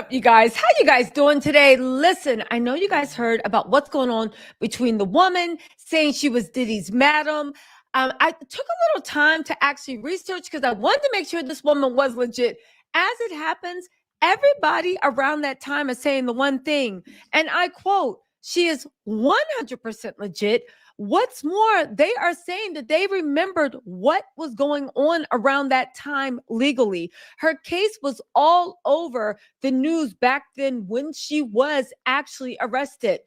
up, you guys? How you guys doing today? Listen, I know you guys heard about what's going on between the woman saying she was Diddy's madam. I took a little time to actually research because I wanted to make sure this woman was legit. As it happens, everybody around that time is saying the one thing, and I quote, she is 100% legit. What's more, they are saying that they remembered what was going on around that time legally. Her case was all over the news back then when she was actually arrested.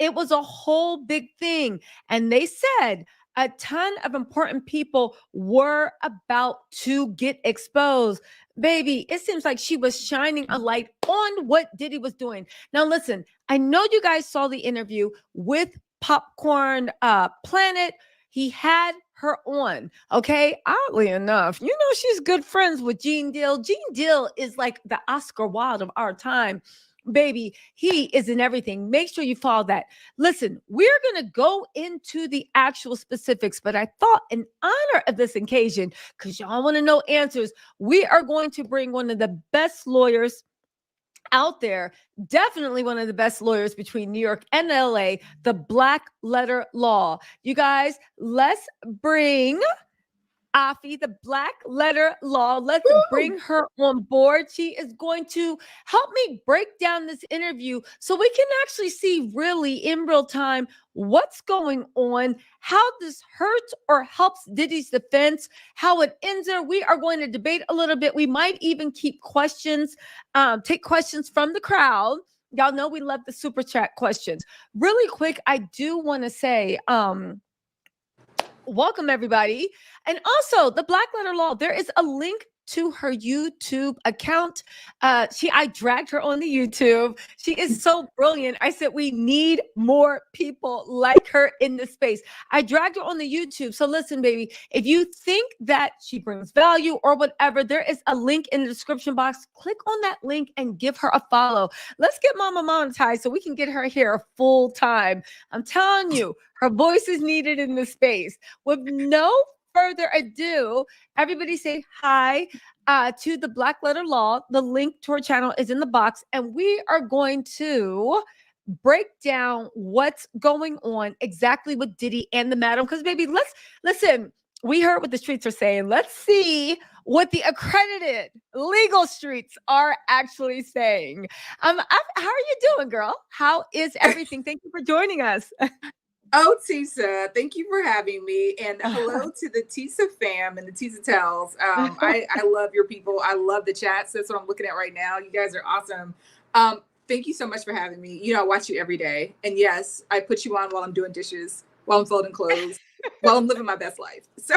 It was a whole big thing. And they said a ton of important people were about to get exposed. Baby, it seems like she was shining a light on what Diddy was doing. Now, listen, I know you guys saw the interview with Popcorn Planet. He had her on. Okay. Oddly enough, you know, she's good friends with Gene Deal. Gene Deal is like the Oscar Wilde of our time. Baby, he is in everything. Make sure you follow that. Listen, we're going to go into the actual specifics, but I thought in honor of this occasion, because y'all want to know answers, we are going to bring one of the best lawyers out there, definitely one of the best lawyers between New York and LA, the Black Letter Law. You guys, let's bring Afi, the Black Letter Law. Let's bring her on board. She is going to help me break down this interview so we can actually see really in real time what's going on, how this hurts or helps Diddy's defense, how it ends her. We are going to debate a little bit. We might even keep questions, take questions from the crowd. Y'all know we love the super chat questions. Really quick, I do want to say, welcome everybody. And also the Black Letter Law, there is a link to her YouTube account. I dragged her on the YouTube. She is so brilliant. I said, we need more people like her in this space. I dragged her on the YouTube. So listen, baby, if you think that she brings value or whatever, there is a link in the description box. Click on that link and give her a follow. Let's get Mama monetized so we can get her here full time. I'm telling you, her voice is needed in this space. With no further ado, everybody say hi to the Black Letter Law. The link to her channel is in the box, and we are going to break down what's going on exactly with Diddy and the madam. Because, baby, let's listen. We heard what the streets are saying. Let's see what the accredited legal streets are actually saying. How are you doing, girl? How is everything? Thank you for joining us. Oh, Tisa, thank you for having me. And hello to the Tisa fam and the Tattle Tells. I love your people. I love the chats. That's what I'm looking at right now. You guys are awesome. Thank you so much for having me. You know, I watch you every day. And yes, I put you on while I'm doing dishes, while I'm folding clothes, while I'm living my best life. So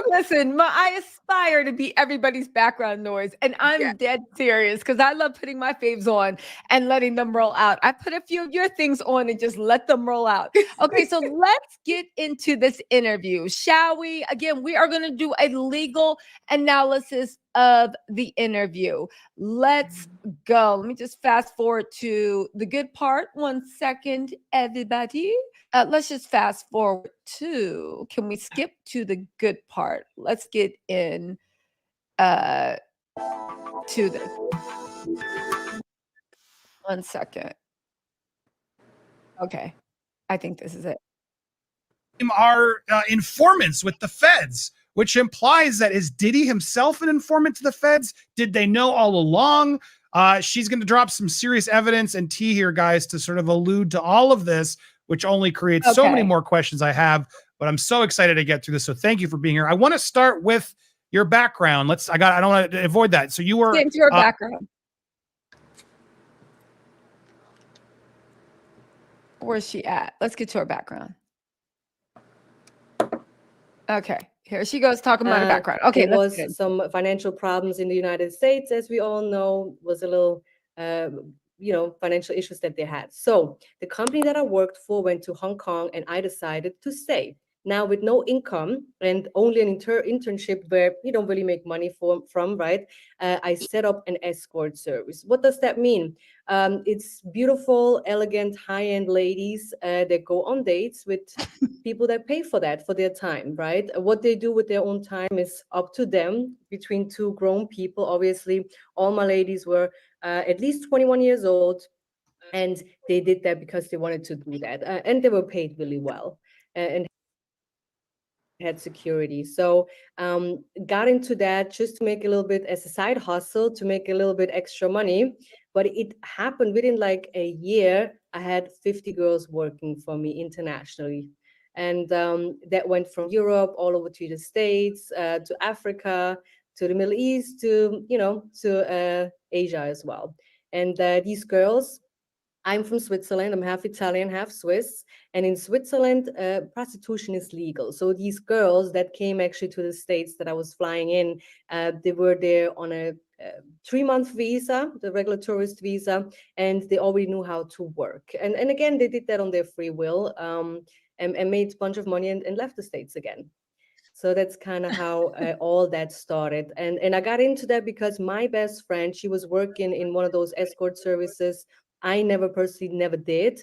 listen, I aspire to be everybody's background noise, and I'm dead serious because I love putting my faves on and letting them roll out. I put a few of your things on and just let them roll out. Okay, so let's get into this interview, shall we? Again, we are going to do a legal analysis of the interview. Let's go. Let me just fast forward to the good part. 1 second, everybody. Let's just fast forward to, can we skip to the good part? Let's get in to this. 1 second. Okay. I think this is it. Are informants with the feds, which implies that is Diddy himself an informant to the feds? Did they know all along? She's going to drop some serious evidence and tea here, guys, to sort of allude to all of this, which only creates so many more questions I have, but I'm so excited to get through this. So thank you for being here. I want to start with your background. I don't want to avoid that. So you were into your background. Where's she at? Let's get to her background. Okay. Here she goes talking about her background. Okay. There was some financial problems in the United States, as we all know, was a little, financial issues that they had. So the company that I worked for went to Hong Kong, and I decided to stay. Now with no income and only an internship where you don't really make money from, right? I set up an escort service. What does that mean? It's beautiful, elegant, high-end ladies that go on dates with people that pay for that, for their time, right? What they do with their own time is up to them, between two grown people. Obviously, all my ladies were at least 21 years old, and they did that because they wanted to do that, and they were paid really well, and had security. So got into that just to make a little bit as a side hustle, to make a little bit extra money. But it happened within like a year. I had 50 girls working for me internationally. And that went from Europe all over to the States, to Africa, to the Middle East, to, to Asia as well. And these girls, I'm from Switzerland. I'm half Italian, half Swiss. And in Switzerland, prostitution is legal. So these girls that came actually to the States that I was flying in, they were there on a 3-month visa, the regular tourist visa, and they already knew how to work. And again, they did that on their free will, and made a bunch of money and left the States again. So that's kind of how all that started. And I got into that because my best friend, she was working in one of those escort services. I never did.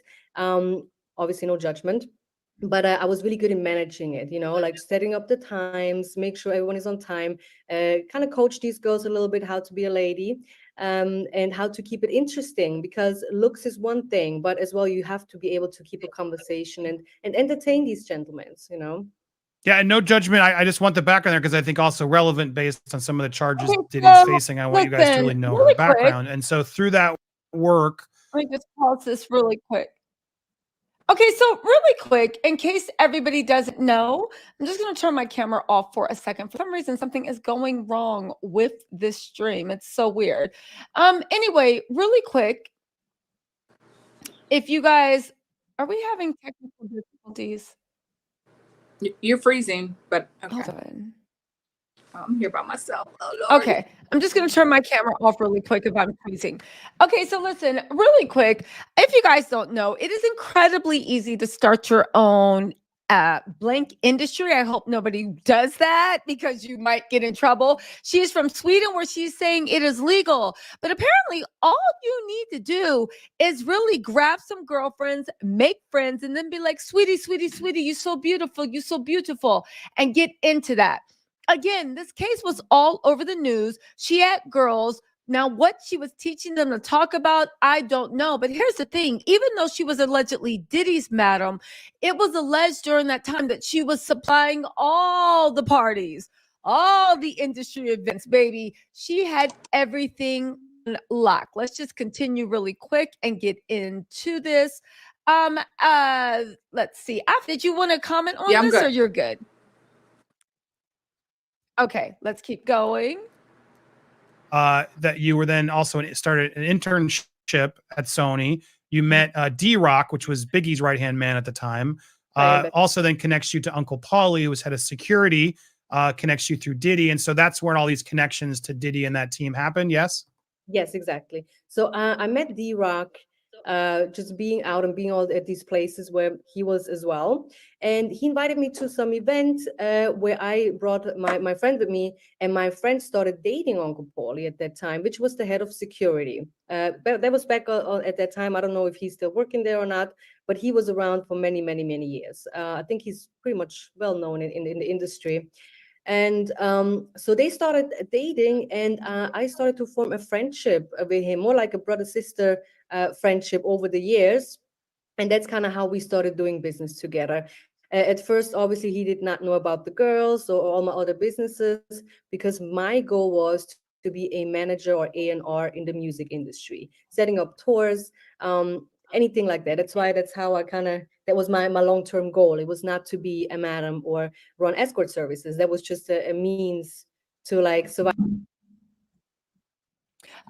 Obviously, no judgment. But I was really good in managing it, like setting up the times, make sure everyone is on time, kind of coach these girls a little bit how to be a lady, and how to keep it interesting, because looks is one thing, but as well, you have to be able to keep a conversation and entertain these gentlemen. Yeah, and no judgment. I just want the background there because I think also relevant based on some of the charges Okay, Diddy's so facing. I want you guys to really know her quick, background. And so through that work, let me just pause this really quick. Okay, so really quick, in case everybody doesn't know, I'm just going to turn my camera off for a second. For some reason, something is going wrong with this stream. It's so weird. Anyway, really quick, if you guys, are we having technical difficulties? You're freezing, but okay. Hold on. I'm here by myself. Oh, Lord. Okay, I'm just going to turn my camera off really quick if I'm freezing. Okay, so listen, really quick. If you guys don't know, it is incredibly easy to start your own blank industry. I hope nobody does that because you might get in trouble. She's from Sweden, where she's saying it is legal. But apparently, all you need to do is really grab some girlfriends, make friends, and then be like, sweetie, sweetie, sweetie, you're so beautiful. You're so beautiful. And get into that. Again, this case was all over the news. She had girls. Now, what she was teaching them to talk about, I don't know. But here's the thing. Even though she was allegedly Diddy's madam, it was alleged during that time that she was supplying all the parties, all the industry events, baby. She had everything on lock. Let's just continue really quick and get into this. Let's see. Did you want to comment on this, or you're good? Okay, let's keep going. That you were then also started an internship at Sony. You met D-Rock, which was Biggie's right-hand man at the time. Also then connects you to Uncle Paulie, who was head of security, connects you through Diddy. And so that's where all these connections to Diddy and that team happened, yes? Yes, exactly. So I met D-Rock just being out and being all at these places where he was as well. And he invited me to some event where I brought my friend with me, and my friend started dating Uncle Paulie at that time, which was the head of security. But that was back at that time. I don't know if he's still working there or not, but he was around for many, many, many years. I think he's pretty much well known in the industry. And so they started dating, and I started to form a friendship with him, more like a brother-sister friendship over the years. And that's kind of how we started doing business together. At first, obviously, he did not know about the girls or all my other businesses, because my goal was to be a manager or A&R in the music industry, setting up tours, anything like that. That's how I that was my long-term goal. It was not to be a madam or run escort services. That was just a means to like survive.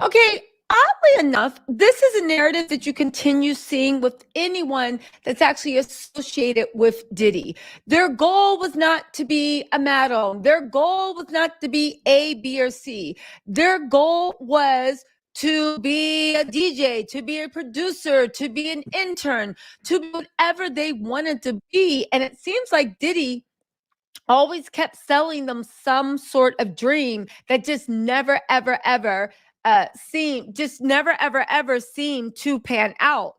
Okay, oddly enough, this is a narrative that you continue seeing with anyone that's actually associated with Diddy. Their goal was not to be a madam. Their goal was not to be A, B, or C. Their goal was to be a DJ, to be a producer, to be an intern, to be whatever they wanted to be. And it seems like Diddy always kept selling them some sort of dream that just never, ever, ever seemed to pan out.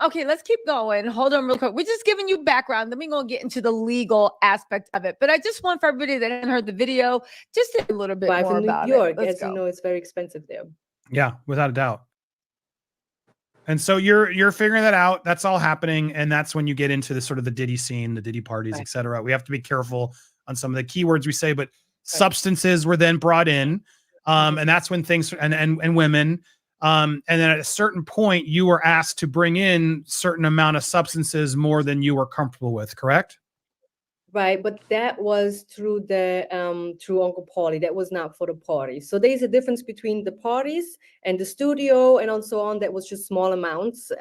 Okay, let's keep going. Hold on real quick. We're just giving you background. Then we're going to get into the legal aspect of it. But I just want for everybody that hasn't heard the video, just a little bit Life more in New about York, it. Let's as go. you know, it's very expensive there. Yeah, without a doubt. And so you're figuring that out. That's all happening, and that's when you get into the sort of the Diddy scene, the Diddy parties, Right. etc. We have to be careful on some of the keywords we say, but substances were then brought in, and that's when things and women, and then at a certain point, you were asked to bring in certain amount of substances more than you were comfortable with. Correct? Right, but that was through the through Uncle Paulie. That was not for the party. So there's a difference between the parties and the studio and so on. That was just small amounts.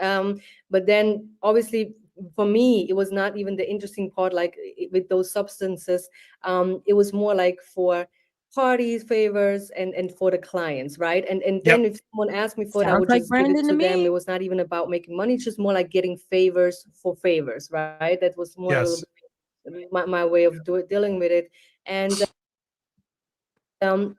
But then obviously for me, it was not even the interesting part. Like with those substances, it was more like for parties, favors, and for the clients, right? And then if someone asked me for it, I Sounds would like just give it Brandon to to them. me. It was not even about making money. It's just more like getting favors for favors, right? That was more a little Yes. bit my way of dealing with it. And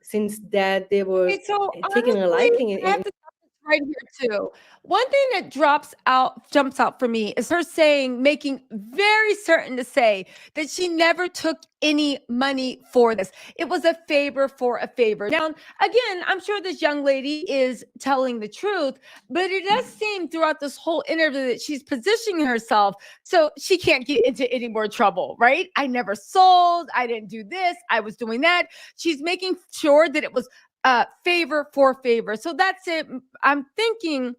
since that they were Okay, so taking a honestly, liking I have to stop this right here too. One thing that jumps out for me is her making very certain to say that she never took any money for this. It was a favor for a favor. Now, again, I'm sure this young lady is telling the truth, but it does seem throughout this whole interview that she's positioning herself so she can't get into any more trouble, right? I never sold, I didn't do this, I was doing that. She's making sure that it was favor for favor. So that's it. I'm thinking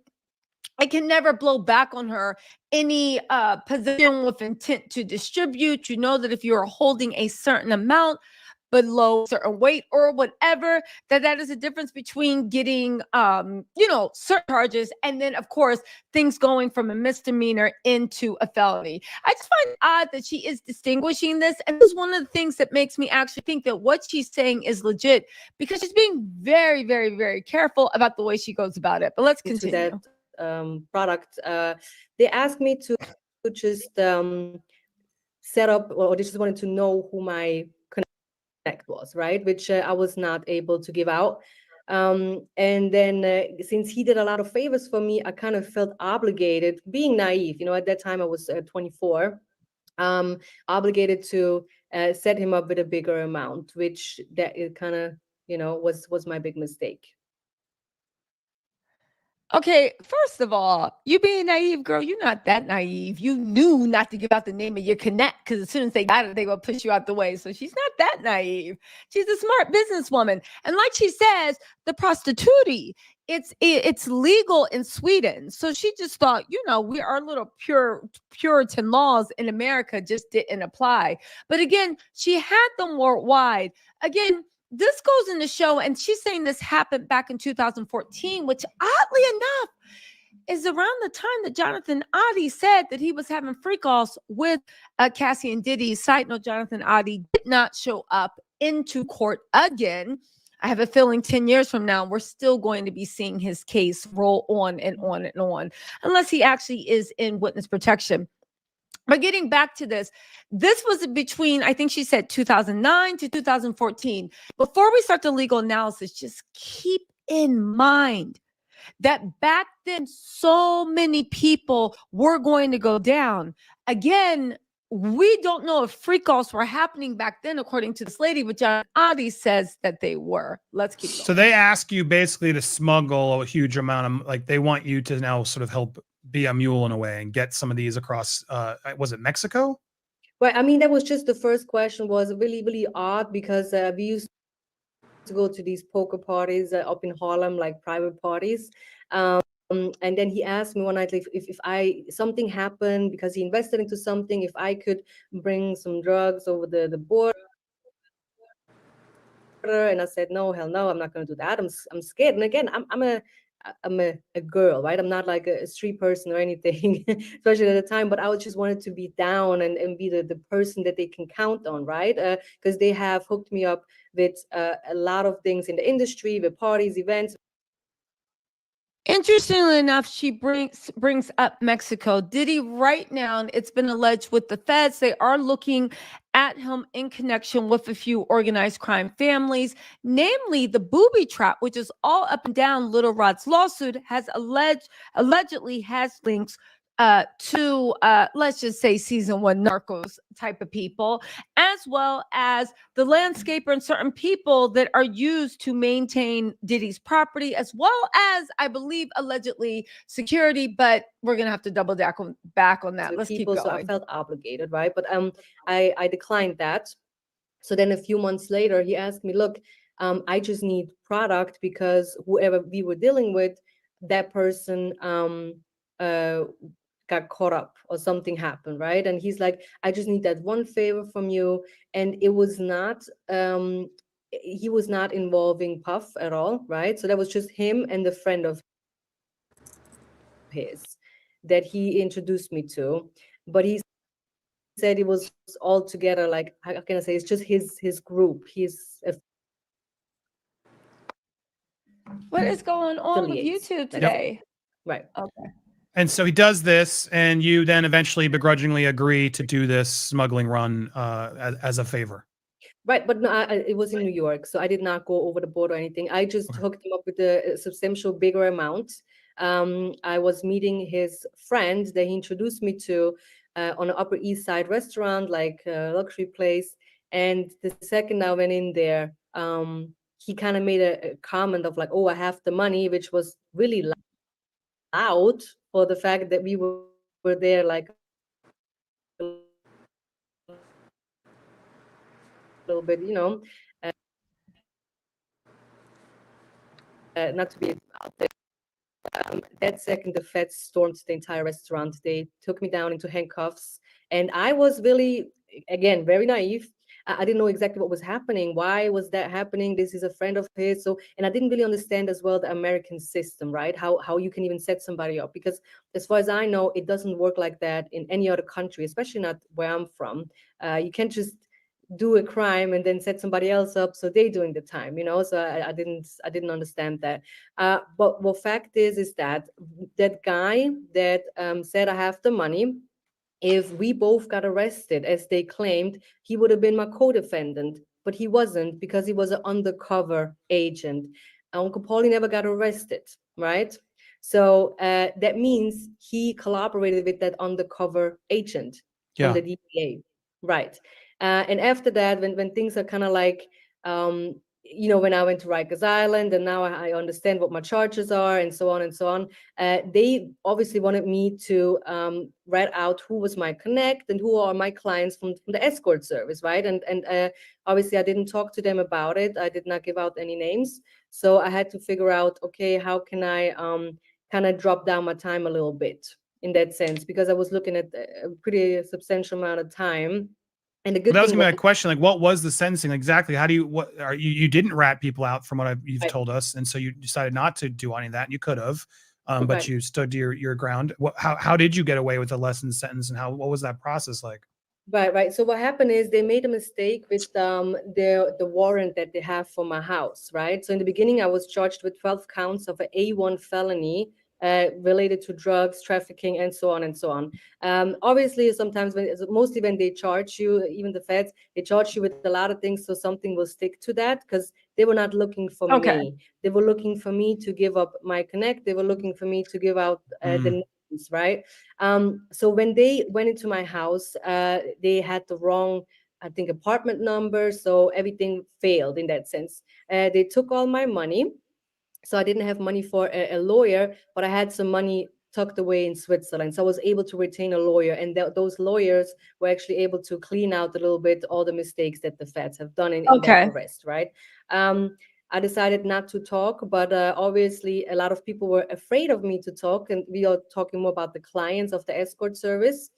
I can never blow back on her any position with intent to distribute. You know that if you are holding a certain amount below a certain weight or whatever, that is a difference between getting certain charges and then of course things going from a misdemeanor into a felony. I just find it odd that she is distinguishing this, and this is one of the things that makes me actually think that what she's saying is legit, because she's being very, very, very careful about the way she goes about it. But let's continue. that product. They asked me to just set up, or they just wanted to know who my connect was, right? Which I was not able to give out. And then since he did a lot of favors for me, I kind of felt obligated, being naive. At that time I was 24, obligated to set him up with a bigger amount, which that it kind of was my big mistake. Okay, first of all, you being naive, girl, you're not that naive. You knew not to give out the name of your connect, because as soon as they got it, they will push you out the way. So she's not that naive. She's a smart businesswoman. And like she says, the prostitute, it's legal in Sweden. So she just thought, we our little Puritan laws in America just didn't apply. But again, she had them worldwide. Again, this goes in the show, and she's saying this happened back in 2014, which oddly enough is around the time that Jonathan Oddie said that he was having freak-offs with Cassie and Diddy. Side note, Jonathan Oddie did not show up into court again. I have a feeling 10 years from now, we're still going to be seeing his case roll on and on and on, unless he actually is in witness protection. But getting back to this was between, I think she said 2009 to 2014. Before we start the legal analysis, just keep in mind that back then, so many people were going to go down. Again, we don't know if freak-offs were happening back then, according to this lady, but John Oddie says that they were. Let's keep going. So they ask you basically to smuggle a huge amount of, like, they want you to now sort of help be a mule in a way and get some of these across, was it Mexico? Well, I mean, that was just the first question, was really, really odd, because we used to go to these poker parties up in Harlem, like private parties. And then he asked me one night if something happened because he invested into something, if I could bring some drugs over the border. And I said, no, hell no, I'm not going to do that. I'm scared. And again, I'm a girl, right? I'm not like a street person or anything, especially at the time, but I just wanted to be down and be the person that they can count on, right? Because they have hooked me up with a lot of things in the industry, with parties, events, Interestingly enough, she brings up Mexico. Diddy right now, it's been alleged with the feds, they are looking at him in connection with a few organized crime families, namely the booby trap, which is all up and down Little Rod's lawsuit, has allegedly has links to let's just say season 1 Narcos type of people, as well as the landscaper and certain people that are used to maintain Diddy's property, as well as, I believe, allegedly security. But we're gonna have to double back on that. to Let's keep people, so I going. felt obligated, right? But I declined that. So then a few months later, he asked me, look, I just need product because whoever we were dealing with, that person got caught up or something happened, right? And he's like, I just need that one favor from you. And it was not, he was not involving Puff at all, right? So that was just him and the friend of his that he introduced me to. But he said it was all together, like, how can I say, it's just his group. He's What is going on with affiliates. YouTube Yep. today? Right. Okay. And so he does this, and you then eventually begrudgingly agree to do this smuggling run as a favor. Right, but no, it was in New York, so I did not go over the border or anything. I just hooked him up with a substantial bigger amount. I was meeting his friend that he introduced me to on an Upper East Side restaurant, like a luxury place. And the second I went in there, he kind of made a comment of like, "Oh, I have the money," which was really loud for the fact that we were there like a little bit, not to be out there. That second, the feds stormed the entire restaurant. They took me down into handcuffs, and I was really, again, very naive. I didn't know exactly what was happening. Why was that happening? This is a friend of his. So, and I didn't really understand as well the American system, right? How you can even set somebody up, because as far as I know, it doesn't work like that in any other country, especially not where I'm from. You can't just do a crime and then set somebody else up so they doing the time, so I didn't understand that. But what fact is that guy that said I have the money, if we both got arrested as they claimed, he would have been my co-defendant, but he wasn't, because he was an undercover agent. Uncle Paulie never got arrested, right? So that means he collaborated with that undercover agent from the DEA, right? And after that, when things are kind of like, when I went to Rikers Island, and now I understand what my charges are, and so on and so on, they obviously wanted me to write out who was my connect and who are my clients from the escort service, right? And obviously I didn't talk to them about it. I did not give out any names. So I had to figure out, okay, how can I kind of drop down my time a little bit in that sense, because I was looking at a pretty substantial amount of time. And the good that was thing gonna be my question. Like, what was the sentencing exactly? How do you didn't rat people out from what you've told us, and so you decided not to do any of that, and you could have, but you stood to your ground. How did you get away with a lessened sentence, and what was that process like? Right. So what happened is they made a mistake with the warrant that they have for my house, right? So in the beginning, I was charged with 12 counts of an A1 felony related to drugs, trafficking, and so on and so on. Obviously, sometimes mostly when they charge you, even the feds, they charge you with a lot of things, so something will stick to that, because they were not looking for me. They were looking for me to give up my connect. They were looking for me to give out the names, right? So when they went into my house, they had the wrong, I think, apartment number, so everything failed in that sense. They took all my money. So I didn't have money for a lawyer, but I had some money tucked away in Switzerland. So I was able to retain a lawyer, and those lawyers were actually able to clean out a little bit all the mistakes that the feds have done in that arrest, right? I decided not to talk, but obviously a lot of people were afraid of me to talk, and we are talking more about the clients of the escort service.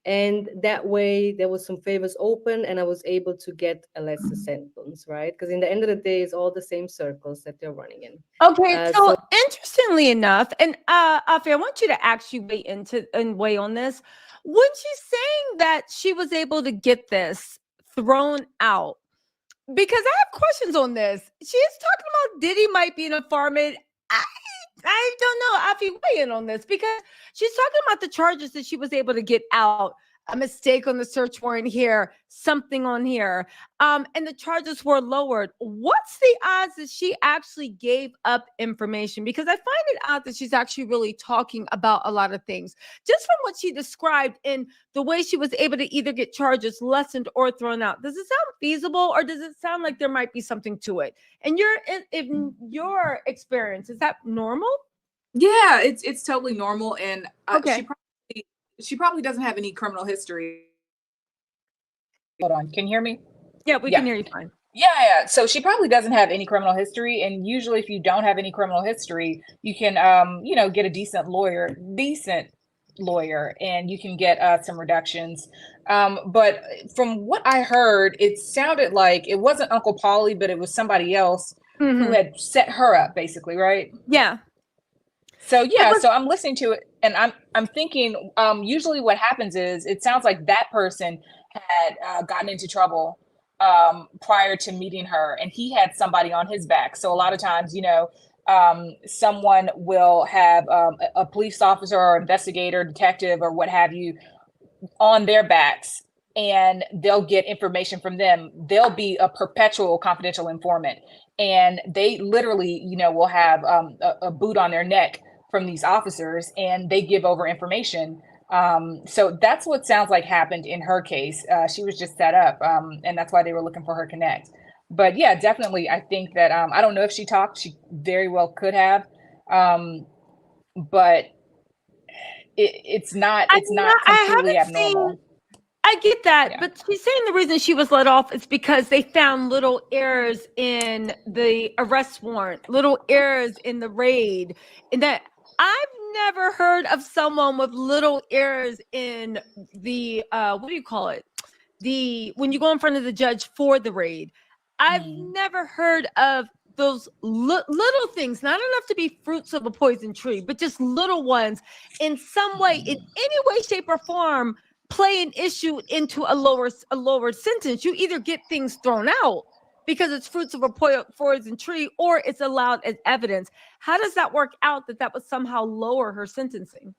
And that way there was some favors open, and I was able to get a lesser sentence, right? Because in the end of the day, it's all the same circles that they're running in. Okay, so interestingly enough, and Afi, I want you to actually weigh on this. When she's saying that she was able to get this thrown out, because I have questions on this. She is talking about Diddy might be an informant. I don't know. Afi, weigh in on this because she's talking about the charges that she was able to get out. A mistake on the search warrant here, something on here, and the charges were lowered. What's the odds that she actually gave up information? Because I find it odd that she's actually really talking about a lot of things. Just from what she described in the way she was able to either get charges lessened or thrown out. Does it sound feasible, or does it sound like there might be something to it? And in your experience, is that normal? Yeah, it's totally normal, and Okay. she probably doesn't have any criminal history. Hold on, can you hear me? Yeah, we can hear you fine. Yeah. So she probably doesn't have any criminal history, and usually, if you don't have any criminal history, you can, get a decent lawyer, and you can get some reductions. But from what I heard, it sounded like it wasn't Uncle Paulie, but it was somebody else who had set her up, basically, right? Yeah. So so I'm listening to it, and I'm thinking, usually what happens is it sounds like that person had gotten into trouble prior to meeting her, and he had somebody on his back. So a lot of times, someone will have a police officer or investigator, detective, or what have you on their backs, and they'll get information from them. They'll be a perpetual confidential informant, and they literally, will have a boot on their neck from these officers, and they give over information. So that's what sounds like happened in her case. She was just set up, and that's why they were looking for her connect. But yeah, definitely, I think that I don't know if she talked. She very well could have, but it's not completely abnormal. I get that, Yeah. but she's saying the reason she was let off is because they found little errors in the arrest warrant, little errors in the raid, and that I've never heard of someone with little errors in the what do you call it? When you go in front of the judge for the raid. I've never heard of those little things, not enough to be fruits of a poison tree, but just little ones in some way, in any way, shape, or form, play an issue into a lower sentence. You either get things thrown out because it's fruits of a poison tree, or it's allowed as evidence. How does that work out that would somehow lower her sentencing?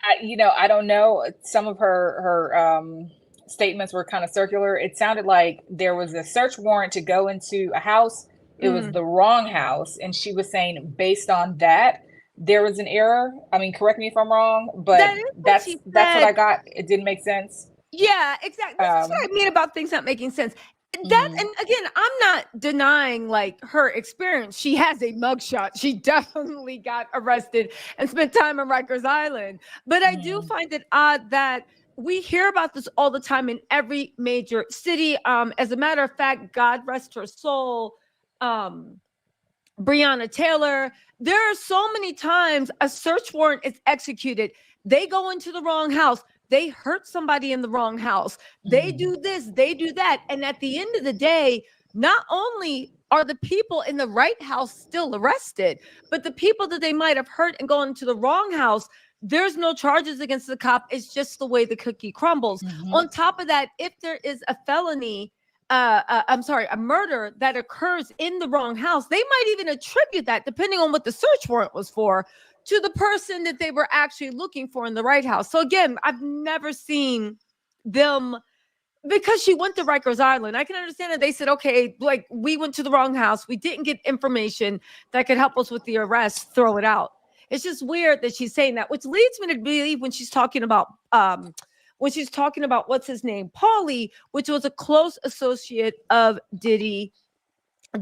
I don't know. Some of her statements were kind of circular. It sounded like there was a search warrant to go into a house. It was the wrong house, and she was saying based on that there was an error. I mean, correct me if I'm wrong, but that's what I got. It didn't make sense. Yeah, exactly. That's what I mean about things not making sense. That, and again, I'm not denying like her experience. She has a mugshot. She definitely got arrested and spent time on Rikers Island. But I do find it odd that we hear about this all the time in every major city. As a matter of fact, God rest her soul, Breonna Taylor. There are so many times a search warrant is executed. They go into the wrong house. They hurt somebody in the wrong house. They do this, they do that. And at the end of the day, not only are the people in the right house still arrested, but the people that they might have hurt and gone into the wrong house, there's no charges against the cop. It's just the way the cookie crumbles. On top of that, if there is a felony, a murder that occurs in the wrong house, they might even attribute that, depending on what the search warrant was for, to the person that they were actually looking for in the right house. So again, I've never seen them, because she went to Rikers Island. I can understand that they said, okay, like we went to the wrong house. We didn't get information that could help us with the arrest. Throw it out. It's just weird that she's saying that, which leads me to believe when she's talking about what's his name, Paulie, which was a close associate of Diddy,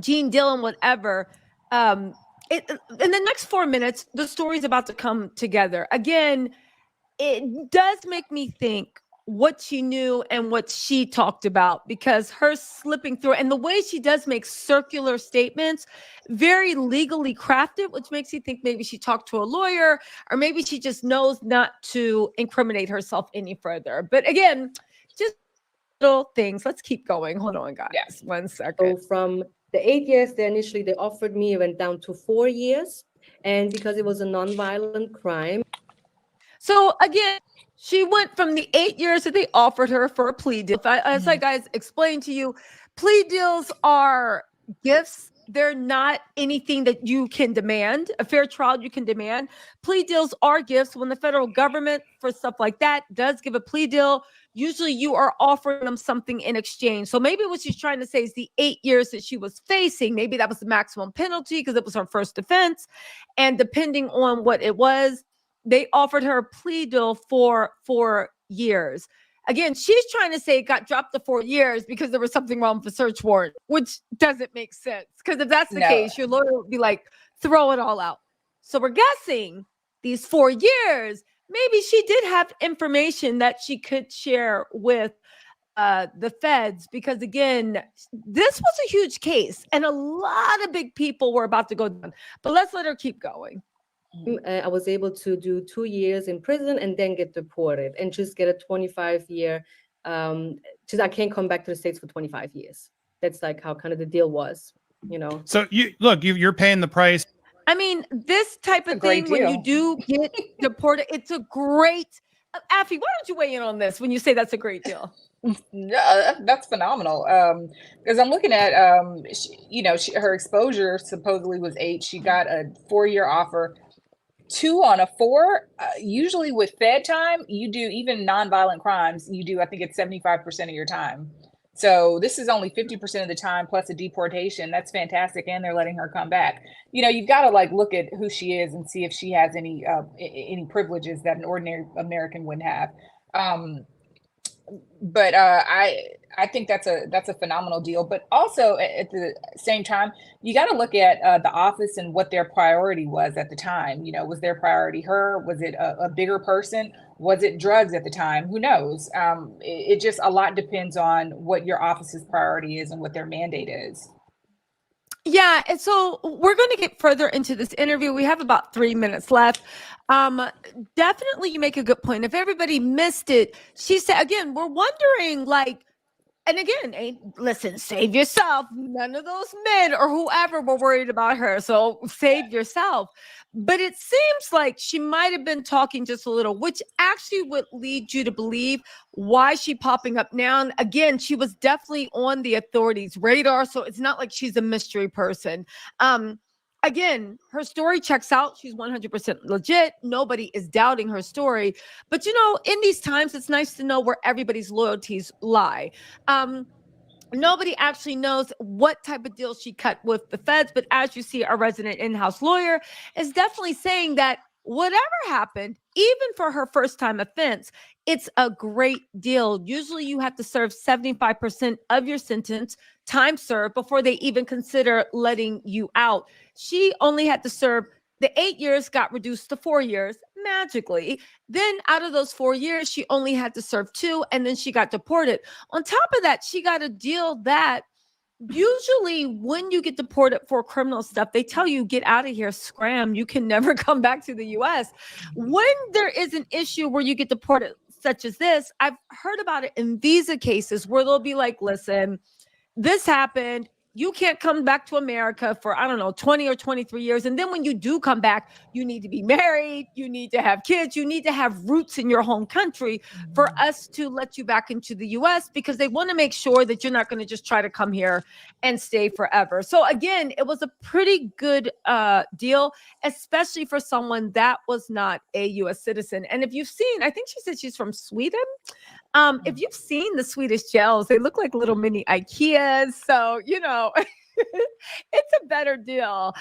Gene Dillon, whatever. In the next 4 minutes, the story's about to come together. Again, it does make me think what she knew and what she talked about, because her slipping through and the way she does make circular statements, very legally crafted, which makes you think maybe she talked to a lawyer, or maybe she just knows not to incriminate herself any further. But again, just little things. Let's keep going. Hold on, guys. Yes. 1 second. So from the 8 years they offered me, it went down to 4 years. And because it was a nonviolent crime. So again, she went from the 8 years that they offered her for a plea deal. As I guys explained to you, plea deals are gifts they're not anything that you can demand. A fair trial you can demand. Plea deals are gifts. When the federal government for stuff like that does give a plea deal, usually you are offering them something in exchange. So maybe what she's trying to say is the 8 years that she was facing, maybe that was the maximum penalty because it was her first offense. And depending on what it was, they offered her a plea deal for 4 years. Again, she's trying to say it got dropped to 4 years because there was something wrong with the search warrant, which doesn't make sense. Because if that's the case, your lawyer would be like, throw it all out. So we're guessing these 4 years, maybe she did have information that she could share with the feds, because again, this was a huge case and a lot of big people were about to go down. But let's let her keep going. I was able to do 2 years in prison and then get deported and just get a 25-year. Just I can't come back to the States for 25 years. That's like how kind of the deal was, you know. So you're paying the price. I mean, this type of thing, when you do get deported, it's a great. Affy, why don't you weigh in on this when you say that's a great deal? That's phenomenal. Because I'm looking at, her exposure supposedly was 8. She got a 4-year offer. 2 on a 4. Usually with Fed time, you do even nonviolent crimes. You do, I think it's 75% of your time. So this is only 50% of the time plus a deportation. That's fantastic, and they're letting her come back. You've got to like look at who she is and see if she has any privileges that an ordinary American wouldn't have. But I think that's a phenomenal deal. But also at the same time, you got to look at the office and what their priority was at the time. Was their priority her? Was it a bigger person? Was it drugs at the time? Who knows? It just a lot depends on what your office's priority is and what their mandate is. Yeah, and so we're going to get further into this interview. We have about 3 minutes left. Definitely, you make a good point. If everybody missed it, she said, again, we're wondering, like, and again, listen, save yourself. None of those men or whoever were worried about her, so save yourself. But it seems like she might have been talking just a little, which actually would lead you to believe why she's popping up now. And again, she was definitely on the authorities' radar, so it's not like she's a mystery person. Again, her story checks out. She's 100% legit. Nobody is doubting her story. But, in these times, it's nice to know where everybody's loyalties lie. Nobody actually knows what type of deal she cut with the feds. But as you see, our resident in-house lawyer is definitely saying that whatever happened, even for her first time offense, it's a great deal. Usually you have to serve 75% of your sentence, time served, before they even consider letting you out. She only had to serve the 8 years, got reduced to 4 years magically. Then out of those 4 years, she only had to serve 2, and then she got deported. On top of that, she got a deal that usually when you get deported for criminal stuff, they tell you, get out of here, scram. You can never come back to the U.S. When there is an issue where you get deported, such as this, I've heard about it in visa cases where they'll be like, listen, this happened. You can't come back to America for, 20 or 23 years. And then when you do come back, you need to be married. You need to have kids. You need to have roots in your home country for us to let you back into the U.S. because they want to make sure that you're not going to just try to come here and stay forever. So again, it was a pretty good deal, especially for someone that was not a U.S. citizen. And if you've seen, I think she said she's from Sweden. If you've seen the Swedish jails, they look like little mini IKEAs. So, it's a better deal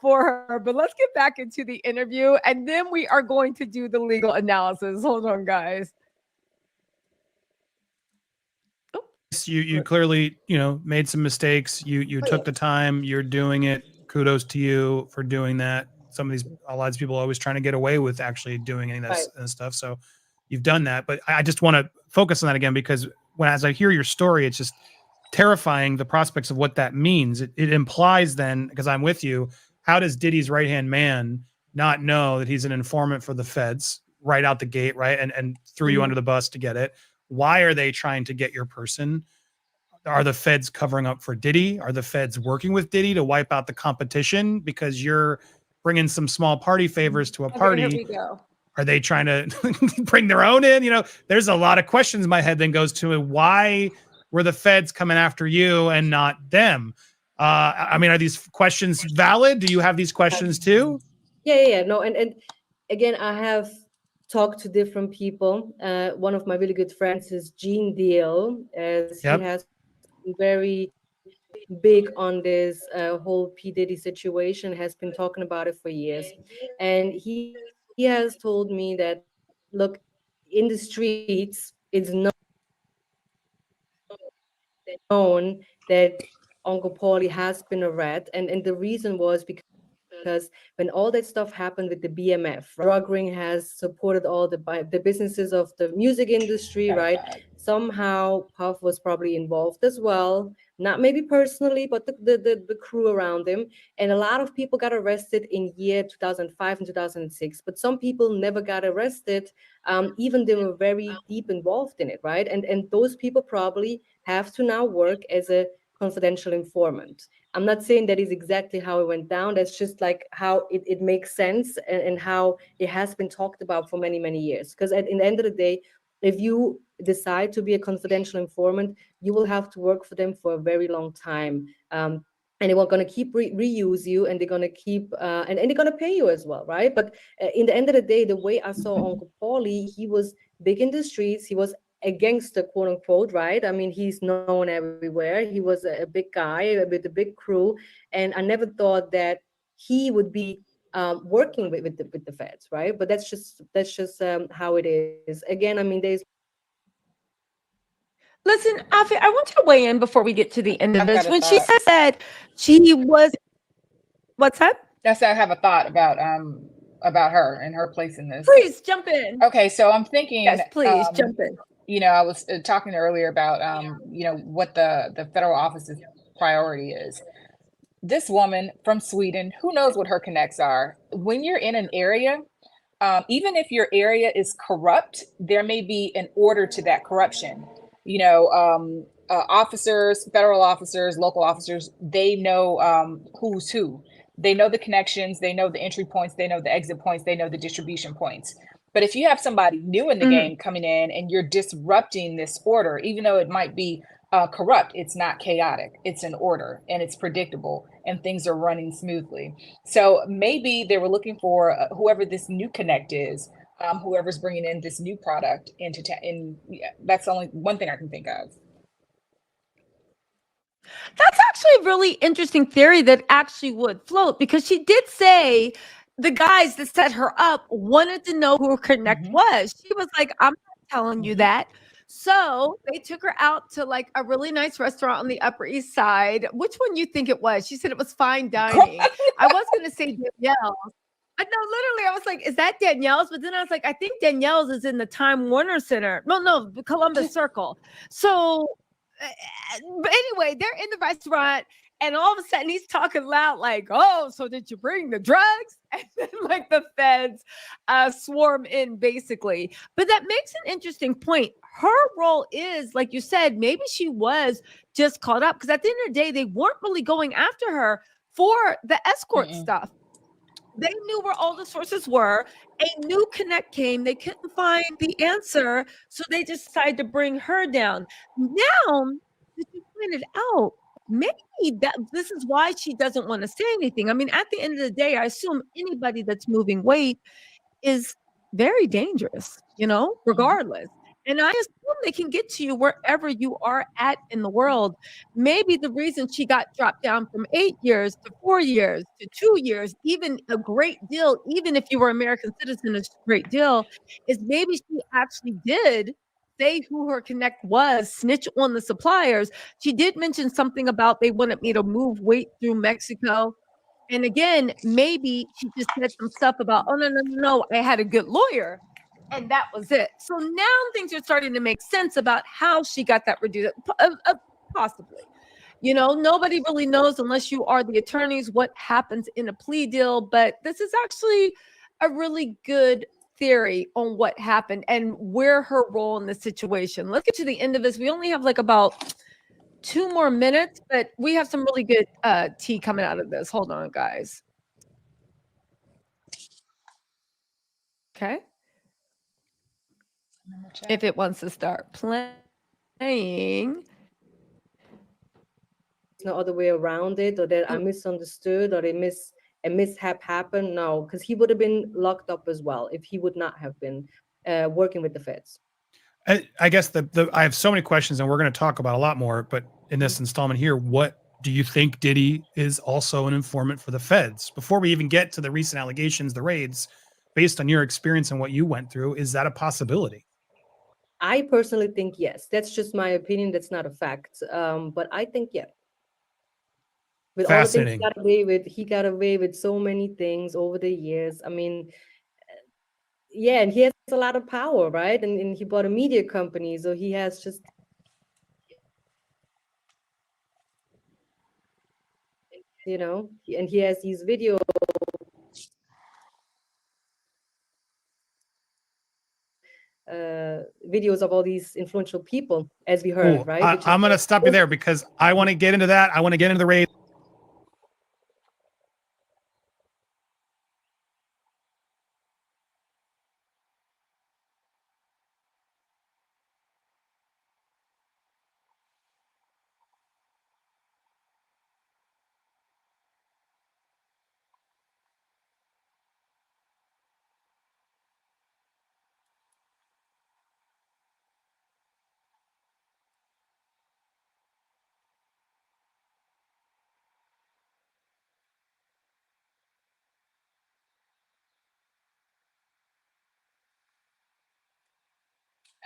for her. But let's get back into the interview, and then we are going to do the legal analysis. Hold on, guys. You clearly, made some mistakes. You took the time. You're doing it. Kudos to you for doing that. A lot of people are always trying to get away with actually doing any of that and stuff. So you've done that. But I just want to focus on that again, because as I hear your story, it's just terrifying, the prospects of what that means. It implies then, because I'm with you, how does Diddy's right-hand man not know that he's an informant for the feds right out the gate, right? And threw you under the bus to get it. Why are they trying to get your person? Are the feds covering up for Diddy? Are the feds working with Diddy to wipe out the competition because you're bringing some small party favors to a party? Okay, here we go. Are they trying to bring their own in? There's a lot of questions in my head then goes to why were the feds coming after you and not them? I mean, are these questions valid? Do you have these questions too? Yeah. No, and again, I have talked to different people. One of my really good friends is Gene Deal, as he Yep. has been very big on this whole P. Diddy situation, has been talking about it for years. And he has told me that, look, in the streets, it's known that Uncle Paulie has been a rat. And the reason was because when all that stuff happened with the BMF, right, drug ring has supported all the businesses of the music industry, right? Somehow Puff was probably involved as well, not maybe personally, but the crew around him. And a lot of people got arrested in year 2005 and 2006, but some people never got arrested, even they were very deep involved in it, right? And those people probably have to now work as a confidential informant. I'm not saying that is exactly how it went down. That's just like how it makes sense, and how it has been talked about for many, many years. Because in the end of the day, if you decide to be a confidential informant, you will have to work for them for a very long time. And they were going to keep reuse you, and they're going to keep and they're going to pay you as well, right? But in the end of the day, the way I saw Uncle Paulie, he was big in the streets. He was a gangster, quote unquote, right? I mean, he's known everywhere. He was a big guy with a big crew, and I never thought that he would be working with the feds, right? But that's just how it is. Again, I mean, there's Listen, Afi, I want you to weigh in before we get to the end of I've got this. a When she thought. said she was, what's that? That's I have a thought about her and her place in this. Please jump in. Okay, so I'm thinking, Yes, please jump in. I was talking earlier about, what the federal office's priority is. This woman from Sweden, who knows what her connects are? When you're in an area, even if your area is corrupt, there may be an order to that corruption. Officers, federal officers, local officers, they know who's who. They know the connections, they know the entry points, they know the exit points, they know the distribution points. But if you have somebody new in the game coming in and you're disrupting this order, even though it might be corrupt, it's not chaotic, it's an order and it's predictable and things are running smoothly. So maybe they were looking for whoever this new connect is, whoever's bringing in this new product into that's only one thing I can think of. That's actually a really interesting theory that actually would float, because she did say the guys that set her up wanted to know who her connect was. She was like, I'm not telling you that. So they took her out to like a really nice restaurant on the Upper East Side. Which one you think it was? She said it was fine dining. I was going to say Danielle's. I know, literally, I was like, is that Danielle's? But then I was like, I think Danielle's is in the Time Warner Center. No, Columbus Circle. So but anyway, they're in the restaurant, and all of a sudden he's talking loud, like, "Oh, so did you bring the drugs?" And then like the feds swarm in, basically. But that makes an interesting point. Her role is, like you said, maybe she was just caught up, because at the end of the day, they weren't really going after her for the escort stuff. They knew where all the sources were. A new connect came. They couldn't find the answer, so they just decided to bring her down. Now, as you pointed out, maybe that this is why she doesn't want to say anything. I mean, at the end of the day, I assume anybody that's moving weight is very dangerous, regardless. And I assume they can get to you wherever you are at in the world. Maybe the reason she got dropped down from 8 years to 4 years to 2 years, even a great deal, even if you were American citizen, it's a great deal, is maybe she actually did say who her connect was, snitch on the suppliers. She did mention something about they wanted me to move weight through Mexico. And again, maybe she just said some stuff about, oh, no, I had a good lawyer. And that was it. So now things are starting to make sense about how she got that reduced, possibly. Nobody really knows, unless you are the attorneys, what happens in a plea deal. But this is actually a really good theory on what happened and where her role in the situation. Let's get to the end of this. We only have like about 2 more minutes, but we have some really good tea coming out of this. Hold on, guys. Okay. If it wants to start playing. no other way around it, or that I misunderstood, or a mishap happened. No, because he would have been locked up as well if he would not have been working with the feds. I guess I have so many questions, and we're going to talk about a lot more. But in this installment here, what do you think Diddy is also an informant for the feds? Before we even get to the recent allegations, the raids, based on your experience and what you went through, is that a possibility? I personally think yes. That's just my opinion. That's not a fact. But I think yeah. With all the things he got away with so many things over the years. I mean, yeah, and he has a lot of power, right? And he bought a media company, so he has just, you know, and he has these videos of all these influential people, as we heard, right? I'm going to stop you there because I want to get into that. I want to get into the raid.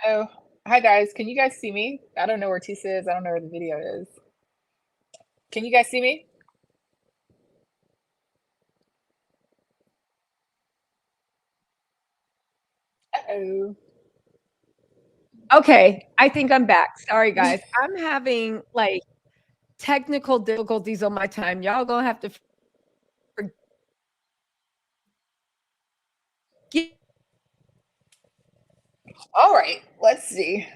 Oh, hi guys. Can you guys see me? I don't know where Tisa is. I don't know where the video is. Can you guys see me? Uh-oh. Okay, I think I'm back. Sorry, guys. I'm having like technical difficulties on my time. Y'all gonna have to forgive. All right, let's see.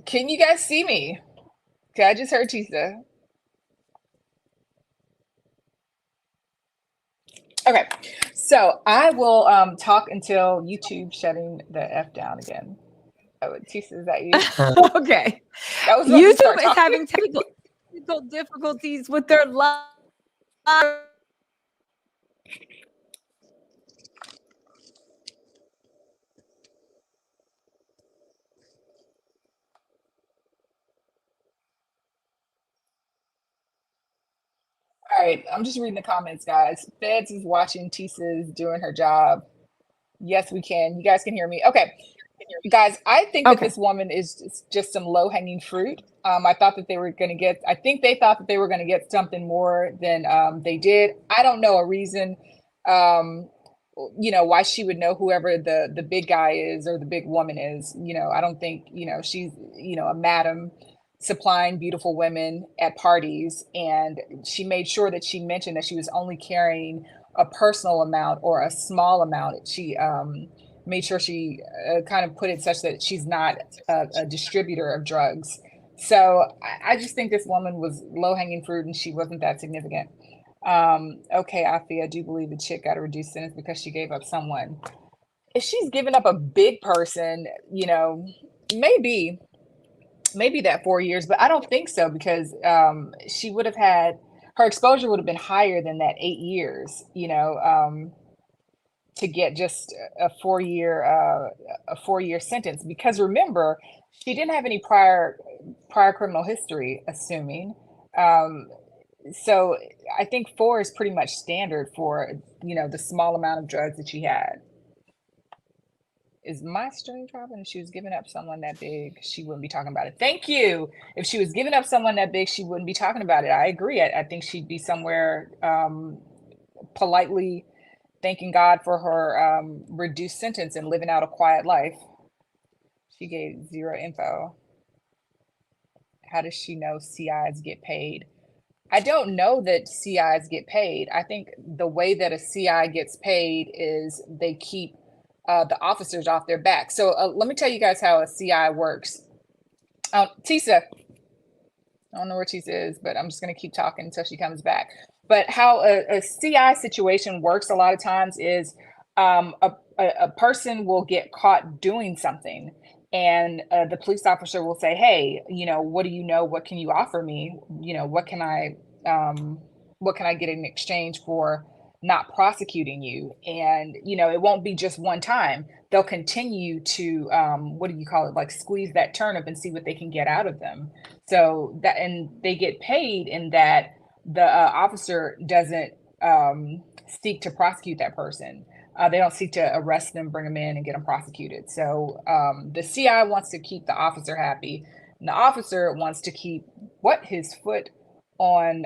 Can you guys see me? Okay, I just heard Tisa. Okay, so I will talk until YouTube shutting the F down again. Oh, Tisa, is that you? Okay. That was YouTube is having technical difficulties with their live. All right, I'm just reading the comments, guys. Feds is watching. Tisa's doing her job. Yes, we can. You guys can hear me. Okay. Guys, I think that this woman is just some low-hanging fruit. I thought that they were going to get, I think they thought that they were going to get something more than they did. I don't know a reason, you know, why she would know whoever the big guy is or the big woman is. You know, I don't think, you know, she's, you know, a madam supplying beautiful women at parties. And she made sure that she mentioned that she was only carrying a personal amount or a small amount. She made sure she kind of put it such that she's not a distributor of drugs. So I just think this woman was low-hanging fruit and she wasn't that significant. Okay, Afi, I do believe the chick got a reduced sentence because she gave up someone. If she's given up a big person, you know, maybe that 4 years, but I don't think so because she would have had, her exposure would have been higher than that 8 years, you know, to get just a 4 year sentence. Because remember, she didn't have any prior criminal history, assuming. So I think 4 is pretty much standard for, you know, the small amount of drugs that she had. Is my stream dropping? If she was giving up someone that big, she wouldn't be talking about it. Thank you. If she was giving up someone that big, she wouldn't be talking about it. I agree. I think she'd be somewhere politely thanking God for her reduced sentence and living out a quiet life. She gave zero info. How does she know CIs get paid? I don't know that CIs get paid. I think the way that a CI gets paid is they keep the officers off their back. So let me tell you guys how a CI works. Tisa, I don't know where Tisa is, but I'm just going to keep talking until she comes back. But how a CI situation works a lot of times is a person will get caught doing something. And the police officer will say, hey, what do you know? What can you offer me? What can I get in exchange for not prosecuting you? And, it won't be just one time. They'll continue to, what do you call it? Like squeeze that turnip and see what they can get out of them. So that, and they get paid in that the officer doesn't seek to prosecute that person. They don't seek to arrest them, bring them in, and get them prosecuted. So the CI wants to keep the officer happy, and the officer wants to keep his foot on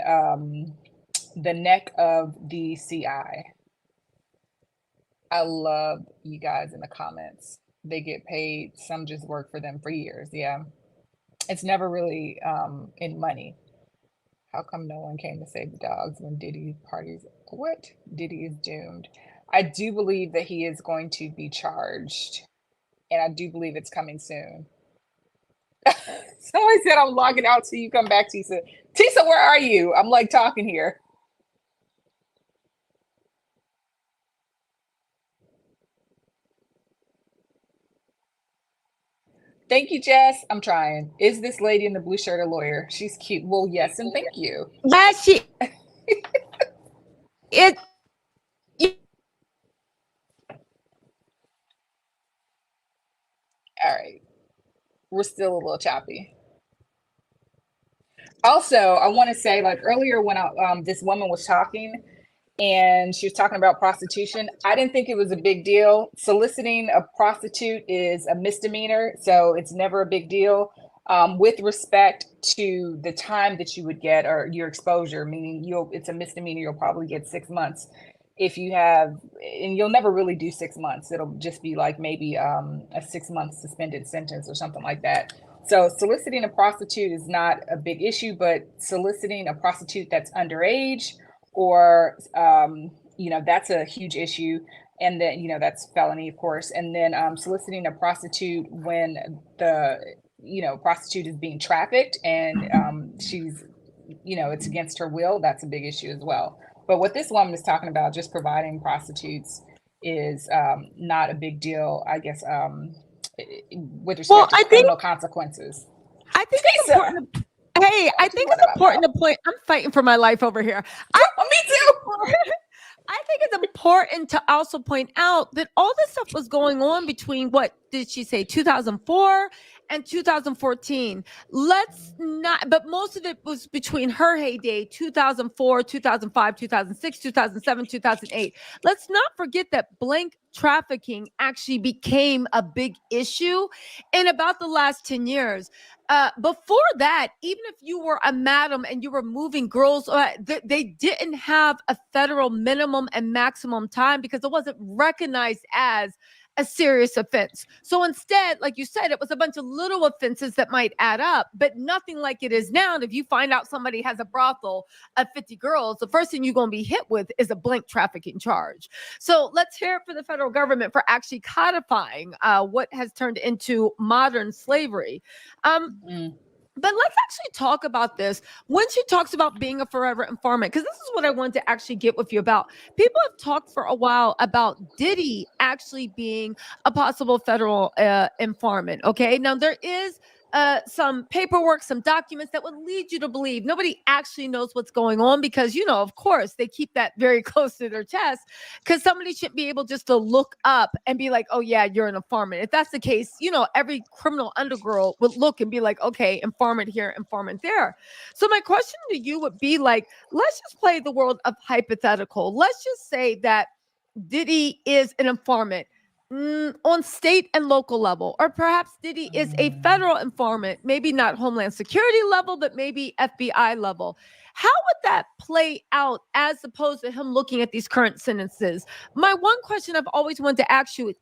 the neck of the CI. I love you guys in the comments. They get paid. Some just work for them for years. Yeah, it's never really in money. How come no one came to save the dogs when Diddy parties? What? Diddy is doomed. I do believe that he is going to be charged, and I do believe it's coming soon. Somebody said I'm logging out till you come back, Tisa. Tisa, where are you? I'm like talking here. Thank you, Jess. I'm trying. Is this lady in the blue shirt a lawyer? She's cute. Well, yes, and thank you. Yes, it. All right. We're still a little choppy. Also, I want to say, like earlier when this woman was talking and she was talking about prostitution, I didn't think it was a big deal. Soliciting a prostitute is a misdemeanor, so it's never a big deal. With respect to the time that you would get or your exposure, meaning it's a misdemeanor, you'll probably get 6 months. If you have, and you'll never really do 6 months. It'll just be like maybe a 6-month suspended sentence or something like that. So soliciting a prostitute is not a big issue, but soliciting a prostitute that's underage or, that's a huge issue. And then, that's felony, of course. And then soliciting a prostitute when the, prostitute is being trafficked and she's, it's against her will, that's a big issue as well. But what this woman is talking about, just providing prostitutes, is not a big deal, I guess, with respect to criminal consequences. I think it's important. Hey, I think it's important to point. I'm fighting for my life over here. Me too. I think it's important to also point out that all this stuff was going on between, what did she say, 2004 and 2014. Let's not, but most of it was between her heyday, 2004, 2005, 2006, 2007, 2008. Let's not forget that blank trafficking actually became a big issue in about the last 10 years. Before that, even if you were a madam and you were moving girls, they didn't have a federal minimum and maximum time because it wasn't recognized as a serious offense. So instead, like you said, it was a bunch of little offenses that might add up, but nothing like it is now. And if you find out somebody has a brothel of 50 girls, the first thing you're going to be hit with is a blank trafficking charge. So let's hear it for the federal government for actually codifying what has turned into modern slavery. But let's actually talk about this. When she talks about being a forever informant, because this is what I wanted to actually get with you about. People have talked for a while about Diddy actually being a possible federal informant. Okay, now there is some paperwork, some documents that would lead you to believe nobody actually knows what's going on because, of course, they keep that very close to their chest because somebody shouldn't be able just to look up and be like, oh, yeah, you're an informant. If that's the case, every criminal undergirl would look and be like, okay, informant here, informant there. So my question to you would be like, let's just play the world of hypothetical. Let's just say that Diddy is an informant on state and local level, or perhaps Diddy is a federal informant, maybe not Homeland Security level, but maybe FBI level. How would that play out as opposed to him looking at these current sentences? My one question I've always wanted to ask you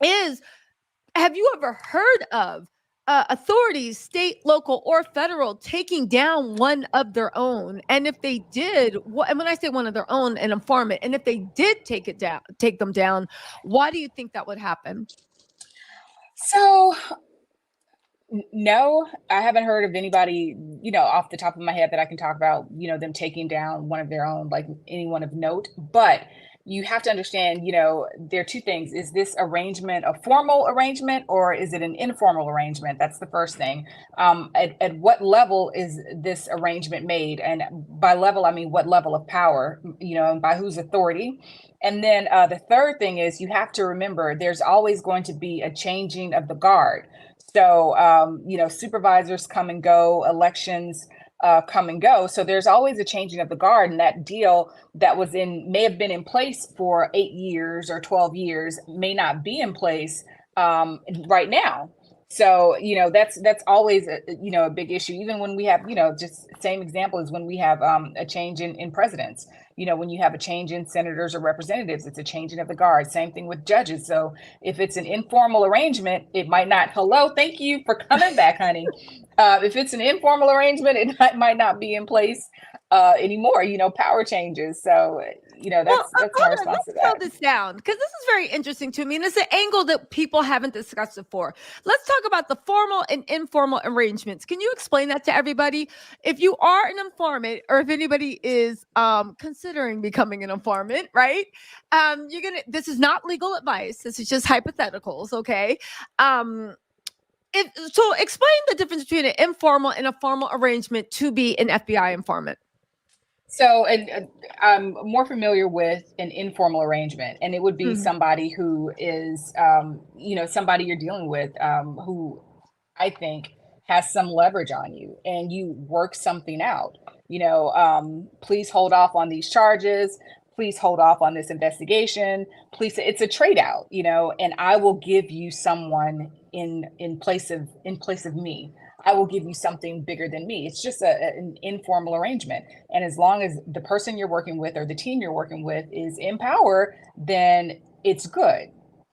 is, have you ever heard of authorities, state, local, or federal, taking down one of their own? And if they did, and when I say one of their own, an informant, and if they did take them down, why do you think that would happen? So, no, I haven't heard of anybody, off the top of my head that I can talk about, them taking down one of their own, like anyone of note. But you have to understand, there are two things. Is this arrangement a formal arrangement, or is it an informal arrangement? That's the first thing. At what level is this arrangement made? And by level, I mean, what level of power, and by whose authority? And then the third thing is, you have to remember there's always going to be a changing of the guard. So, supervisors come and go, elections come and go. So there's always a changing of the guard, and that deal that may have been in place for 8 years or 12 years may not be in place right now. So, that's always a big issue. Even when we have, just same example as when we have a change in presidents. When you have a change in senators or representatives, it's a changing of the guard. Same thing with judges. So if it's an informal arrangement, it might not. Hello, thank you for coming back, honey. If it's an informal arrangement, it might not be in place anymore. Power changes. So that's my response to that. Let's slow this down, because this is very interesting to me, and it's an angle that people haven't discussed before. Let's talk about the formal and informal arrangements. Can you explain that to everybody? If you are an informant, or if anybody is considering becoming an informant, right? This is not legal advice. This is just hypotheticals, okay? So explain the difference between an informal and a formal arrangement to be an FBI informant. So, and I'm more familiar with an informal arrangement, and it would be somebody who is, somebody you're dealing with, who I think has some leverage on you, and you work something out. Please hold off on these charges. Please hold off on this investigation. Please, it's a trade out, and I will give you someone in place of me. I will give you something bigger than me. It's just an informal arrangement. And as long as the person you're working with or the team you're working with is in power, then it's good.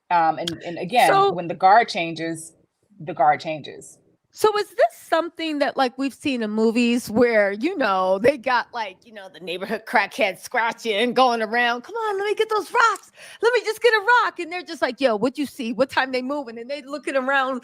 And again, when the guard changes, the guard changes. So is this something that we've seen in movies where, they got the neighborhood crackhead scratching, going around, come on, let me get those rocks. Let me just get a rock. And they're just like, yo, what you see? What time they moving? And they looking around,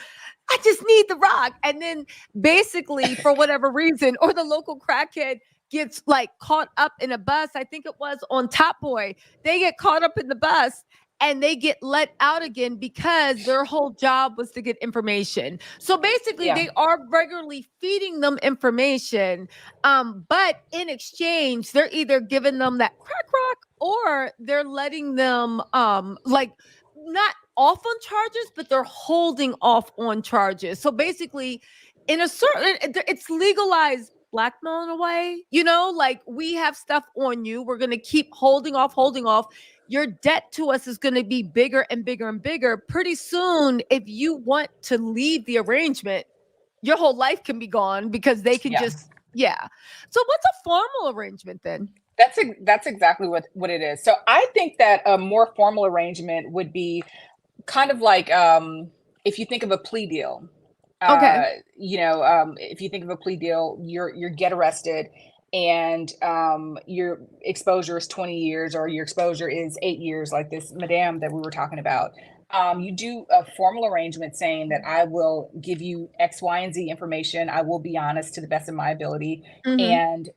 I just need the rock. And then basically for whatever reason, or the local crackhead gets caught up in a bus. I think it was on Top Boy. They get caught up in the bus and they get let out again because their whole job was to get information. So basically, they are regularly feeding them information, but in exchange, they're either giving them that crack rock, or they're letting them not off on charges, but they're holding off on charges. So basically, in a certain, it's legalized blackmail in a way. We have stuff on you. We're going to keep holding off. Your debt to us is going to be bigger and bigger and bigger. Pretty soon, if you want to leave the arrangement, your whole life can be gone because they can So what's a formal arrangement then? That's exactly what it is. So I think that a more formal arrangement would be kind of like if you think of a plea deal. Okay. If you think of a plea deal, you get arrested, and your exposure is 20 years, or your exposure is 8 years, like this madame that we were talking about. You do a formal arrangement saying that I will give you X, Y, and Z information. I will be honest to the best of my ability. And,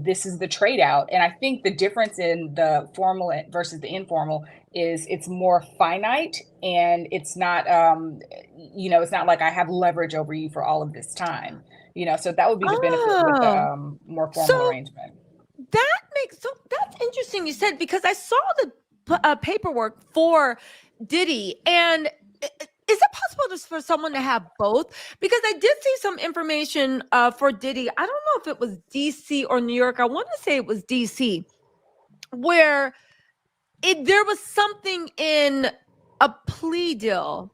this is the trade out. And I think the difference in the formal versus the informal is it's more finite, and it's not, it's not like I have leverage over you for all of this time. So that would be the benefit with the more formal arrangement. That's interesting you said, because I saw the paperwork for Diddy, and is it possible just for someone to have both? Because I did see some information for Diddy. I don't know if it was DC or New York. I want to say it was DC, where there was something in a plea deal.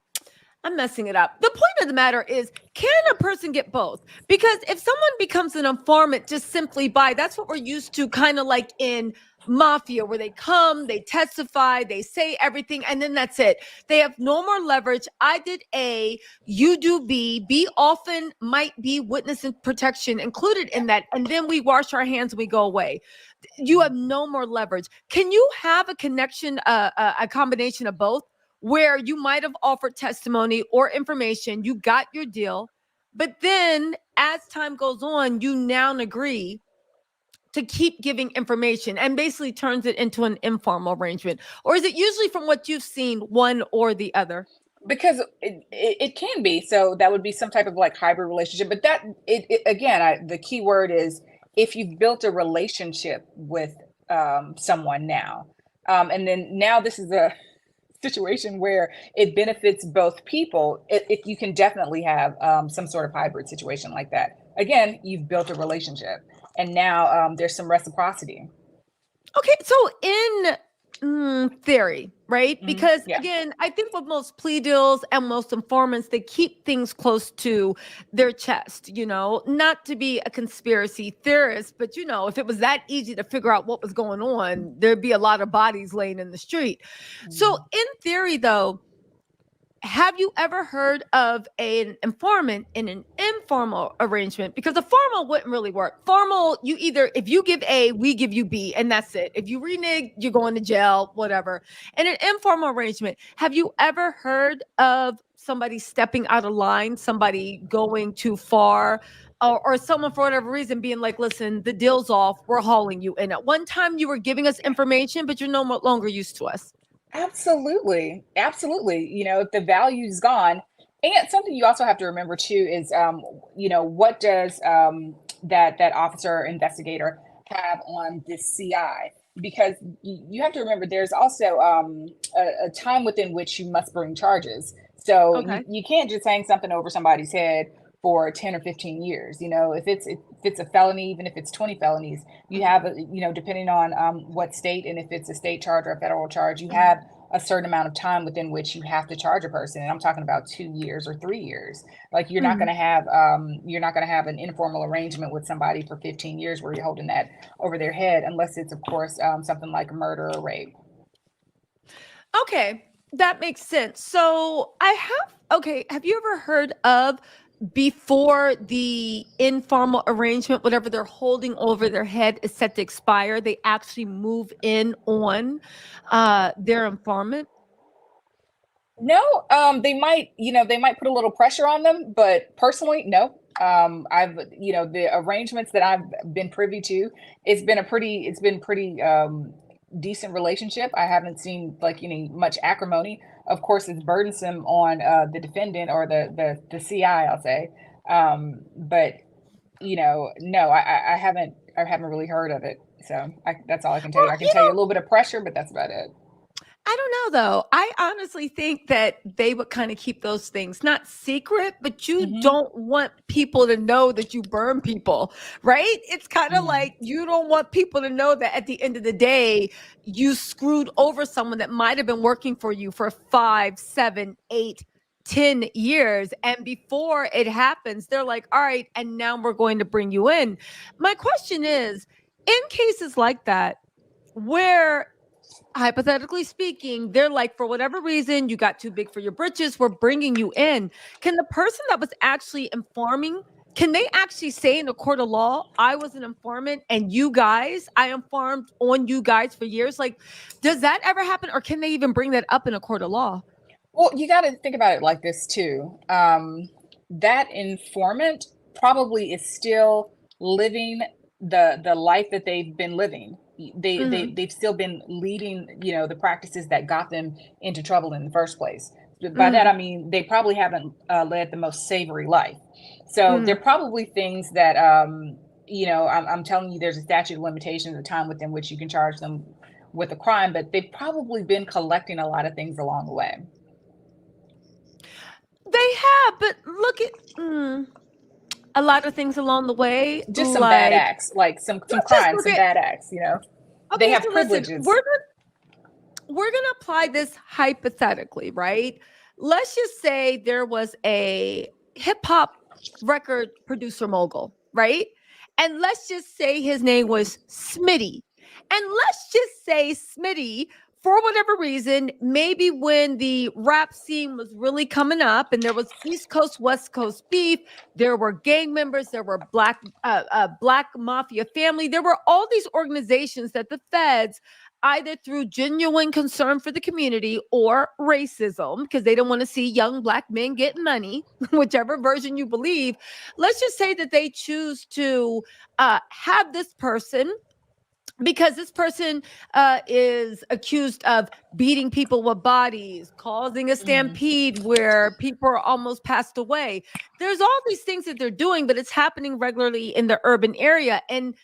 I'm messing it up. The point of the matter is, can a person get both? Because if someone becomes an informant just simply by, that's what we're used to, kind of like in mafia, where they come, they testify, they say everything, and then that's it. They have no more leverage. I did A, you do B. B often might be witness and protection included in that, and then we wash our hands and we go away. You have no more leverage. Can you have a connection, a combination of both, where you might have offered testimony or information, you got your deal, but then as time goes on, you now agree to keep giving information and basically turns it into an informal arrangement? Or is it usually, from what you've seen, one or the other? Because it can be, so that would be some type of like hybrid relationship, but that again, the key word is if you've built a relationship with someone now, and then now this is a situation where it benefits both people, you can definitely have some sort of hybrid situation like that. Again, you've built a relationship and now there's some reciprocity. Okay, so in theory, right? Because yeah. again, I think with most plea deals and most informants, they keep things close to their chest, not to be a conspiracy theorist, but if it was that easy to figure out what was going on, there'd be a lot of bodies laying in the street. So in theory, though, have you ever heard of an informant in an informal arrangement? Because a formal wouldn't really work. Formal, if you give A, we give you B, and that's it. If you renege, you're going to jail, whatever. In an informal arrangement, have you ever heard of somebody stepping out of line, somebody going too far, or someone for whatever reason being like, listen, the deal's off, we're hauling you in? At one time you were giving us information, but you're no longer used to us. Absolutely. If the value's gone, and something you also have to remember too is, what does that officer or investigator have on this CI? Because you have to remember there's also a time within which you must bring charges. So you can't just hang something over somebody's head for 10 or 15 years. If it's a felony, even if it's 20 felonies, you have, depending on what state, and if it's a state charge or a federal charge, you have a certain amount of time within which you have to charge a person. And I'm talking about 2 years or 3 years. Like you're not going to have an informal arrangement with somebody for 15 years where you're holding that over their head, unless it's, of course, something like murder or rape. Okay, that makes sense. So have you ever heard of, before the informal arrangement, whatever they're holding over their head is set to expire, they actually move in on their informant? No, they might put a little pressure on them, but personally, no. I've, the arrangements that I've been privy to, it's been pretty decent relationship. I haven't seen much acrimony. Of course, it's burdensome on the defendant or the CI, I'll say. But no, I haven't really heard of it. So that's all I can tell you. I can tell you a little bit of pressure, but that's about it. I don't know, though. I honestly think that they would kind of keep those things not secret, but you don't want people to know that you burn people, right? It's kind of like you don't want people to know that at the end of the day, you screwed over someone that might have been working for you for 5, 7, 8, 10 years. And before it happens, they're like, all right, and now we're going to bring you in. My question is, in cases like that, where hypothetically speaking, they're like, for whatever reason, you got too big for your britches, we're bringing you in. Can the person that was actually informing, can they actually say in a court of law, I was an informant and I informed on you guys for years? Like, does that ever happen? Or can they even bring that up in a court of law? Well, you got to think about it like this too. That informant probably is still living the life that they've been living. They've still been leading, the practices that got them into trouble in the first place. By that, I mean, they probably haven't led the most savory life. So there are probably things that, I'm telling you, there's a statute of limitations, a time within which you can charge them with a crime, but they've probably been collecting a lot of things along the way. They have, but look at a lot of things along the way. Just some bad acts, like some crimes, some bad acts, Okay, they have privileges. Listen, we're gonna apply this hypothetically, right? Let's just say there was a hip hop record producer mogul, right? And let's just say his name was Smitty. And let's just say Smitty, for whatever reason, maybe when the rap scene was really coming up and there was East Coast, West Coast beef, there were gang members, there were black mafia family, there were all these organizations that the feds either through genuine concern for the community or racism, because they don't want to see young Black men get money, whichever version you believe. Let's just say that they choose to have this person, because this person is accused of beating people with bodies, causing a stampede where people are almost passed away. There's all these things that they're doing, but it's happening regularly in the urban area. And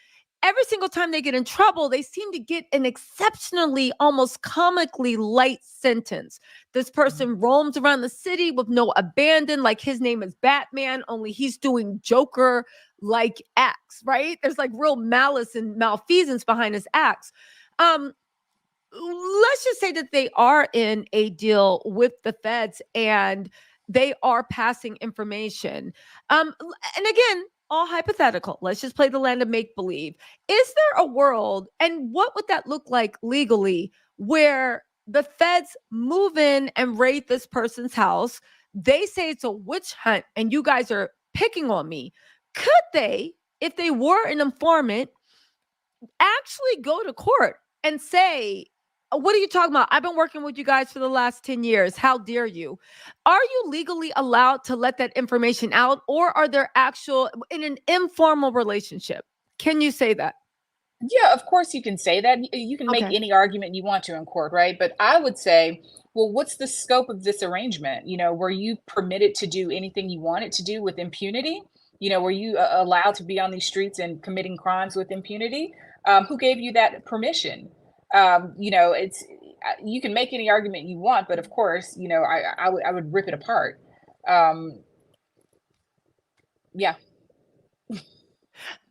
every single time they get in trouble, they seem to get an exceptionally, almost comically light sentence. This person roams around the city with no abandon, like his name is Batman, only he's doing Joker like acts, right? There's like real malice and malfeasance behind his acts. Let's just say that they are in a deal with the feds and they are passing information. And again, all hypothetical. Let's just play the land of make believe. Is there a world, and what would that look like legally, where the feds move in and raid this person's house? They say it's a witch hunt and you guys are picking on me. Could they, if they were an informant, actually go to court and say, what are you talking about? I've been working with you guys for the last 10 years. How dare you? Are you legally allowed to let that information out, or are there actual, in an informal relationship? Can you say that? Yeah, of course you can say that. You can make Okay. any argument you want to in court, right? But I would say, well, what's the scope of this arrangement? Were you permitted to do anything you wanted to do with impunity? Were you allowed to be on these streets and committing crimes with impunity? Who gave you that permission? It's you can make any argument you want, but of course, I would rip it apart. Yeah.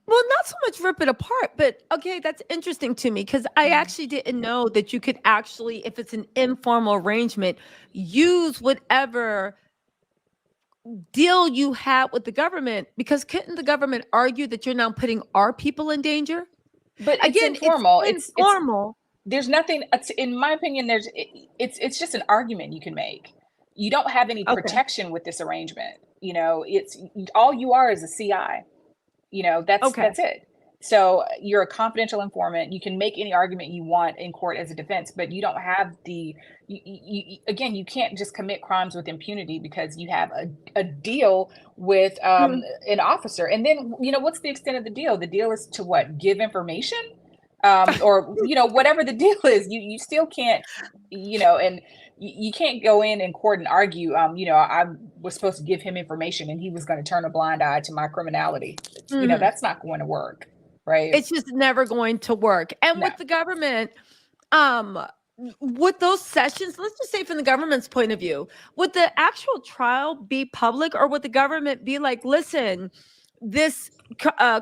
Well, not so much rip it apart, but okay, that's interesting to me, because I actually didn't know that you could actually, if it's an informal arrangement, use whatever deal you had with the government, because couldn't the government argue that you're now putting our people in danger? But it's Again, informal. It's informal. There's nothing, in my opinion, it's just an argument you can make. You don't have any Okay. protection with this arrangement. It's all you are is a CI. Okay. That's it. So you're a confidential informant. You can make any argument you want in court as a defense, but you don't have again, you can't just commit crimes with impunity because you have a deal with an officer. And then, what's the extent of the deal? The deal is to what? Give information? Or, whatever the deal is, you still can't, and you can't go in court and argue, I was supposed to give him information and he was going to turn a blind eye to my criminality. That's not going to work. Right. It's just never going to work. And No. with the government, would those sessions, let's just say from the government's point of view, would the actual trial be public, or would the government be like, listen, this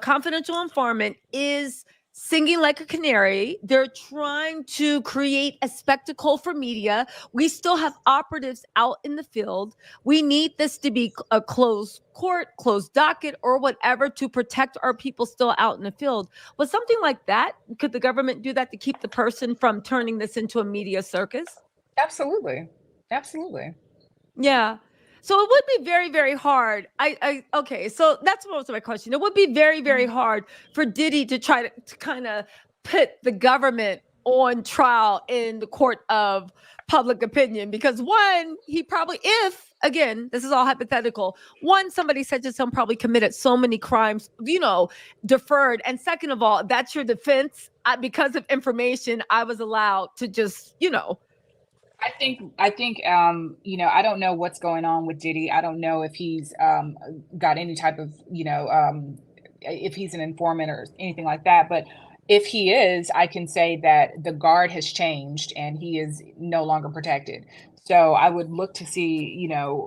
confidential informant is singing like a canary. They're trying to create a spectacle for media. We still have operatives out in the field. We need this to be a closed court, closed docket, or whatever, to protect our people still out in the field. Was something like that? Could the government do that to keep the person from turning this into a media circus? Absolutely. Absolutely. Yeah. So it would be very, very hard. Okay. So that's most of my question. It would be very, very hard for Diddy to try to kind of put the government on trial in the court of public opinion, because one, he probably, if, again, this is all hypothetical, one, somebody such as him probably committed so many crimes, deferred. And second of all, that's your defense. Because of information, I was allowed to just, I think, I don't know what's going on with Diddy. I don't know if he's got any type of, if he's an informant or anything like that. But if he is, I can say that the guard has changed and he is no longer protected. So I would look to see,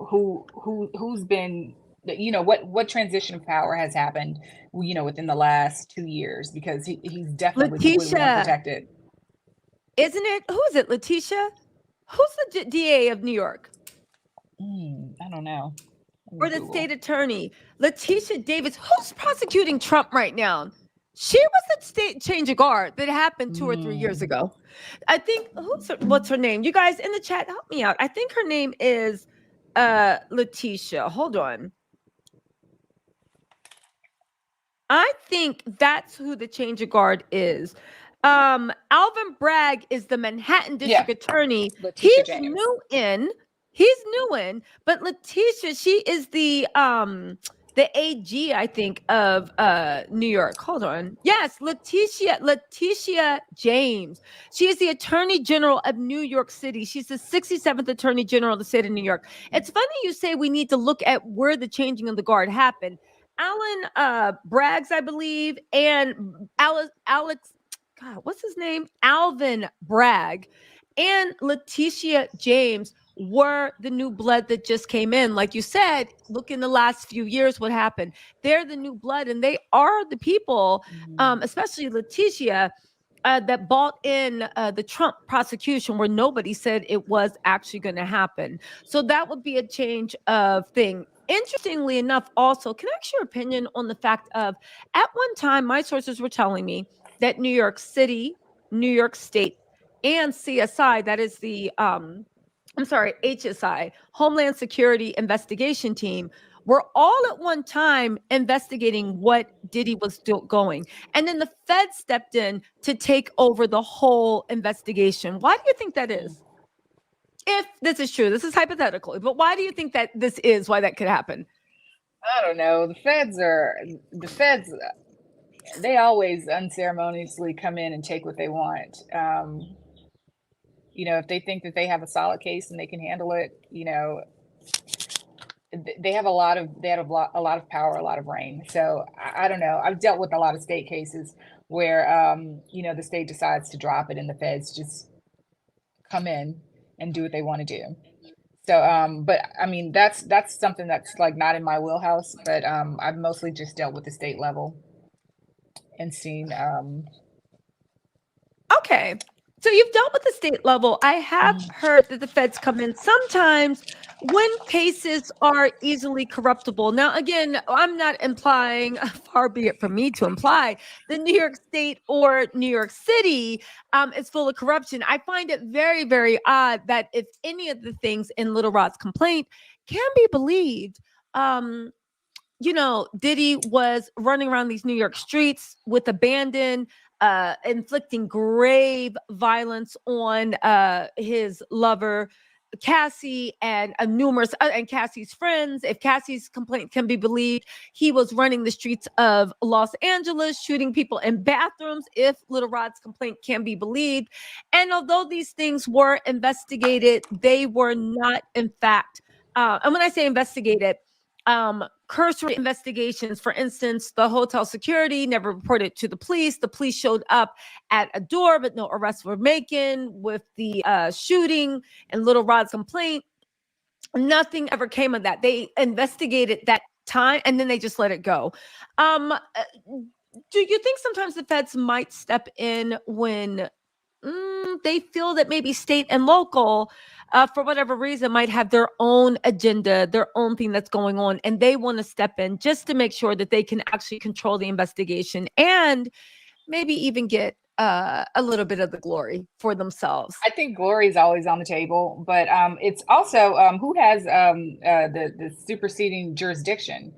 who's been, what transition of power has happened, within the last 2 years, because he's definitely completely unprotected. Isn't it? Who is it? Letitia? Who's the DA of New York? I don't know. Or the state attorney? Letitia Davis. Who's prosecuting Trump right now? She was at state change of guard that happened 2 or 3 years ago. I think, what's her name? You guys in the chat, help me out. I think her name is Letitia. Hold on. I think that's who the change of guard is. Alvin Bragg is the Manhattan district attorney. Letitia James. He's new in, but Letitia, she is the AG, I think, of New York. Hold on. Yes, Letitia James. She is the Attorney General of New York City. She's the 67th Attorney General of the state of New York. It's funny you say we need to look at where the changing of the guard happened. Alan Braggs, I believe, and Alex, God, what's his name? Alvin Bragg and Letitia James were the new blood that just came in. Like you said, look in the last few years, what happened. They're the new blood, and they are the people, especially Letitia, that bought in the Trump prosecution where nobody said it was actually going to happen. So that would be a change of thing. Interestingly enough, also, can I ask your opinion on the fact of, at one time, my sources were telling me that New York City, New York State, and CSI, that is the HSI, Homeland Security Investigation Team, were all at one time investigating what Diddy was going. And then the Fed stepped in to take over the whole investigation. Why do you think that is? If this is true, this is hypothetical, but why do you think that this is, why that could happen? I don't know. The feds, they always unceremoniously come in and take what they want. If they think that they have a solid case and they can handle it, they have a lot of power, a lot of reign. So I don't know. I've dealt with a lot of state cases where the state decides to drop it and the feds just come in and do what they want to do. So but I mean that's something that's like not in my wheelhouse, but I've mostly just dealt with the state level and seen okay. So you've dealt with the state level. I have heard that the feds come in sometimes when cases are easily corruptible. Now, again, I'm not implying, far be it from me to imply, that New York State or New York City is full of corruption. I find it very, very odd that if any of the things in Little Rod's complaint can be believed, Diddy was running around these New York streets with abandon, inflicting grave violence on his lover, Cassie, and numerous and Cassie's friends. If Cassie's complaint can be believed, he was running the streets of Los Angeles, shooting people in bathrooms, if Little Rod's complaint can be believed. And although these things were investigated, they were not, in fact, and when I say investigated, cursory investigations. For instance, the hotel security never reported to the police. The police showed up at a door, but no arrests were making. With the shooting and Little Rod's complaint, nothing ever came of that. They investigated that time and then they just let it go. Do you think sometimes the feds might step in when they feel that maybe state and local, for whatever reason, might have their own agenda, their own thing that's going on, and they want to step in just to make sure that they can actually control the investigation and maybe even get a little bit of the glory for themselves? I think glory is always on the table, but it's also who has the superseding jurisdiction.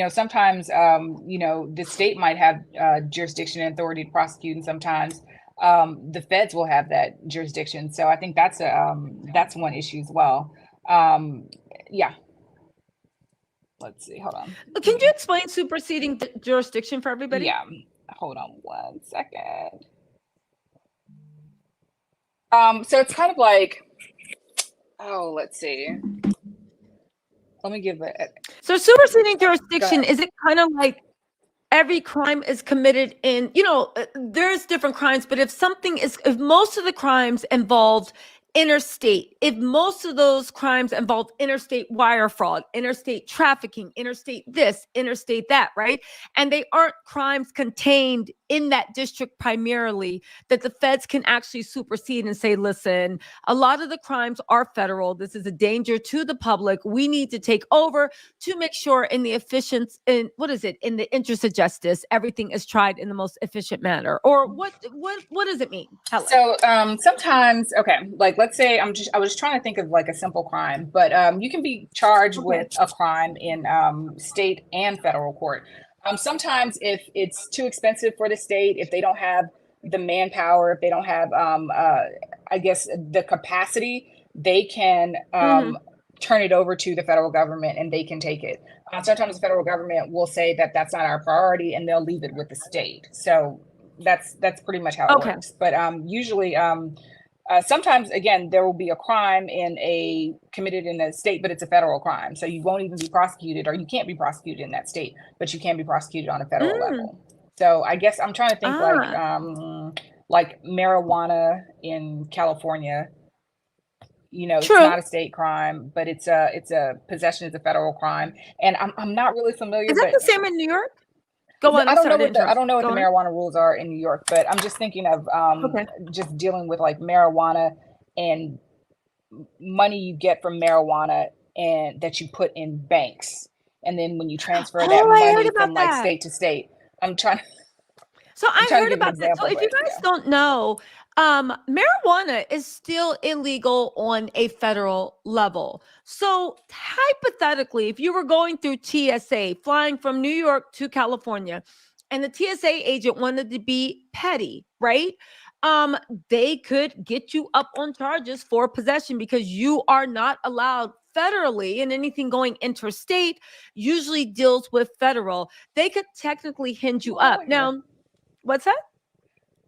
Sometimes the state might have jurisdiction and authority to prosecute, and sometimes the feds will have that jurisdiction. So I think that's one issue as well. Yeah. Let's see. Hold on. Can you explain superseding jurisdiction for everybody? Yeah. Hold on 1 second. So it's kind of like, let's see. Let me give it. So superseding jurisdiction, is it kind of like every crime is committed in, there's different crimes, but if most of the crimes involved interstate, if most of those crimes involve interstate wire fraud, interstate trafficking, interstate this, interstate that, right? And they aren't crimes contained in that district primarily, that the feds can actually supersede and say, listen, a lot of the crimes are federal. This is a danger to the public. We need to take over to make sure in the in the interest of justice, everything is tried in the most efficient manner. Or what does it mean? Helen? So sometimes, like let's say I was trying to think of like a simple crime, but you can be charged with a crime in state and federal court. Sometimes if it's too expensive for the state, if they don't have the manpower, if they don't have, I guess, the capacity, they can turn it over to the federal government and they can take it. Sometimes the federal government will say that that's not our priority and they'll leave it with the state. So that's pretty much how it works. But usually, sometimes, again, there will be a crime committed in a state, but it's a federal crime. So you won't even be prosecuted, or you can't be prosecuted in that state, but you can be prosecuted on a federal level. So I guess I'm trying to think like marijuana in California. You know, True. It's not a state crime, but it's a possession is a federal crime. And I'm not really familiar. Is that the same in New York? Go on. I don't know what the marijuana rules are in New York, but I'm just thinking of just dealing with like marijuana and money you get from marijuana and that you put in banks, and then when you transfer that money from like state to state. I'm trying. So I heard about that. So if you guys don't know, marijuana is still illegal on a federal level. So hypothetically, if you were going through TSA, flying from New York to California, and the TSA agent wanted to be petty, right? They could get you up on charges for possession because you are not allowed federally, and anything going interstate usually deals with federal. They could technically hinge you up. Now, what's that?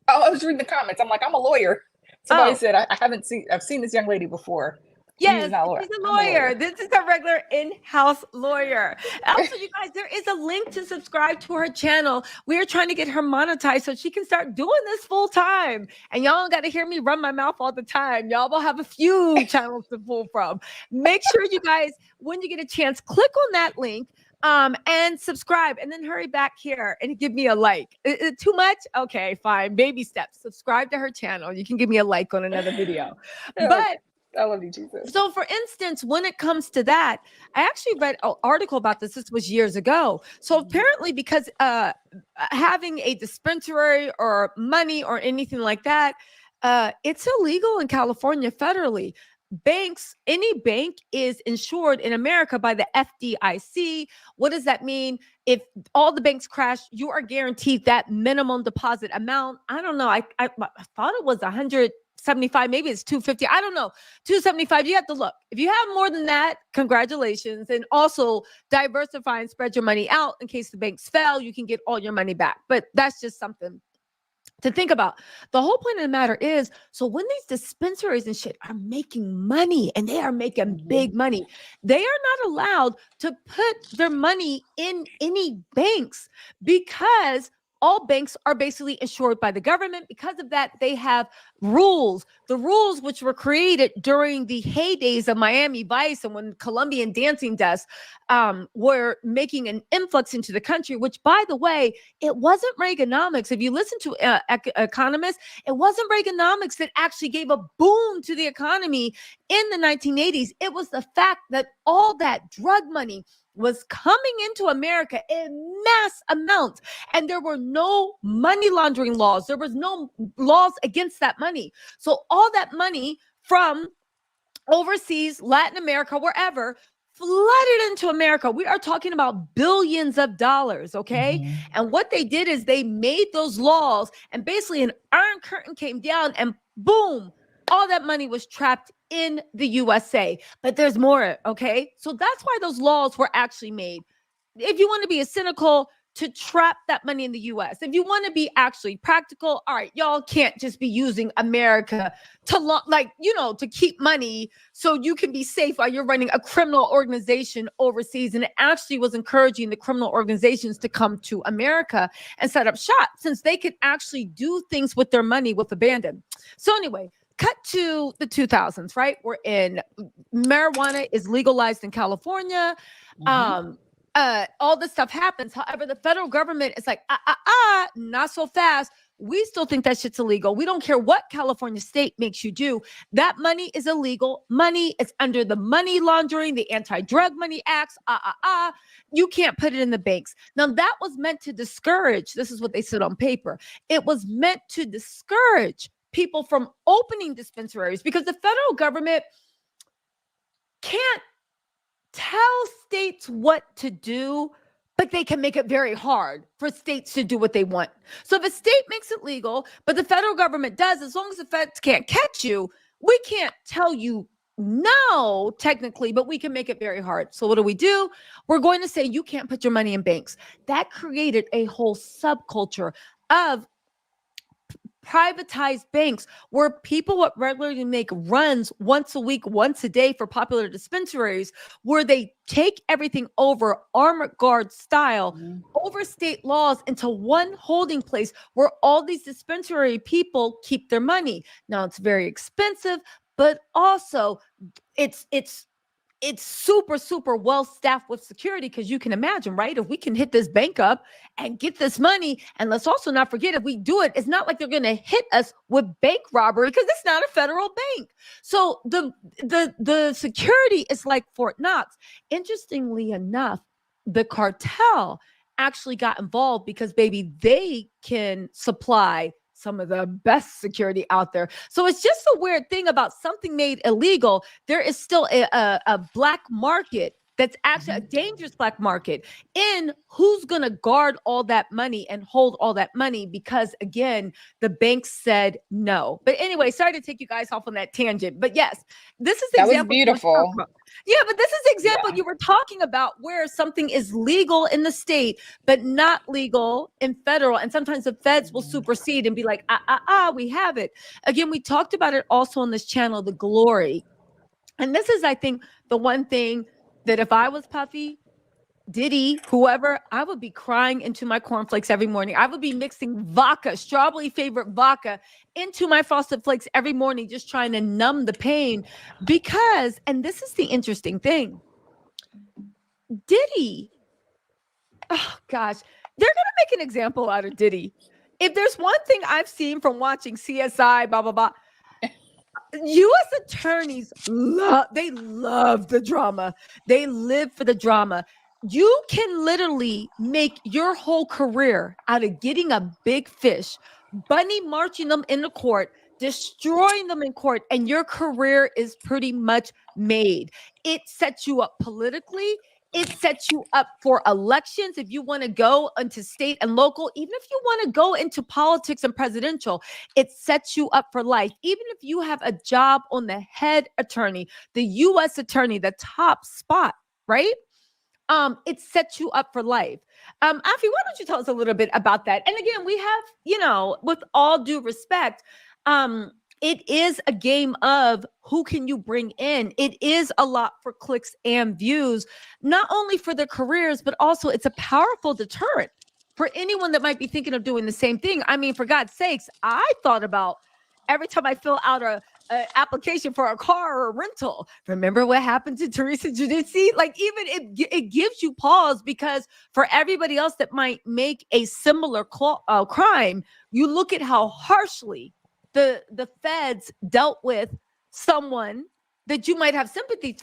Oh, I was reading the comments. I'm like, I'm a lawyer. Somebody said I've seen this young lady before. Yes, she's a lawyer. This is a regular in-house lawyer. Also, you guys, there is a link to subscribe to her channel. We are trying to get her monetized so she can start doing this full time. And y'all got to hear me run my mouth all the time. Y'all will have a few channels to pull from. Make sure you guys, when you get a chance, click on that link. And subscribe, and then hurry back here and give me a like. Is it too much? Okay, fine. Baby steps. Subscribe to her channel. You can give me a like on another video. But I love you, Jesus. So for instance, when it comes to that, I actually read an article about this. This was years ago. So apparently because having a dispensary or money or anything like that, it's illegal in California federally. Banks, any bank is insured in America by the FDIC. What does that mean? If all the banks crash, you are guaranteed that minimum deposit amount. I don't know. I thought it was 175, maybe it's 250. I don't know. 275. You have to look. If you have more than that, congratulations. And also diversify and spread your money out in case the banks fail. You can get all your money back. But that's just something to think about. The whole point of the matter is, so when these dispensaries and shit are making money, and they are making big money, they are not allowed to put their money in any banks because all banks are basically insured by the government. Because of that, they have rules. The rules which were created during the heydays of Miami Vice and when Colombian dancing desks were making an influx into the country, which, by the way, it wasn't Reaganomics. If you listen to economists, it wasn't Reaganomics that actually gave a boom to the economy in the 1980s. It was the fact that all that drug money was coming into America in mass amounts, and there were no money laundering laws. There was no laws against that money. So all that money from overseas, Latin America, wherever, flooded into America. We are talking about billions of dollars, okay? And what they did is they made those laws, and basically an iron curtain came down, and boom, all that money was trapped in the USA. But there's more, okay? So that's why those laws were actually made. If you want to be a cynical, to trap that money in the US. If you want to be actually practical, all right, y'all can't just be using America to to keep money so you can be safe while you're running a criminal organization overseas. And it actually was encouraging the criminal organizations to come to America and set up shop, since they could actually do things with their money with abandon. So anyway, cut to the 2000s, right? We're in, marijuana is legalized in California. All this stuff happens. However, the federal government is like, not so fast. We still think that shit's illegal. We don't care what California state makes you do. That money is illegal. Money is under the money laundering, the Anti-Drug Money Acts. You can't put it in the banks. Now, that was meant to discourage. This is what they said on paper. It was meant to discourage people from opening dispensaries, because the federal government can't tell states what to do but they can make it very hard for states to do what they want. So if a state makes it legal, but the federal government does, as long as the feds can't catch you, we can't tell you no, technically, but we can make it very hard. So what do? We're going to say you can't put your money in banks. That created a whole subculture of privatized banks where people would regularly make runs once a week, once a day for popular dispensaries, where they take everything over armored guard style, over state laws into one holding place where all these dispensary people keep their money. Now it's very expensive, but also it's super, super well staffed with security, because you can imagine, right? If we can hit this bank up and get this money, and let's also not forget, if we do it, it's not like they're going to hit us with bank robbery, because it's not a federal bank. So the security is like Fort Knox. Interestingly enough, the cartel actually got involved because, baby, they can supply some of the best security out there. So it's just a weird thing about something made illegal. There is still a black market that's actually a dangerous black market in who's going to guard all that money and hold all that money, because again, the banks said no. But anyway, sorry to take you guys off on that tangent, but yes, this is the That was example. beautiful. Yeah, but this is the example you were talking about, where something is legal in the state, but not legal in federal. And sometimes the feds will supersede and be like, we have it. Again, we talked about it also on this channel, the glory. And this is, I think, the one thing that if I was Puffy, Diddy, whoever, I would be crying into my cornflakes every morning. I would be mixing vodka, strawberry favorite vodka, into my Frosted Flakes every morning, just trying to numb the pain. Because, and this is the interesting thing, Diddy, oh gosh, they're going to make an example out of Diddy. If there's one thing I've seen from watching CSI, blah, blah, blah, U.S. attorneys love the drama. They live for the drama. You can literally make your whole career out of getting a big fish, bunny marching them into court, destroying them in court, and your career is pretty much made. It sets you up politically. It sets you up for elections if you want to go into state and local. Even if you want to go into politics and presidential, it sets you up for life. Even if you have a job on the head attorney, the U.S. attorney, the top spot, right? It sets you up for life. Afi, why don't you tell us a little bit about that? And again, we have, with all due respect, it is a game of who can you bring in. It is a lot for clicks and views, not only for their careers, but also it's a powerful deterrent for anyone that might be thinking of doing the same thing. I mean, for God's sakes, I thought about every time I fill out a application for a car or a rental. Remember what happened to Teresa Giudice? Like, even it gives you pause, because for everybody else that might make a similar crime, you look at how harshly the feds dealt with someone that you might have sympathy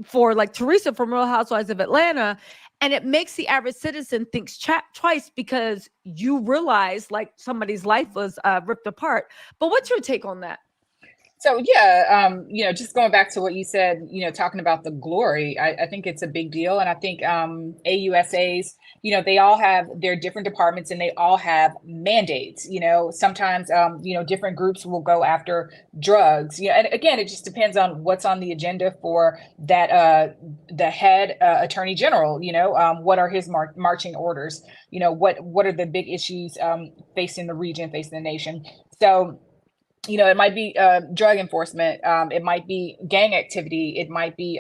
for, like Teresa from Real Housewives of Atlanta. And it makes the average citizen think twice, because you realize like somebody's life was ripped apart. But what's your take on that? So yeah, just going back to what you said, talking about the glory, I think it's a big deal. And I think AUSAs, they all have their different departments and they all have mandates. Sometimes, different groups will go after drugs. And again, it just depends on what's on the agenda for that, the head attorney general. What are his marching orders? What are the big issues facing the region, facing the nation? So, it might be drug enforcement. It might be gang activity. It might be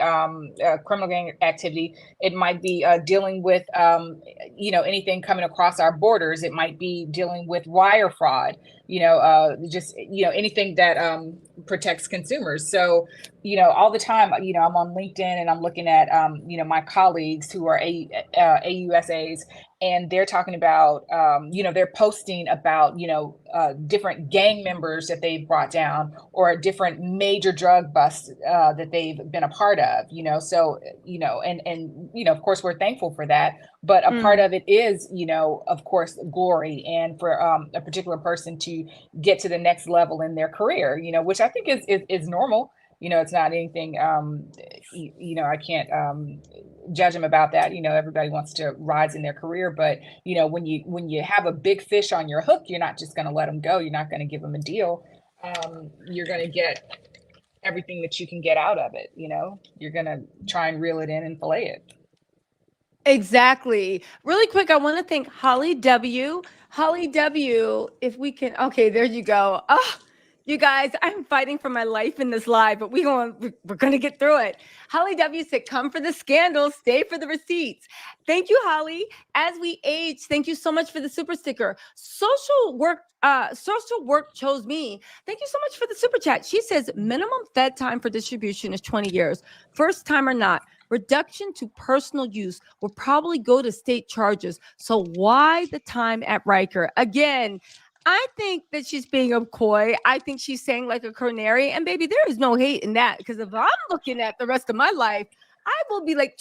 criminal gang activity. It might be dealing with, anything coming across our borders. It might be dealing with wire fraud, anything that protects consumers. So, all the time, I'm on LinkedIn and I'm looking at, my colleagues who are AUSAs, and they're talking about, they're posting about, different gang members that they've brought down, or different major drug busts that they've been a part of, so, and of course, we're thankful for that. But a part of it is, of course, glory, and for a particular person to get to the next level in their career, which I think is normal. You know, it's not anything, you know, I can't judge them about that. You know, everybody wants to rise in their career, but you know, when you have a big fish on your hook, you're not just going to let them go. You're not going to give them a deal. You're going to get everything that you can get out of it. You know, you're going to try and reel it in and fillet it. Exactly. Really quick, I want to thank Holly W. Holly W, if we can. Okay, there you go. Oh, you guys, I'm fighting for my life in this live, but we're going to get through it. Holly W said, come for the scandal, stay for the receipts. Thank you, Holly. As we age, thank you so much for the super sticker. Social work chose me. Thank you so much for the super chat. She says minimum Fed time for distribution is 20 years. First time or not. Reduction to personal use will probably go to state charges. So why the time at Riker? Again, I think that she's being a coy. I think she's saying like a canary. And baby, there is no hate in that. Because if I'm looking at the rest of my life, I will be like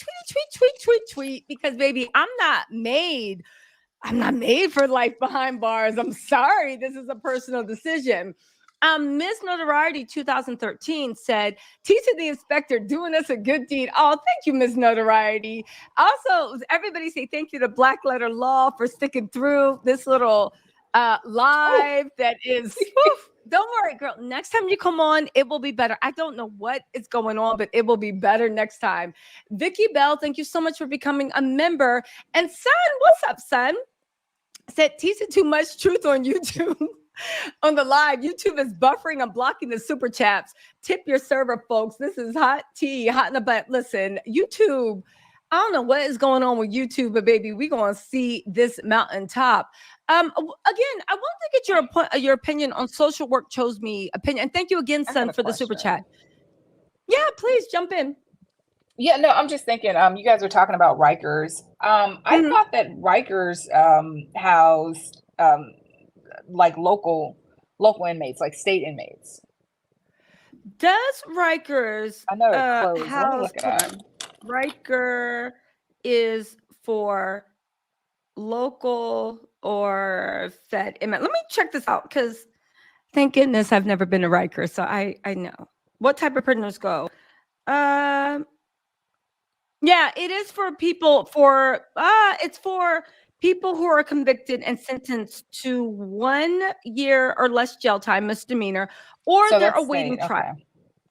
tweet. Because baby, I'm not made for life behind bars. I'm sorry. This is a personal decision. Miss Notoriety 2013 said, teaching the inspector doing us a good deed. Oh, thank you, Miss Notoriety. Also, everybody say thank you to Black Letter Law for sticking through this little live that is, don't worry, girl. Next time you come on, it will be better. I don't know what is going on, but it will be better next time. Vicky Bell, thank you so much for becoming a member. And son, what's up, son? Said teaching too much truth on YouTube. On the live, YouTube is buffering and blocking the super chats. Tip your server, folks. This is hot tea, hot in the butt. Listen, YouTube, I don't know what is going on with YouTube, but baby, we're going to see this mountaintop. Again, I want to get your opinion on social work chose me opinion. And thank you again, son, for the super chat. Yeah, please jump in. Yeah, no, I'm just thinking, you guys are talking about Rikers. I thought that Rikers housed like local inmates, like state inmates. Does Rikers I know it closed. Let me look it up. Riker is for local or Fed inmate. Let me check this out because thank goodness I've never been to Riker, so I know what type of prisoners go. Yeah, it is for people it's for people who are convicted and sentenced to 1 year or less jail time, misdemeanor, or So they're that's awaiting state. trial. Okay.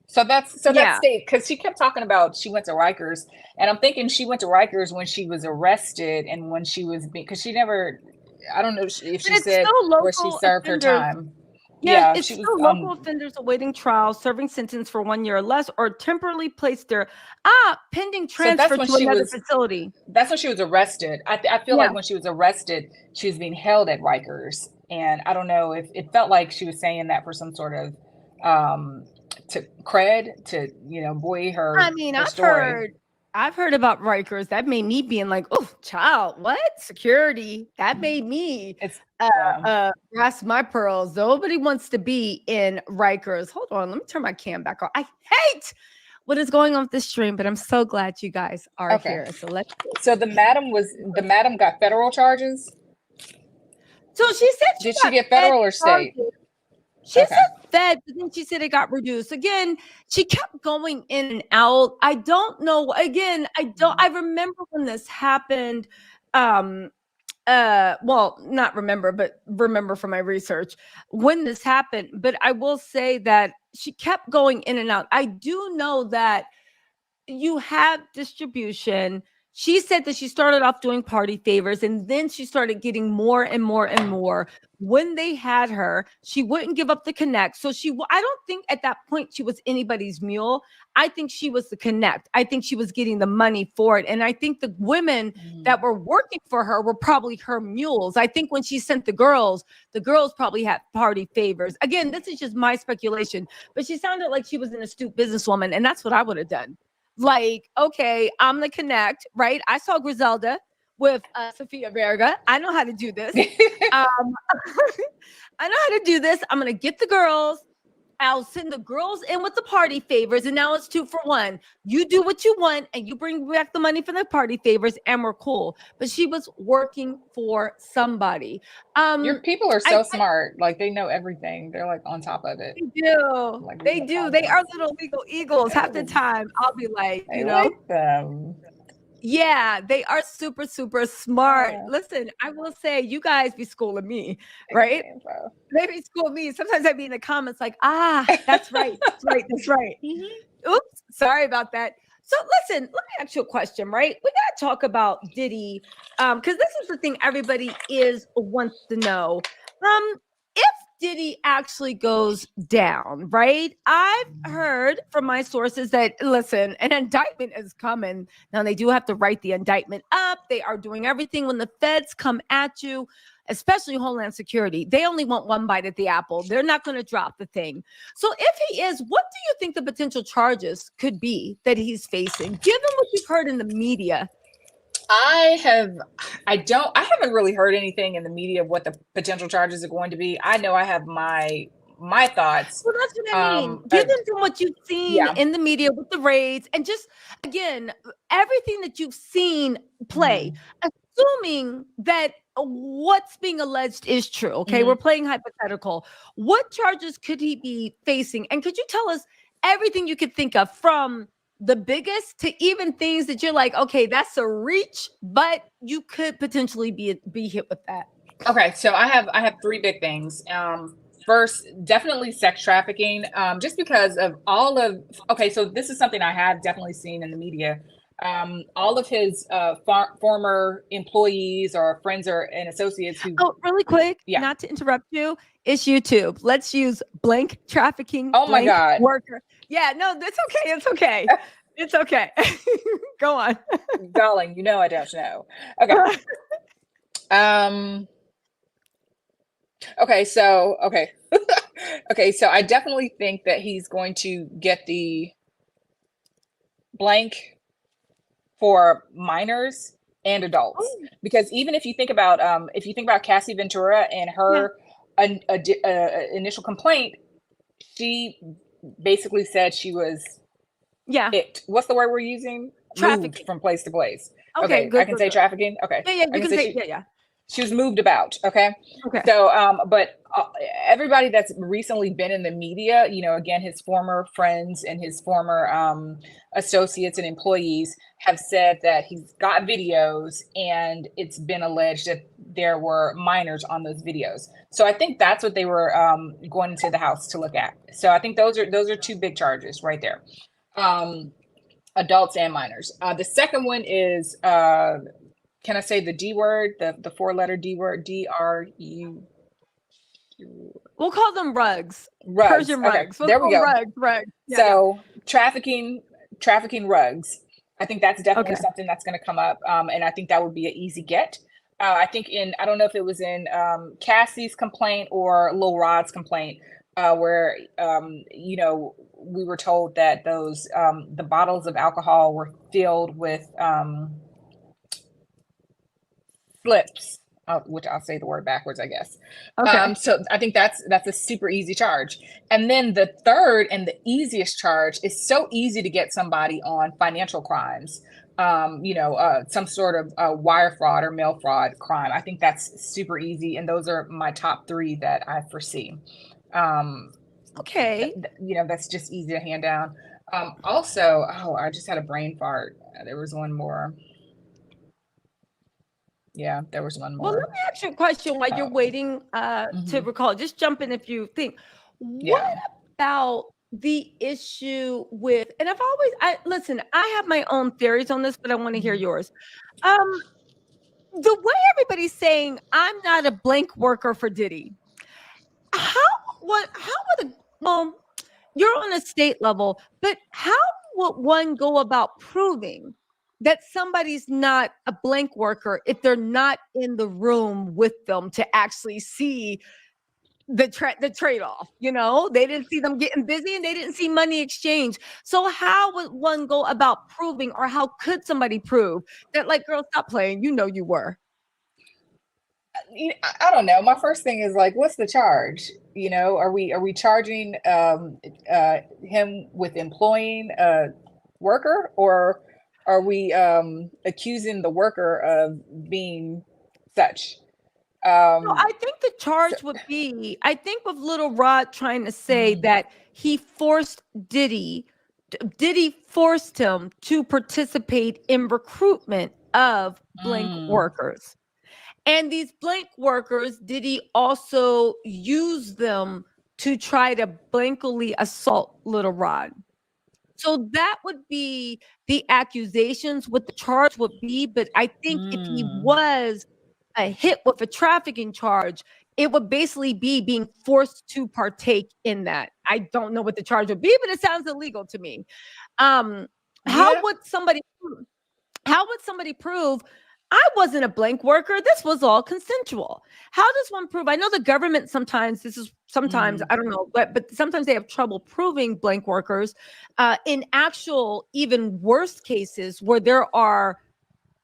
So that's Yeah. state, because she kept talking about she went to Rikers, and I'm thinking she went to Rikers when she was arrested and when she was because she never, I don't know if she it's said still where she local served her offenders. time. Yeah, Yeah, it's she still was local offenders awaiting trial, serving sentence for 1 year or less, or temporarily placed there pending transfer when to she another was- facility. That's when she was arrested. I feel Yeah. like when she was arrested, she was being held at Rikers, and I don't know if it felt like she was saying that for some sort of to cred to buoy her. I mean, her story. I've heard about Rikers. That made me being like, oh, child, what security? That made me grasp my pearls. Nobody wants to be in Rikers. Hold on, let me turn my cam back on. I hate what is going on with this stream, but I'm so glad you guys are here. So the madam got federal charges. So she said did she get federal or state? She said Fed, but then she said it got reduced. Again, she kept going in and out. I don't know. Again, I remember when this happened. Well, not remember, but remember from my research when this happened. But I will say that she kept going in and out. I do know that you have distribution. She said that she started off doing party favors and then she started getting more and more and more. When they had her, she wouldn't give up the connect. So I don't think at that point she was anybody's mule. I think she was the connect. I think she was getting the money for it. And I think the women that were working for her were probably her mules. I think when she sent the girls probably had party favors. Again, this is just my speculation, but she sounded like she was an astute businesswoman. And that's what I would have done. Like, okay, I'm the connect, right? I saw Griselda with Sofia Vergara. I know how to do this. I know how to do this. I'm going to get the girls. I'll send the girls in with the party favors, and now it's 2 for 1. You do what you want, and you bring back the money for the party favors, and we're cool. But she was working for somebody. Your people are so smart. Like, they know everything. They're like on top of it. They do. Like, They do. They are little legal eagles. Half the time, I'll be like, I you know, like them. yeah, they are super, super smart. Yeah. Listen, I will say, you guys be schooling me, right? They be schooling me. Sometimes I be in the comments like, that's right, that's right, that's right. Oops, sorry about that. So listen, let me ask you a question, right? We got to talk about Diddy, because this is the thing everybody wants to know. If Diddy actually goes down, right? I've heard from my sources that, listen, an indictment is coming. Now, they do have to write the indictment up. They are doing everything. When the feds come at you, especially Homeland Security, they only want one bite at the apple. They're not going to drop the thing. So if he is, what do you think the potential charges could be that he's facing, given what you've heard in the media? I haven't really heard anything in the media of what the potential charges are going to be. I know I have my thoughts. Well, that's what I mean. Given from what you've seen in the media with the raids, and just, again, everything that you've seen play, assuming that what's being alleged is true, okay? We're playing hypothetical. What charges could he be facing? And could you tell us everything you could think of, from the biggest to even things that you're like, okay, that's a reach, but you could potentially be hit with that? Okay, so I have 3 big things. First, definitely sex trafficking, just because of so this is something I have definitely seen in the media. All of his former employees or friends and associates who... Oh, really quick, not to interrupt you, it's YouTube. Let's use blank trafficking. Oh my God. Worker. Yeah, no, that's okay. It's okay. It's okay. Go on. Darling, you know I don't know. Okay. Okay, so I definitely think that he's going to get the blank for minors and adults, because even if you think about Cassie Ventura and her initial complaint, she basically said she was what's the word we're using? Trafficking. Moved from place to place. Okay, good, I can say trafficking. Okay. Yeah, you can say She was moved about. Okay. So, but everybody that's recently been in the media, again, his former friends and his former associates and employees have said that he's got videos, and it's been alleged that there were minors on those videos. So I think that's what they were going into the house to look at. So I think those are 2 big charges right there. Adults and minors. The second one is, can I say the D word, the 4-letter D word, DRU? We'll call them rugs. Rugs. Persian rugs. There we go. Rugs. Yeah, so trafficking rugs. I think that's definitely something that's going to come up. And I think that would be an easy get. I think I don't know if it was in Cassie's complaint or Lil Rod's complaint, where, we were told that those, the bottles of alcohol were filled with slips, which I'll say the word backwards, I guess. So I think that's a super easy charge. And then the third and the easiest charge is so easy to get somebody on financial crimes, some sort of wire fraud or mail fraud crime. I think that's super easy. And those are my top 3 that I foresee. That's just easy to hand down. Also, I just had a brain fart. There was one more. Yeah, there was one more. Well, let me ask you a question while you're waiting to recall. Just jump in if you think. What about the issue with, and listen, I have my own theories on this, but I want to hear yours. The way everybody's saying, I'm not a blank worker for Diddy. You're on a state level, but how would one go about proving that somebody's not a blank worker if they're not in the room with them to actually see the trade-off? They didn't see them getting busy, and they didn't see money exchange. So how would one go about proving, or how could somebody prove that, like, girl, stop playing, you were? I don't know. My first thing is like, what's the charge? Are we charging him with employing a worker, or are we accusing the worker of being such? No, I think the charge would be, I think with Little Rod trying to say that he forced Diddy forced him to participate in recruitment of blank workers. And these blank workers, Diddy also used them to try to blankly assault Little Rod. So that would be the accusations, what the charge would be. But I think if he was a hit with a trafficking charge, it would basically be being forced to partake in that. I don't know what the charge would be, but it sounds illegal to me. How would somebody prove I wasn't a blank worker? This was all consensual. How does one prove? I know the government sometimes, I don't know, but sometimes they have trouble proving blank workers. In actual, even worse cases where there are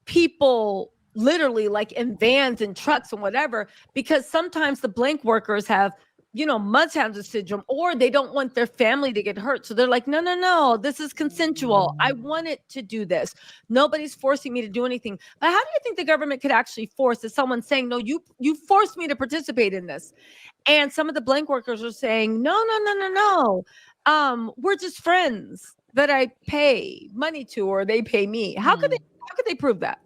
people literally like in vans and trucks and whatever, because sometimes the blank workers have, Munchausen syndrome, or they don't want their family to get hurt. So they're like, no, this is consensual. I wanted to do this. Nobody's forcing me to do anything. But how do you think the government could actually force? Is someone saying, no, you forced me to participate in this? And some of the blank workers are saying, no. We're just friends that I pay money to, or they pay me. How could they prove that?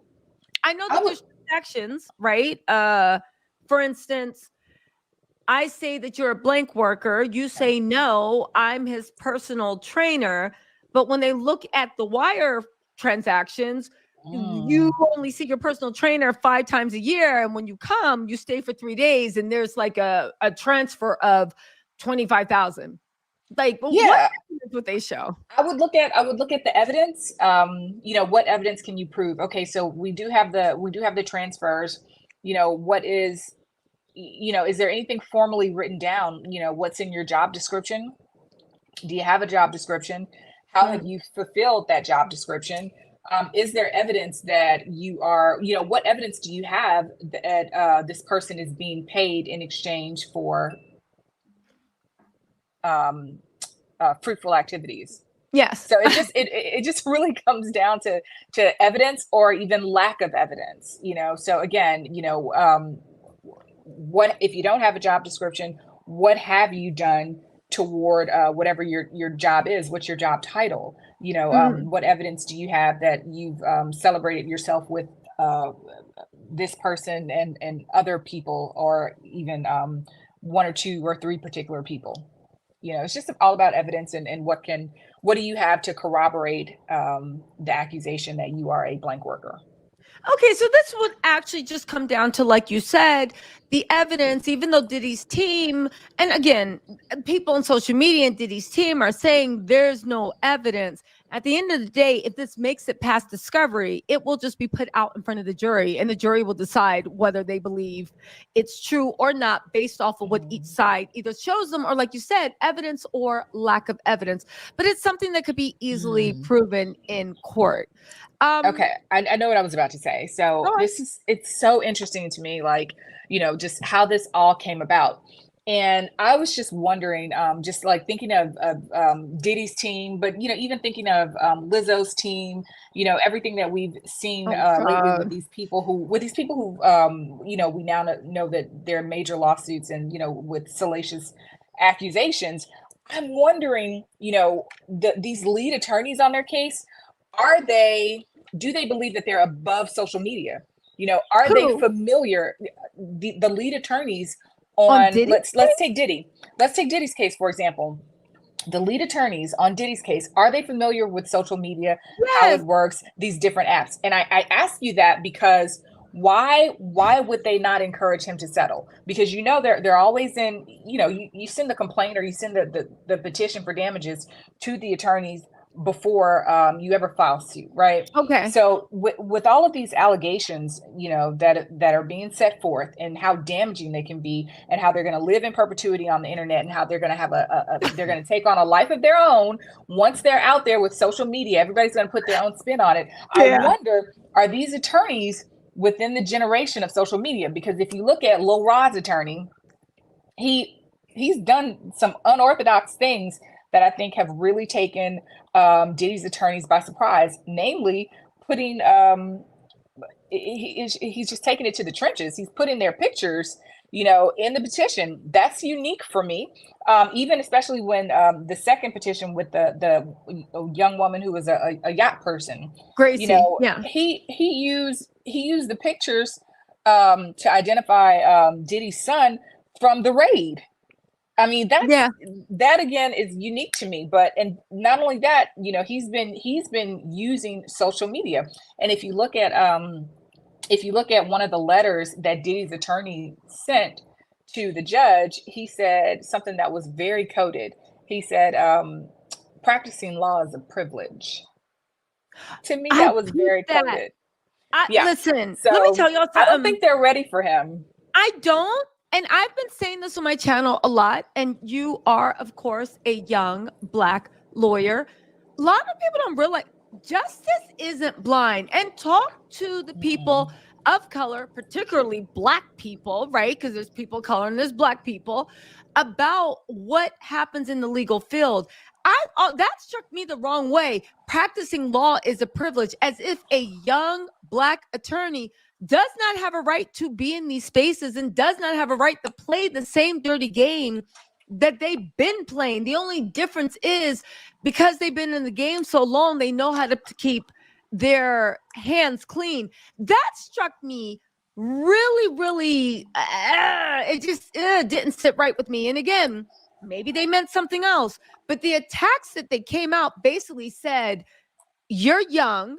I know that there's transactions, right? For instance, I say that you're a blank worker. You say, no, I'm his personal trainer. But when they look at the wire transactions, you only see your personal trainer 5 times a year. And when you come, you stay for 3 days and there's like a transfer of 25,000. Like, what they show. I would look at the evidence. What evidence can you prove? Okay, so we do have the transfers. What is, is there anything formally written down? What's in your job description? Do you have a job description? How have you fulfilled that job description? Is there evidence that you are, what evidence do you have that this person is being paid in exchange for fruitful activities? Yes. So it just really comes down to evidence, or even lack of evidence. So again, what if you don't have a job description? What have you done toward whatever your job is? What's your job title? What evidence do you have that you've celebrated yourself with this person and other people, or even 1 or 2 or 3 particular people? It's just all about evidence and what do you have to corroborate the accusation that you are a blank worker? Okay, so this would actually just come down to, like you said, the evidence, even though Diddy's team, and again, people on social media and Diddy's team are saying there's no evidence. At the end of the day, if this makes it past discovery, it will just be put out in front of the jury, and the jury will decide whether they believe it's true or not based off of what each side either shows them, or, like you said, evidence or lack of evidence. But it's something that could be easily proven in court. Okay, I know what I was about to say. So it's so interesting to me, like, just how this all came about. And I was just wondering, just like thinking of Diddy's team, but, even thinking of Lizzo's team, everything that we've seen lately with these people who, we now know that there are major lawsuits and, with salacious accusations. I'm wondering, these lead attorneys on their case, do they believe that they're above social media? Are they familiar, the lead attorneys on let's take Diddy. Let's take Diddy's case, for example. The lead attorneys on Diddy's case, are they familiar with social media, how it works, these different apps? And I ask you that because why would they not encourage him to settle? Because they're always in, you send the complaint, or you send the petition for damages to the attorneys before you ever file suit, right? Okay. So with all of these allegations, that are being set forth, and how damaging they can be, and how they're going to live in perpetuity on the internet, and how they're going to have they're going to take on a life of their own once they're out there with social media. Everybody's going to put their own spin on it. I wonder, are these attorneys within the generation of social media. Because if you look at Lil Rod's attorney, he's done some unorthodox things that I think have really taken Diddy's attorneys by surprise, namely putting he's just taking it to the trenches. He's putting their pictures, you know, in the petition. That's unique for me. Even especially when the second petition with the young woman who was a yacht person, Gracie, you know, yeah. he used the pictures to identify Diddy's son from the raid. I mean, that again is unique to me. But and not only that, you know, he's been using social media. And if you look at one of the letters that Diddy's attorney sent to the judge, he said something that was very coded. He said, practicing law is a privilege. To me, that was very coded. Listen, let me tell y'all something. I don't think they're ready for him. I don't. And I've been saying this on my channel a lot. And you are, of course, a young Black lawyer. A lot of people don't realize justice isn't blind. And talk to the people of color, particularly Black people, right? Because there's people of color and there's Black people, about what happens in the legal field. That struck me the wrong way. Practicing law is a privilege, as if a young Black attorney does not have a right to be in these spaces and does not have a right to play the same dirty game that they've been playing. The only difference is because they've been in the game so long, they know how to keep their hands clean. That struck me really, really, it just didn't sit right with me. And again, maybe they meant something else, but the attacks that they came out basically said, you're young,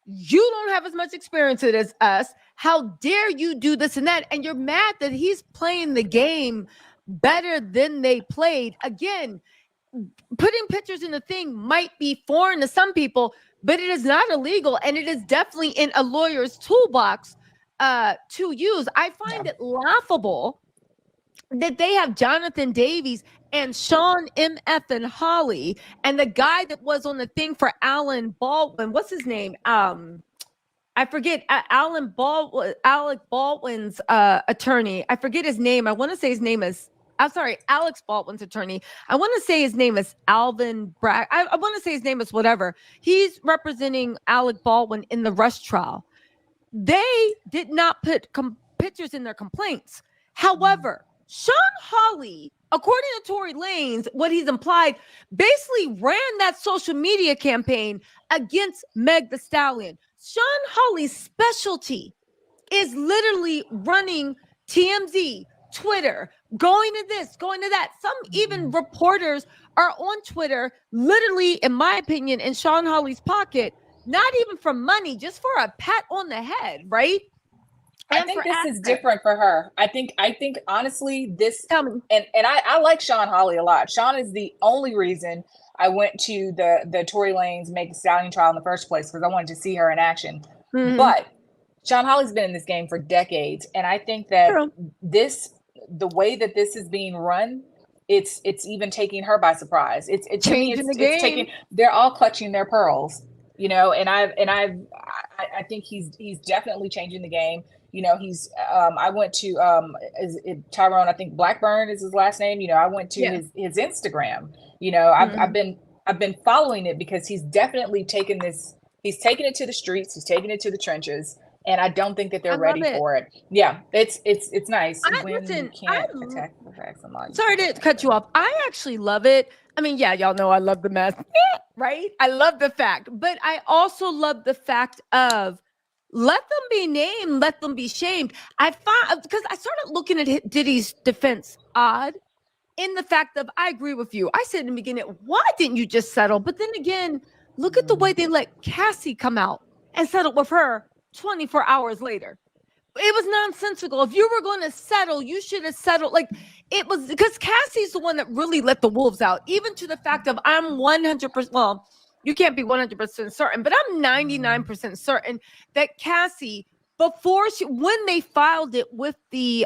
you don't have as much experience as us. How dare you do this and that? And you're mad that he's playing the game better than they played. Again, putting pictures in the thing might be foreign to some people, but it is not illegal. And it is definitely in a lawyer's toolbox to use. I find it laughable that they have Jonathan Davies and Sean M.F. and Holly and the guy that was on the thing for Alan Baldwin. What's his name? I forget. Alec Baldwin's attorney. I forget his name. I want to say his name is, I'm sorry, Alex Baldwin's attorney. I want to say his name is Alvin Bragg. I want to say his name is whatever. He's representing Alec Baldwin in the Rush trial. They did not put pictures in their complaints. However, Sean Hawley, according to Tory Lanez, what he's implied, basically ran that social media campaign against Meg Thee Stallion. Sean Hawley's specialty is literally running TMZ, Twitter, going to this, going to that. Some even reporters are on Twitter, literally, in my opinion, in Sean Hawley's pocket, not even for money, just for a pat on the head, right? I think this is different for her. I think honestly, this, Tell me. and I like Sean Hawley a lot. Sean is the only reason I went to the Tory Lanez Meg Thee Stallion trial in the first place, because I wanted to see her in action. Mm-hmm. But Sean Hawley's been in this game for decades, and I think that the way that this is being run, it's even taking her by surprise. It's changing the game. It's taking, they're all clutching their pearls, you know. And I think he's definitely changing the game. You know, he's I went to Tyrone, I think Blackburn is his last name. You know, I went to his Instagram. You know, I've been following it because he's definitely taken this. He's taken it to the streets. He's taken it to the trenches, and I don't think that they're ready for it. Yeah, it's nice when you can't attack the facts and lies. Sorry to cut you off. I actually love it. I mean, yeah, y'all know I love the mess, right? I love the fact, but I also love the fact of, let them be named, let them be shamed. I found, because I started looking at Diddy's defense odd in the fact of, I agree with you. I said in the beginning, why didn't you just settle? But then again, look at the way they let Cassie come out and settle with her 24 hours later. It was nonsensical. If you were going to settle, you should have settled. Like, it was, because Cassie's the one that really let the wolves out, even to the fact of, I'm 100%, well, you can't be 100% certain, but I'm 99% certain that Cassie, when they filed it with the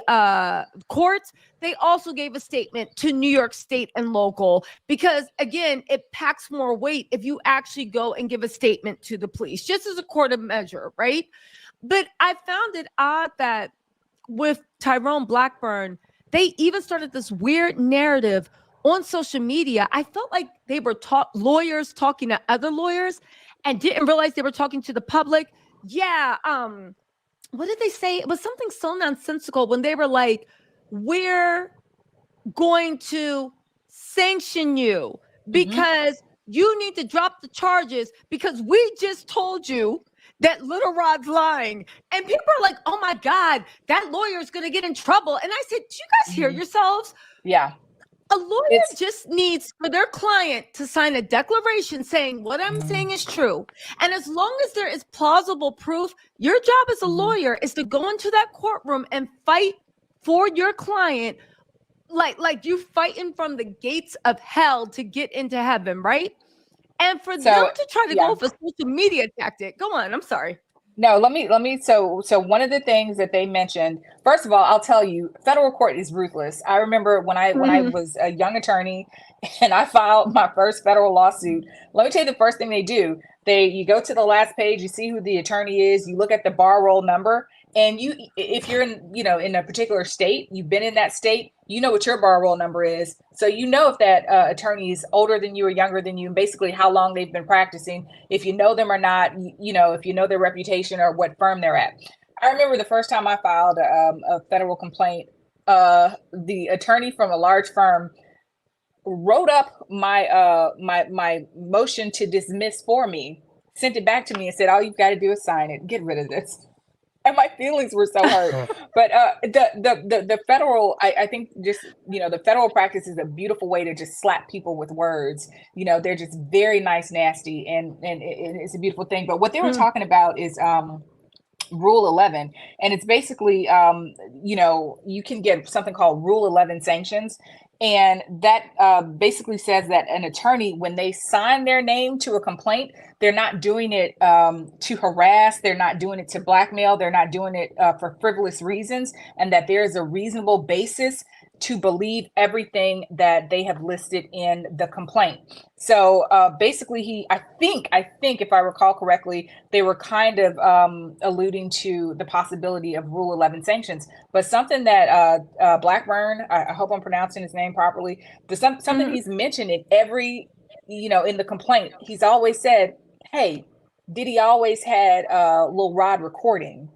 courts, they also gave a statement to New York State and local, because again, it packs more weight if you actually go and give a statement to the police, just as a court of measure, right? But I found it odd that with Tyrone Blackburn, they even started this weird narrative on social media. I felt like they were lawyers talking to other lawyers and didn't realize they were talking to the public. Yeah, what did they say? It was something so nonsensical when they were like, we're going to sanction you because you need to drop the charges because we just told you that Little Rod's lying. And people are like, oh my God, that lawyer is going to get in trouble. And I said, do you guys hear yourselves? Yeah. A lawyer just needs for their client to sign a declaration saying what I'm saying is true. And as long as there is plausible proof, your job as a lawyer is to go into that courtroom and fight for your client like you fighting from the gates of hell to get into heaven, right? And for them to try to go for social media tactic, go on, I'm sorry. No, let me. So one of the things that they mentioned, first of all, I'll tell you, federal court is ruthless. I remember when I was a young attorney and I filed my first federal lawsuit. Let me tell you the first thing they do. You go to the last page, you see who the attorney is, you look at the bar roll number, and if you're in a particular state, you've been in that state, you know what your bar roll number is. So you know if that attorney is older than you or younger than you, and basically how long they've been practicing, if you know them or not, if you know their reputation or what firm they're at. I remember the first time I filed a federal complaint, the attorney from a large firm wrote up my motion to dismiss for me, sent it back to me and said, all you've got to do is sign it, get rid of this. And my feelings were so hurt. But the federal, I think just, the federal practice is a beautiful way to just slap people with words. They're just very nice, nasty, and it's a beautiful thing. But what they were talking about is Rule 11. And it's basically, you can get something called Rule 11 sanctions. And that basically says that an attorney, when they sign their name to a complaint, they're not doing it to harass, they're not doing it to blackmail, they're not doing it for frivolous reasons, and that there is a reasonable basis to believe everything that they have listed in the complaint. So basically, I think if I recall correctly, they were kind of alluding to the possibility of Rule 11 sanctions. But something that Blackburn, I hope I'm pronouncing his name properly, something he's mentioned in every, in the complaint, he's always said, hey, Diddy always had Lil Rod recording.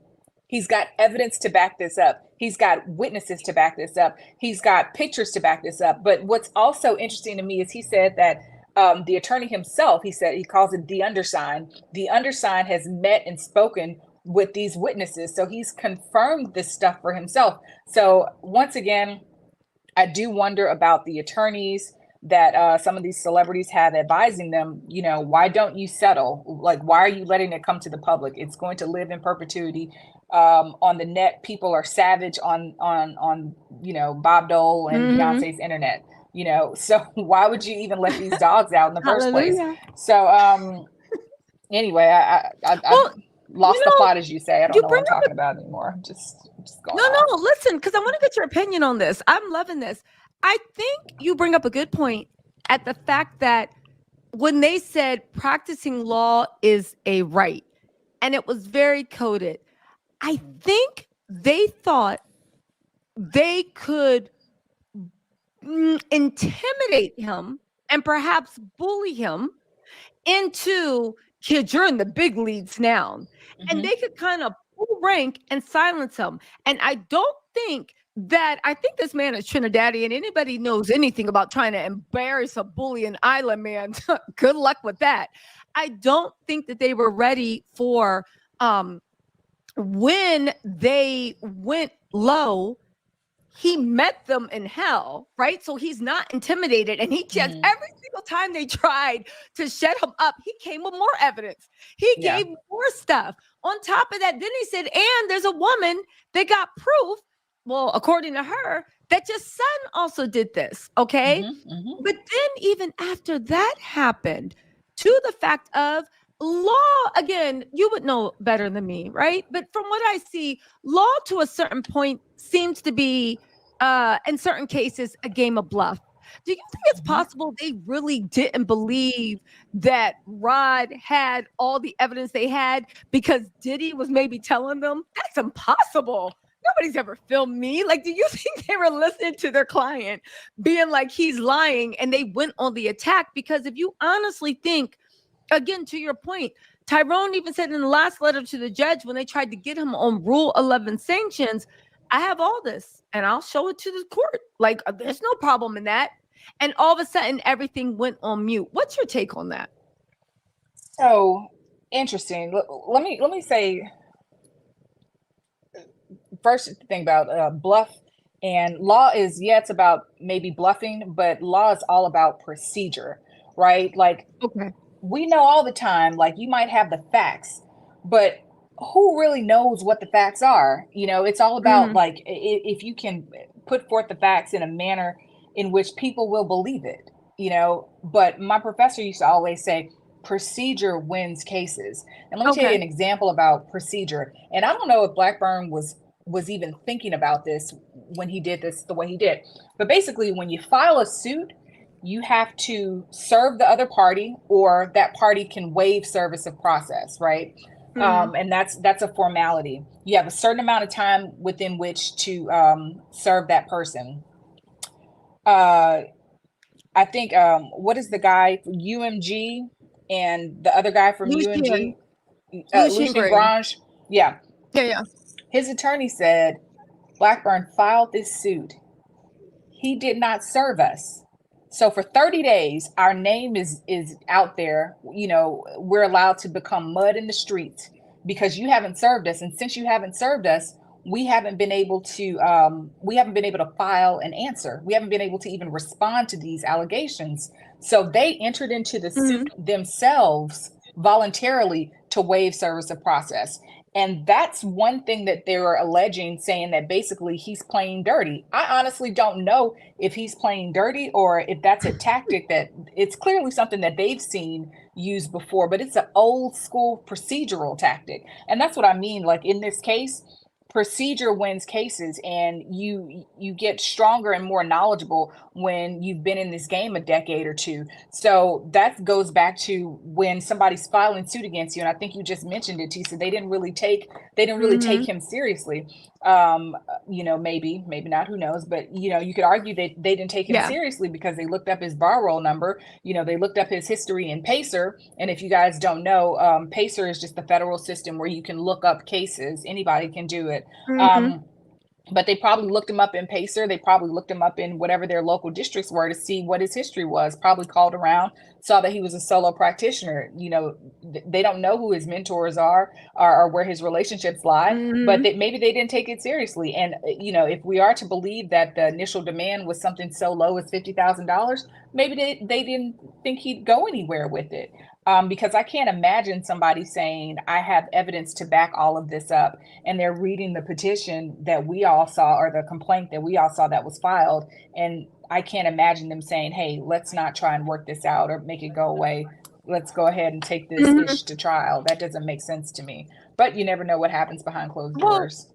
He's got evidence to back this up. He's got witnesses to back this up. He's got pictures to back this up. But what's also interesting to me is he said that the attorney himself, he calls it the undersigned. The undersigned has met and spoken with these witnesses. So he's confirmed this stuff for himself. So once again, I do wonder about the attorneys that some of these celebrities have advising them, why don't you settle? Like, why are you letting it come to the public? It's going to live in perpetuity. On the net, people are savage on Bob Dole and Beyonce's internet, so why would you even let these dogs out in the first place? So anyway, I lost the plot, as you say. I don't know what I'm talking about anymore. Just going on. Listen, because I want to get your opinion on this. I'm loving this. I think you bring up a good point at the fact that when they said practicing law is a right, and it was very coded, I think they thought they could intimidate him and perhaps bully him into, kid, you're in the big leagues now. And they could kind of pull rank and silence him. And I think this man is Trinidadian. Anybody knows anything about trying to embarrass a bully an island man, good luck with that. I don't think that they were ready for when they went low, he met them in hell, right? So he's not intimidated. And he just, every single time they tried to shut him up, he came with more evidence. He gave more stuff. On top of that, then he said, and there's a woman that got proof, well, according to her, that your son also did this, okay? But then even after that happened, to the fact of law, again, you would know better than me, right? But from what I see, law to a certain point seems to be, in certain cases, a game of bluff. Do you think it's possible they really didn't believe that Rod had all the evidence they had because Diddy was maybe telling them? That's impossible. Nobody's ever filmed me. Like, do you think they were listening to their client being like, he's lying, and they went on the attack? Because if you honestly think, again, to your point, Tyrone even said in the last letter to the judge when they tried to get him on Rule 11 sanctions, I have all this and I'll show it to the court. Like, there's no problem in that. And all of a sudden, everything went on mute. What's your take on that? So interesting. Let me say first thing about bluff and law is, yeah, it's about maybe bluffing, but law is all about procedure, right? Like, okay, we know all the time, like, you might have the facts, but who really knows what the facts are? You know, it's all about like, if you can put forth the facts in a manner in which people will believe it, you know. But my professor used to always say, procedure wins cases. And let me tell you an example about procedure. And I don't know if Blackburn was even thinking about this when he did this the way he did. But basically, when you file a suit, you have to serve the other party, or that party can waive service of process, right? And that's a formality. You have a certain amount of time within which to serve that person. I think what is the guy from UMG and the other guy from UMG? Lucien Grange. Yeah. His attorney said Blackburn filed this suit. He did not serve us. So for 30 days, our name is out there. You know, we're allowed to become mud in the streets because you haven't served us. And since you haven't served us, we haven't been able to file an answer. We haven't been able to even respond to these allegations. So they entered into the suit themselves voluntarily to waive service of process. And that's one thing that they were alleging, saying that basically he's playing dirty. I honestly don't know if he's playing dirty or if that's a tactic that it's clearly something that they've seen used before, but it's an old school procedural tactic. And that's what I mean. Like, in this case, procedure wins cases, and you get stronger and more knowledgeable when you've been in this game a decade or two. So that goes back to when somebody's filing suit against you, and I think you just mentioned it, Tisa. They didn't really take him seriously. You know, maybe not, who knows, but you know, you could argue that they didn't take him seriously because they looked up his bar roll number. You know, they looked up his history in Pacer. And if you guys don't know, Pacer is just the federal system where you can look up cases. Anybody can do it. But they probably looked him up in Pacer. They probably looked him up in whatever their local districts were to see what his history was. Probably called around, saw that he was a solo practitioner. You know, they don't know who his mentors are or where his relationships lie, but maybe they didn't take it seriously. And, you know, if we are to believe that the initial demand was something so low as $50,000, maybe they didn't think he'd go anywhere with it. Because I can't imagine somebody saying, I have evidence to back all of this up, and they're reading the petition that we all saw, or the complaint that we all saw that was filed. And I can't imagine them saying, hey, let's not try and work this out or make it go away. Let's go ahead and take this ish to trial. That doesn't make sense to me. But you never know what happens behind closed doors.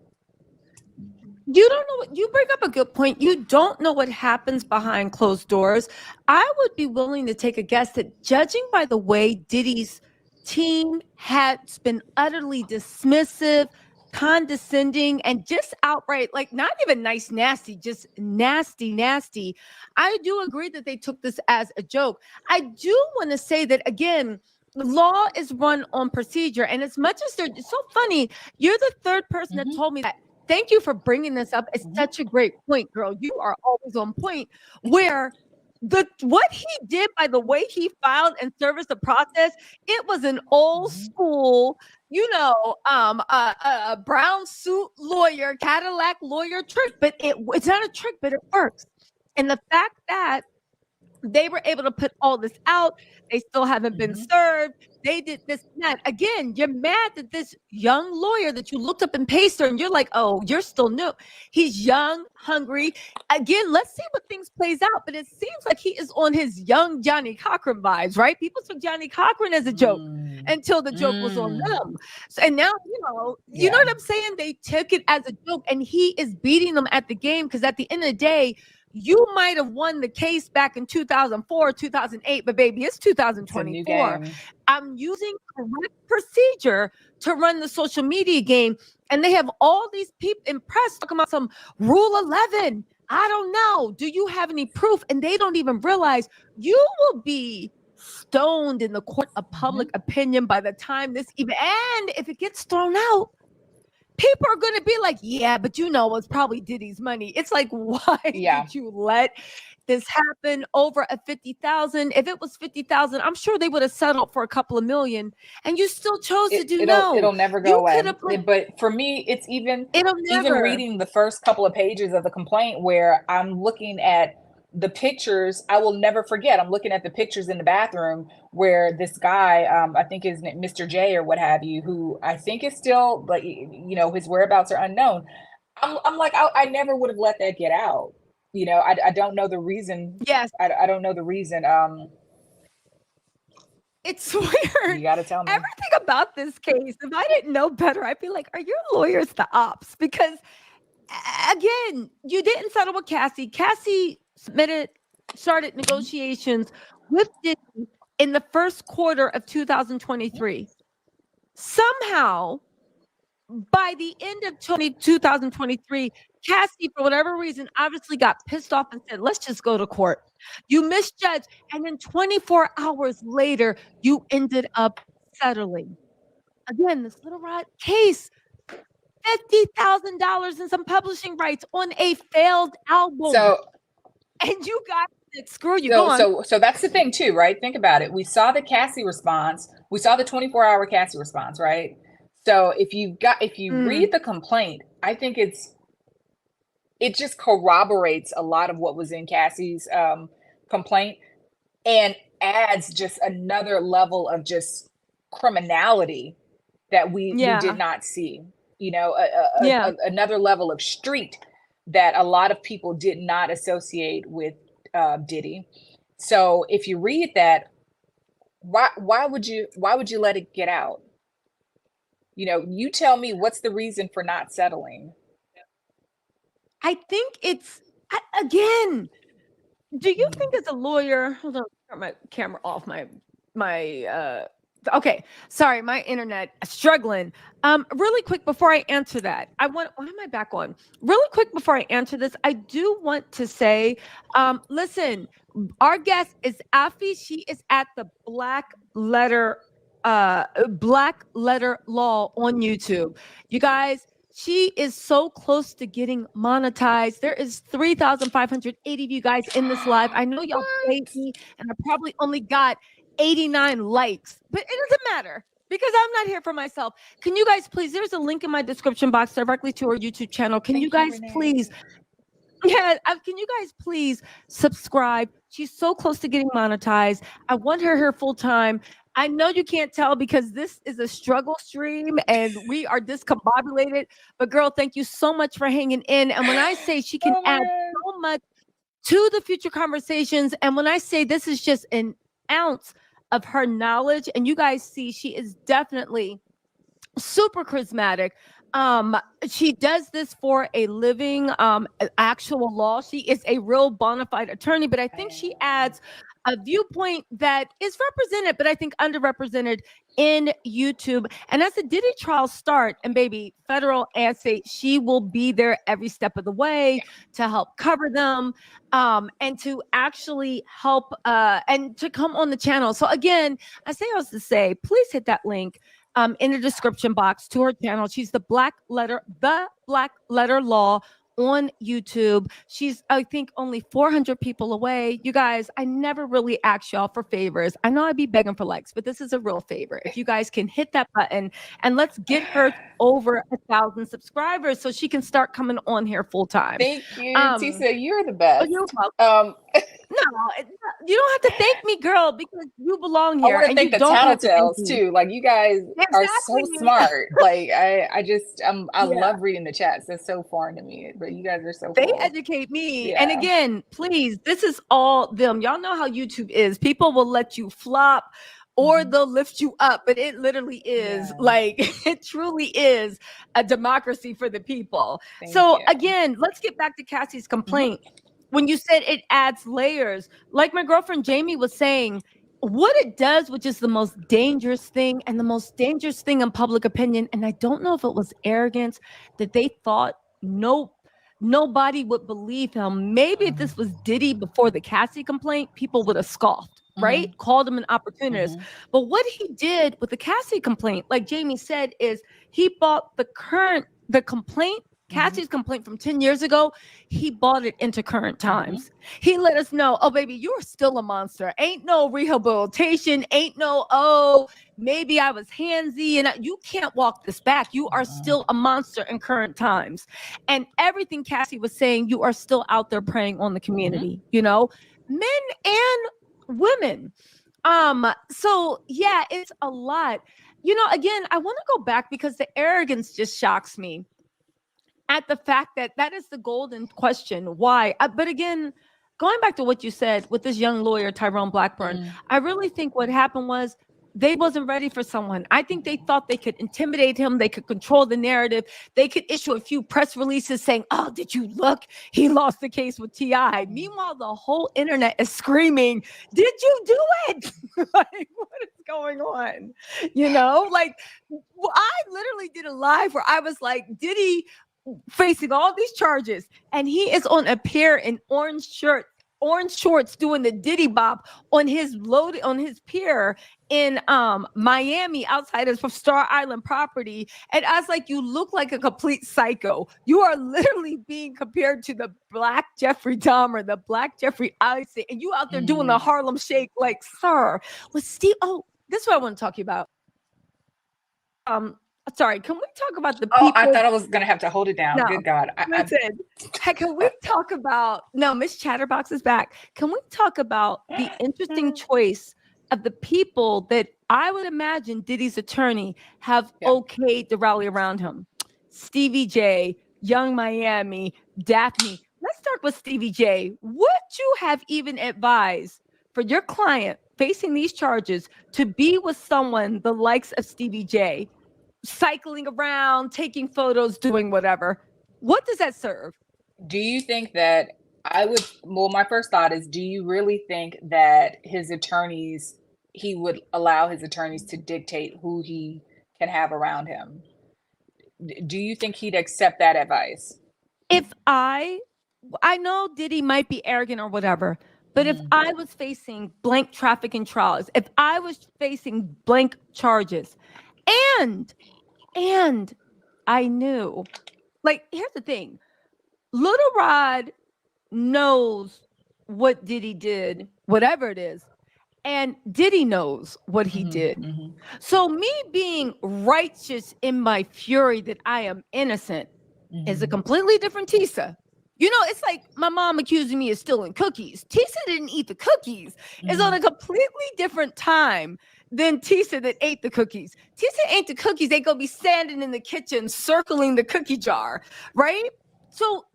You don't know what you bring up a good point. You don't know what happens behind closed doors. I would be willing to take a guess that, judging by the way Diddy's team has been utterly dismissive, condescending, and just outright, like, not even nice, nasty, just nasty. I do agree that they took this as a joke. I do want to say that, again, law is run on procedure. And as much as it's so funny, you're the third person that told me that. Thank you for bringing this up. It's such a great point, girl. You are always on point. Where what he did, by the way he filed and serviced the process, it was an old school, you know, a brown suit lawyer, Cadillac lawyer trick. But it's not a trick, but it works. And the fact that they were able to put all this out, they still haven't been served. They did this and that. Again, you're mad that this young lawyer that you looked up in Pacer, and you're like, oh, you're still new. He's young, hungry. Again, let's see what things plays out. But it seems like he is on his young Johnny Cochran vibes, right? People took Johnny Cochran as a joke until the joke was on them. So, and now, you know what I'm saying? They took it as a joke, and he is beating them at the game, because at the end of the day, You might have won the case back in 2004, 2008, but baby, it's 2024. It's a new game. I'm using correct procedure to run the social media game. And they have all these people in press talking about some rule 11. I don't know. Do you have any proof? And they don't even realize you will be stoned in the court of public opinion by the time this even, and if it gets thrown out, people are going to be like, yeah, but you know, it's probably Diddy's money. It's like, why did you let this happen over a 50,000? If it was 50,000, I'm sure they would have settled for a couple of million, and you still chose to do no. It'll never go away. But for me, it's even reading the first couple of pages of the complaint where I'm looking at the pictures. I will never forget. I'm looking at the pictures in the bathroom where this guy, I think his name, Mr. J or what have you, who I think is still, like, you know, his whereabouts are unknown. I'm like, I never would have let that get out. You know, I don't know the reason. Yes. I don't know the reason. It's weird. You got to tell me. Everything about this case, if I didn't know better, I'd be like, are your lawyers the ops? Because again, you didn't settle with Cassie. Cassie started negotiations with Diddy in the first quarter of 2023. Somehow, by the end of 2023, Cassie, for whatever reason, obviously got pissed off and said, let's just go to court. You misjudged. And then 24 hours later, you ended up settling. Again, this Little Rod case, $50,000 in some publishing rights on a failed album. And you got it. Screw you. So that's the thing too, right? Think about it. We saw the Cassie response. We saw the 24-hour Cassie response, right? So if you read the complaint, I think it just corroborates a lot of what was in Cassie's complaint and adds just another level of just criminality that we did not see. You know, another level of street that a lot of people did not associate with Diddy. So if you read that, why would you let it get out? You know, you tell me, what's the reason for not settling? I think it's, again, do you think as a lawyer, hold on, turn my camera off, okay, sorry, my internet struggling. Really quick before I answer that, why am I back on? Really quick before I answer this, I do want to say, listen, our guest is Afi. She is at the Black Letter Law on YouTube. You guys, she is so close to getting monetized. There is 3,580 of you guys in this live. I know y'all hate me, and I probably only got 89 likes, but it doesn't matter because I'm not here for myself. Can you guys please, there's a link in my description box directly to her YouTube channel. Can you guys please, can you guys please subscribe? She's so close to getting monetized. I want her here full time. I know you can't tell because this is a struggle stream and we are discombobulated, but girl, thank you so much for hanging in. And when I say she can add so much to the future conversations, and when I say this is just an ounce of her knowledge, and you guys see she is definitely super charismatic. She does this for a living, actual law. She is a real bona fide attorney, but I think she adds a viewpoint that is represented, but I think underrepresented in YouTube. And as the Diddy trials start, and baby, federal and state, she will be there every step of the way to help cover them, and to actually help, and to come on the channel. So again, I say all to say, please hit that link in the description box to her channel. She's the Black Letter Law on YouTube. She's, I think, only 400 people away. You guys, I never really ask y'all for favors. I know I'd be begging for likes, but this is a real favor. If you guys can hit that button and let's get her over 1,000 subscribers so she can start coming on here full time. Thank you, Tisa. You're the best. You're welcome. No, you don't have to thank me, girl, because you belong here. I want to thank the Tattle Tells too. Like, you guys are so smart. Like, I love reading the chats. That's so foreign to me, but you guys are so They cool. educate me. And again, please, this is all them. Y'all know how YouTube is. People will let you flop or they'll lift you up, but it literally is like, it truly is a democracy for the people. Thank you. Again, let's get back to Cassie's complaint. when you said it adds layers, like my girlfriend Jamie was saying, what it does, which is the most dangerous thing and the most dangerous thing in public opinion, and I don't know if it was arrogance that they thought nobody would believe him. Maybe if this was Diddy before the Cassie complaint, people would have scoffed, right? Called him an opportunist. But what he did with the Cassie complaint, like Jamie said, is he bought the complaint, Cassie's complaint from 10 years ago, he bought it into current times. He let us know, oh, baby, you're still a monster. Ain't no rehabilitation. Ain't no, oh, maybe I was handsy and you can't walk this back. You are still a monster in current times. And everything Cassie was saying, you are still out there preying on the community, you know, men and women. So yeah, it's a lot. You know, again, I want to go back because the arrogance just shocks me at the fact that that is the golden question. Why? But again, going back to what you said with this young lawyer, Tyrone Blackburn, I really think what happened was they wasn't ready for someone. I think they thought they could intimidate him. They could control the narrative. They could issue a few press releases saying, oh, did you look? He lost the case with T.I. Meanwhile, the whole internet is screaming, did you do it? Like, what is going on? You know, like I literally did a live where I was like, Diddy facing all these charges, and he is on a pier in orange shorts doing the Diddy bop on his pier in Miami outside of Star Island property. And I was like, you look like a complete psycho. You are literally being compared to the Black Jeffrey Dahmer, the Black Jeffrey Einstein, and you out there doing the Harlem Shake. Like, sir, was Steve? Oh, this is what I want to talk to you about. Sorry, can we talk about the people? Oh, I thought I was going to have to hold it down. No, good God. Listen, can we talk about, no, Miss Chatterbox is back. Can we talk about the interesting choice of the people that I would imagine Diddy's attorney have okayed to rally around him? Stevie J, Young Miami, Daphne. Let's start with Stevie J. Would you have even advised for your client facing these charges to be with someone the likes of Stevie J? Cycling around, taking photos, doing whatever. What does that serve? Do you think that my first thought is, do you really think that he would allow his attorneys to dictate who he can have around him? Do you think he'd accept that advice? If I know Diddy might be arrogant or whatever, but if I was facing blank trafficking trials, if I was facing blank charges, and I knew, like, here's the thing. Little Rod knows what Diddy did, whatever it is. And Diddy knows what he did. So me being righteous in my fury that I am innocent is a completely different Tisa. You know, it's like my mom accusing me of stealing cookies. Tisa didn't eat the cookies. It's on a completely different time than Tisa that ate the cookies. Tisa ate the cookies. They go be standing in the kitchen, circling the cookie jar, right? So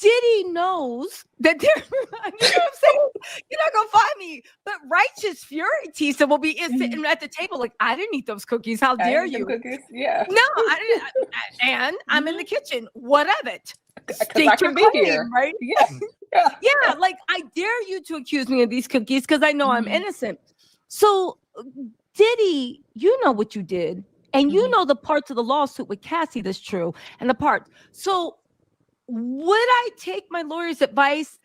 Diddy knows that there, you know what I'm saying? You're not going to find me. But righteous fury, Tisa, will be sitting at the table like, I didn't eat those cookies. How dare you? Cookies? Yeah. No, I didn't. And I'm in the kitchen. What of it? Because I can be here. Right? Yeah, like, I dare you to accuse me of these cookies because I know I'm innocent. So, Diddy, you know what you did. And you know the parts of the lawsuit with Cassie that's true. And the parts. So, would I take my lawyer's advice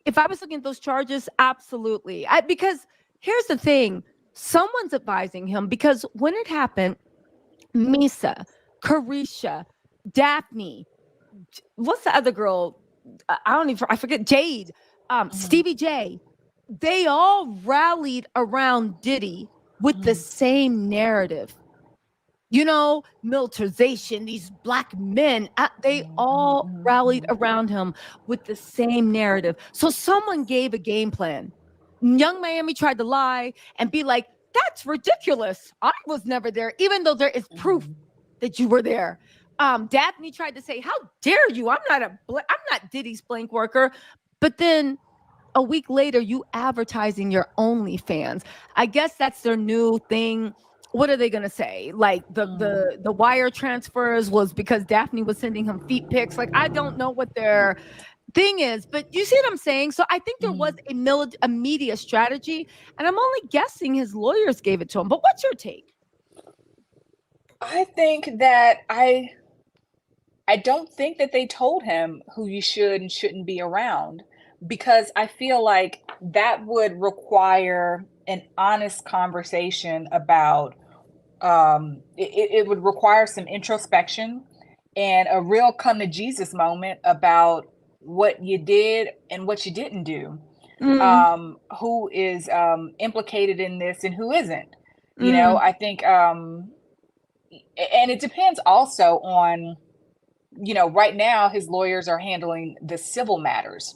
if I was looking at those charges? Absolutely. Because here's the thing. Someone's advising him, because when it happened, Misa, Carisha, Daphne, what's the other girl? I forget, Jade, Stevie J. They all rallied around Diddy with the same narrative. You know, militarization, these black men, they all rallied around him with the same narrative. So someone gave a game plan. Young Miami tried to lie and be like, that's ridiculous. I was never there, even though there is proof that you were there. Daphne tried to say, how dare you? I'm not Diddy's blank worker. But then a week later, you advertising your OnlyFans. I guess that's their new thing. what are they going to say? Like the wire transfers was because Daphne was sending him feet pics. Like, I don't know what their thing is, but you see what I'm saying? So I think there was a media strategy, and I'm only guessing his lawyers gave it to him. But what's your take? I think that I don't think that they told him who you should and shouldn't be around, because I feel like that would require an honest conversation about it would require some introspection and a real come to Jesus moment about what you did and what you didn't do. Who is implicated in this and who isn't. You know, I think and it depends also on, you know, right now his lawyers are handling the civil matters.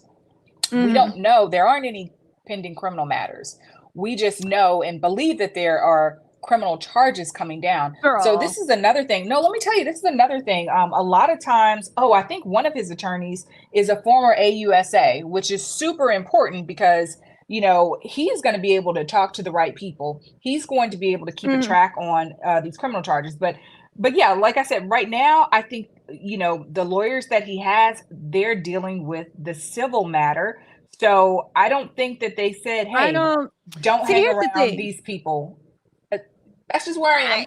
We don't know. There aren't any pending criminal matters. We just know and believe that there are criminal charges coming down. Girl. So this is another thing. No, let me tell you, this is another thing. A lot of times, I think one of his attorneys is a former AUSA, which is super important because, you know, he is going to be able to talk to the right people. He's going to be able to keep a track on these criminal charges. But yeah, like I said, right now, I think, you know, the lawyers that he has, they're dealing with the civil matter. So I don't think that they said, hey, don't hang around these people. That's just where I am.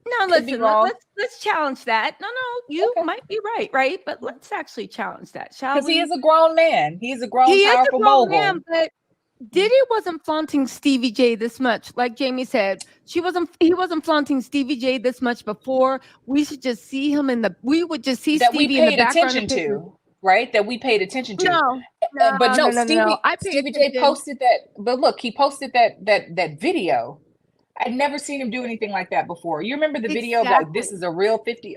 No, listen, let's challenge that. No, you might be right? But let's actually challenge that, shall we? Because he is a grown man. He's a grown, powerful mogul. Man, but Diddy wasn't flaunting Stevie J this much. Like Jamie said, he wasn't flaunting Stevie J this much before. We should just see him we would just see that Stevie we paid in the background attention to, right? That we paid attention to. No, Stevie J posted that. But look, he posted that video. I'd never seen him do anything like that before. You remember the video of like, this is a real 50,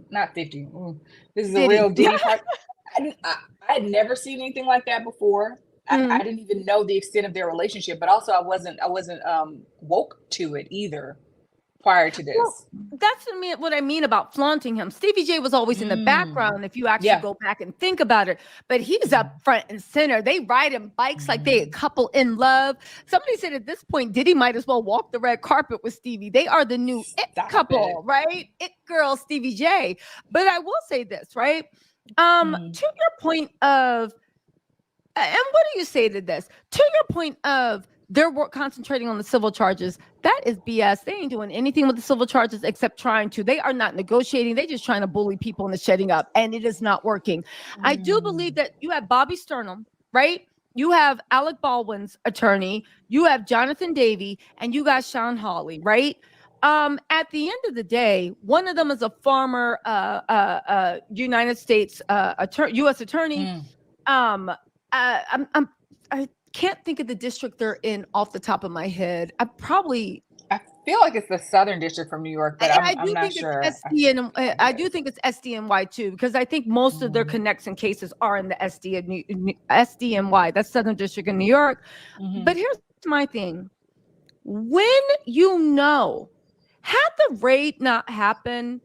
not 50. This is a real Diddy part. I had never seen anything like that before. I didn't even know the extent of their relationship, but also I wasn't woke to it either prior to this. Well, that's what I mean about flaunting him. Stevie J was always in the background if you actually go back and think about it, but he was up front and center. They riding bikes like they a couple in love. Somebody said at this point, Diddy might as well walk the red carpet with Stevie. They are the new couple, right? It girl, Stevie J. But I will say this, right? To your point of, and what do you say to this? To your point of, they're concentrating on the civil charges. That is BS. They ain't doing anything with the civil charges except trying to. They are not negotiating. They're just trying to bully people into shutting up, and it is not working. I do believe that you have Bobby Sternum, right? You have Alec Baldwin's attorney. You have Jonathan Davey, and you got Sean Hawley, right? At the end of the day, one of them is a former United States U.S. attorney. I can't think of the district they're in off the top of my head. I feel like it's the Southern District from New York, but I'm not sure. I do think it's SDNY too, because I think most of their connects and cases are in the SDNY. That's Southern District in New York. But here's my thing. When had the raid not happened,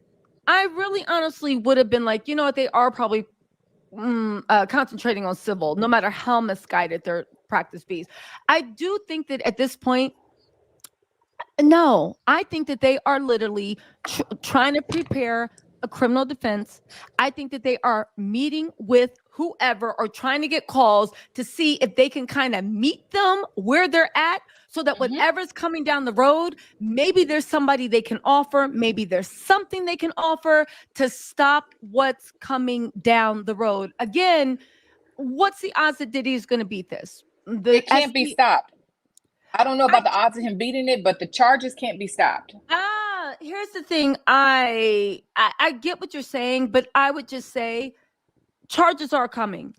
I really honestly would have been like, you know what, they are probably concentrating on civil, no matter how misguided their practice be. I do think that at this point, I think that they are literally trying to prepare a criminal defense. I think that they are meeting with whoever or trying to get calls to see if they can kind of meet them where they're at, so that whatever's coming down the road, maybe there's somebody they can offer, maybe there's something they can offer to stop what's coming down the road. Again, what's the odds that Diddy is going to beat this? It can't be stopped. I don't know about the odds of him beating it, but the charges can't be stopped. Here's the thing. I get what you're saying, but I would just say charges are coming.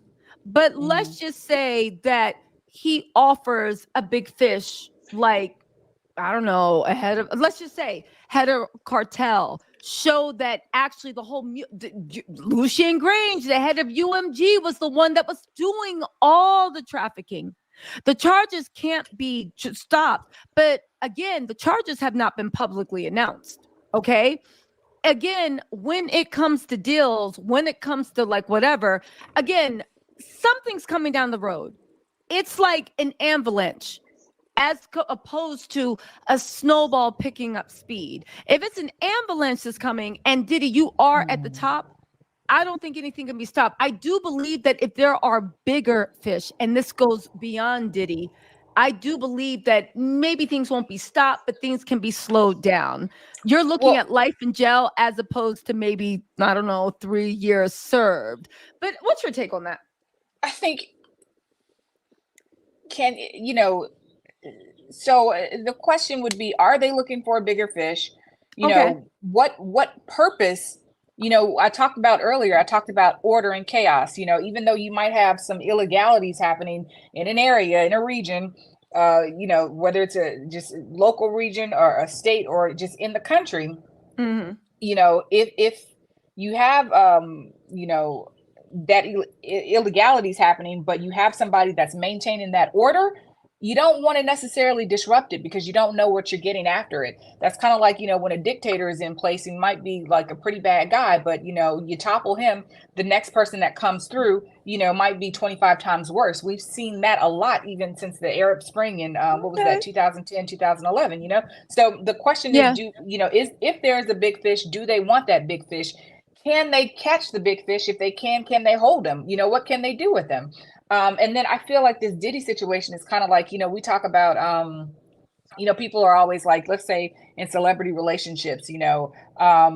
But let's just say that he offers a big fish, like, I don't know, let's just say head of cartel, show that actually the whole Lucien Grange, the head of UMG, was the one that was doing all the trafficking. The charges can't be stopped. But again, the charges have not been publicly announced. Okay. Again, when it comes to deals, when it comes to like whatever, again, something's coming down the road. It's like an avalanche. as opposed to a snowball picking up speed. If it's an ambulance that's coming and Diddy, you are at the top, I don't think anything can be stopped. I do believe that if there are bigger fish, and this goes beyond Diddy, I do believe that maybe things won't be stopped, but things can be slowed down. You're looking at life in jail as opposed to maybe, I don't know, 3 years served. But what's your take on that? I think, so the question would be, are they looking for a bigger fish? What purpose? I talked about order and chaos. Even though you might have some illegalities happening in an area, in a region, whether it's a just local region or a state or just in the country, if you have, that illegality is happening, but you have somebody that's maintaining that order, you don't want to necessarily disrupt it because you don't know what you're getting after it. That's kind of like, when a dictator is in place, he might be like a pretty bad guy, but you topple him, the next person that comes through, might be 25 times worse. We've seen that a lot, even since the Arab Spring in what was that, 2010, 2011, So the question is, if there's a big fish, do they want that big fish? Can they catch the big fish? If they can they hold them? What can they do with them? And then I feel like this Diddy situation is kind of like, we talk about, people are always like, let's say in celebrity relationships, when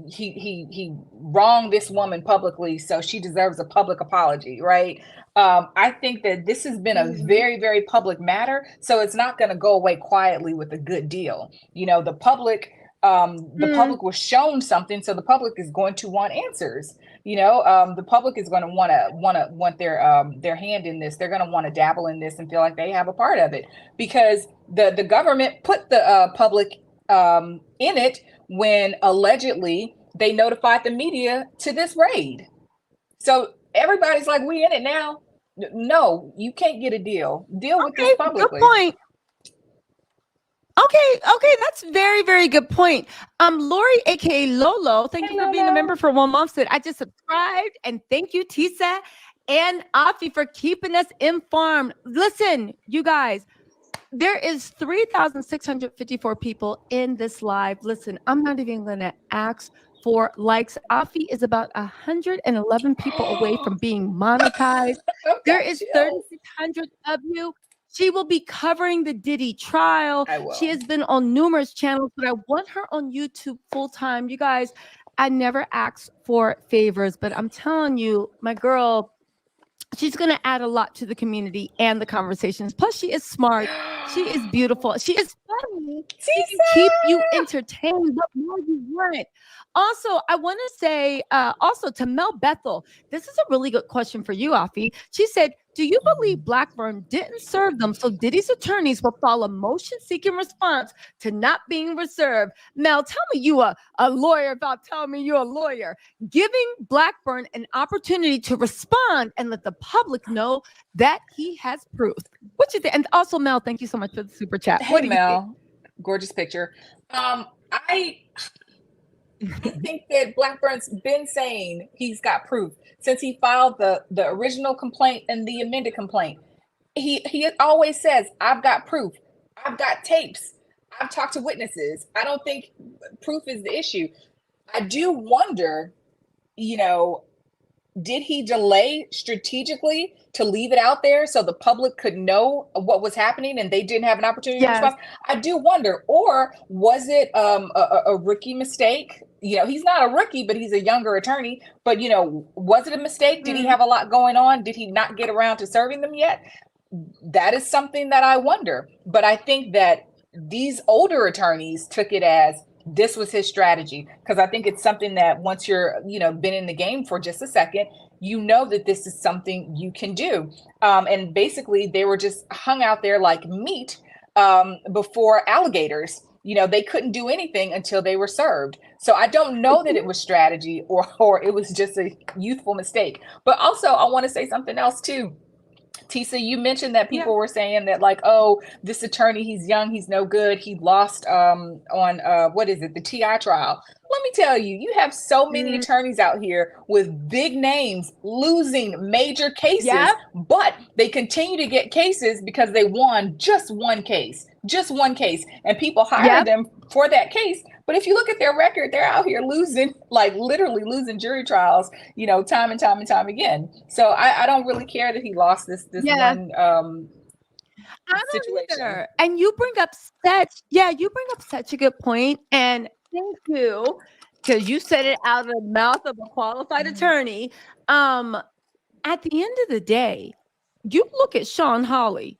he wronged this woman publicly, so she deserves a public apology, right? I think that this has been a very, very public matter, so it's not going to go away quietly with a good deal. The public was shown something, so the public is going to want answers. The public is going to want their hand in this. They're going to want to dabble in this and feel like they have a part of it, because the government put the public in it when allegedly they notified the media to this raid. So everybody's like, we in it now. No, you can't get a deal. Deal with this publicly. Good point. Okay, that's very, very good point. Lori, aka Lolo, thank you for being a member for 1 month. Said I just subscribed, and thank you, Tisa and Afi, for keeping us informed. Listen, you guys, there is 3,654 people in this live. Listen, I'm not even going to ask for likes. Afi is about 111 people away from being monetized. There is 3,600 of you. She will be covering the Diddy trial. She has been on numerous channels, but I want her on YouTube full time. You guys, I never ask for favors, but I'm telling you, my girl, she's going to add a lot to the community and the conversations. Plus, she is smart. She is beautiful. She is funny. She can keep you entertained. What more do you want? Also, I want to say also to Mel Bethel, this is a really good question for you, Afi. She said, do you believe Blackburn didn't serve them so Diddy's attorneys will file a motion-seeking response to not being reserved? Mel, tell me you a lawyer about telling me you're a lawyer. Giving Blackburn an opportunity to respond and let the public know that he has proof. What you think? And also, Mel, thank you so much for the super chat. Hey, Mel, gorgeous picture. I think that Blackburn's been saying he's got proof since he filed the original complaint and the amended complaint. He always says, I've got proof. I've got tapes. I've talked to witnesses. I don't think proof is the issue. I do wonder, did he delay strategically to leave it out there so the public could know what was happening and they didn't have an opportunity to respond? I do wonder. Or was it a rookie mistake? He's not a rookie, but he's a younger attorney. But, was it a mistake? Did he have a lot going on? Did he not get around to serving them yet? That is something that I wonder. But I think that these older attorneys took it as this was his strategy, because I think it's something that once you're, been in the game for just a second, that this is something you can do. And basically they were just hung out there like meat before alligators. They couldn't do anything until they were served. So I don't know that it was strategy or it was just a youthful mistake. But also I want to say something else too. Tisa, you mentioned that people were saying that like, oh, this attorney, he's young, he's no good. He lost on what is it, the TI trial. Let me tell you, you have so many attorneys out here with big names losing major cases, but they continue to get cases because they won just one case, and people hire them for that case. But if you look at their record, they're out here losing, like literally losing jury trials, time and time again. So I don't really care that he lost this one I don't situation. either. And you bring up such a good point. And thank you, because you said it out of the mouth of a qualified attorney. At the end of the day, you look at Sean Hawley,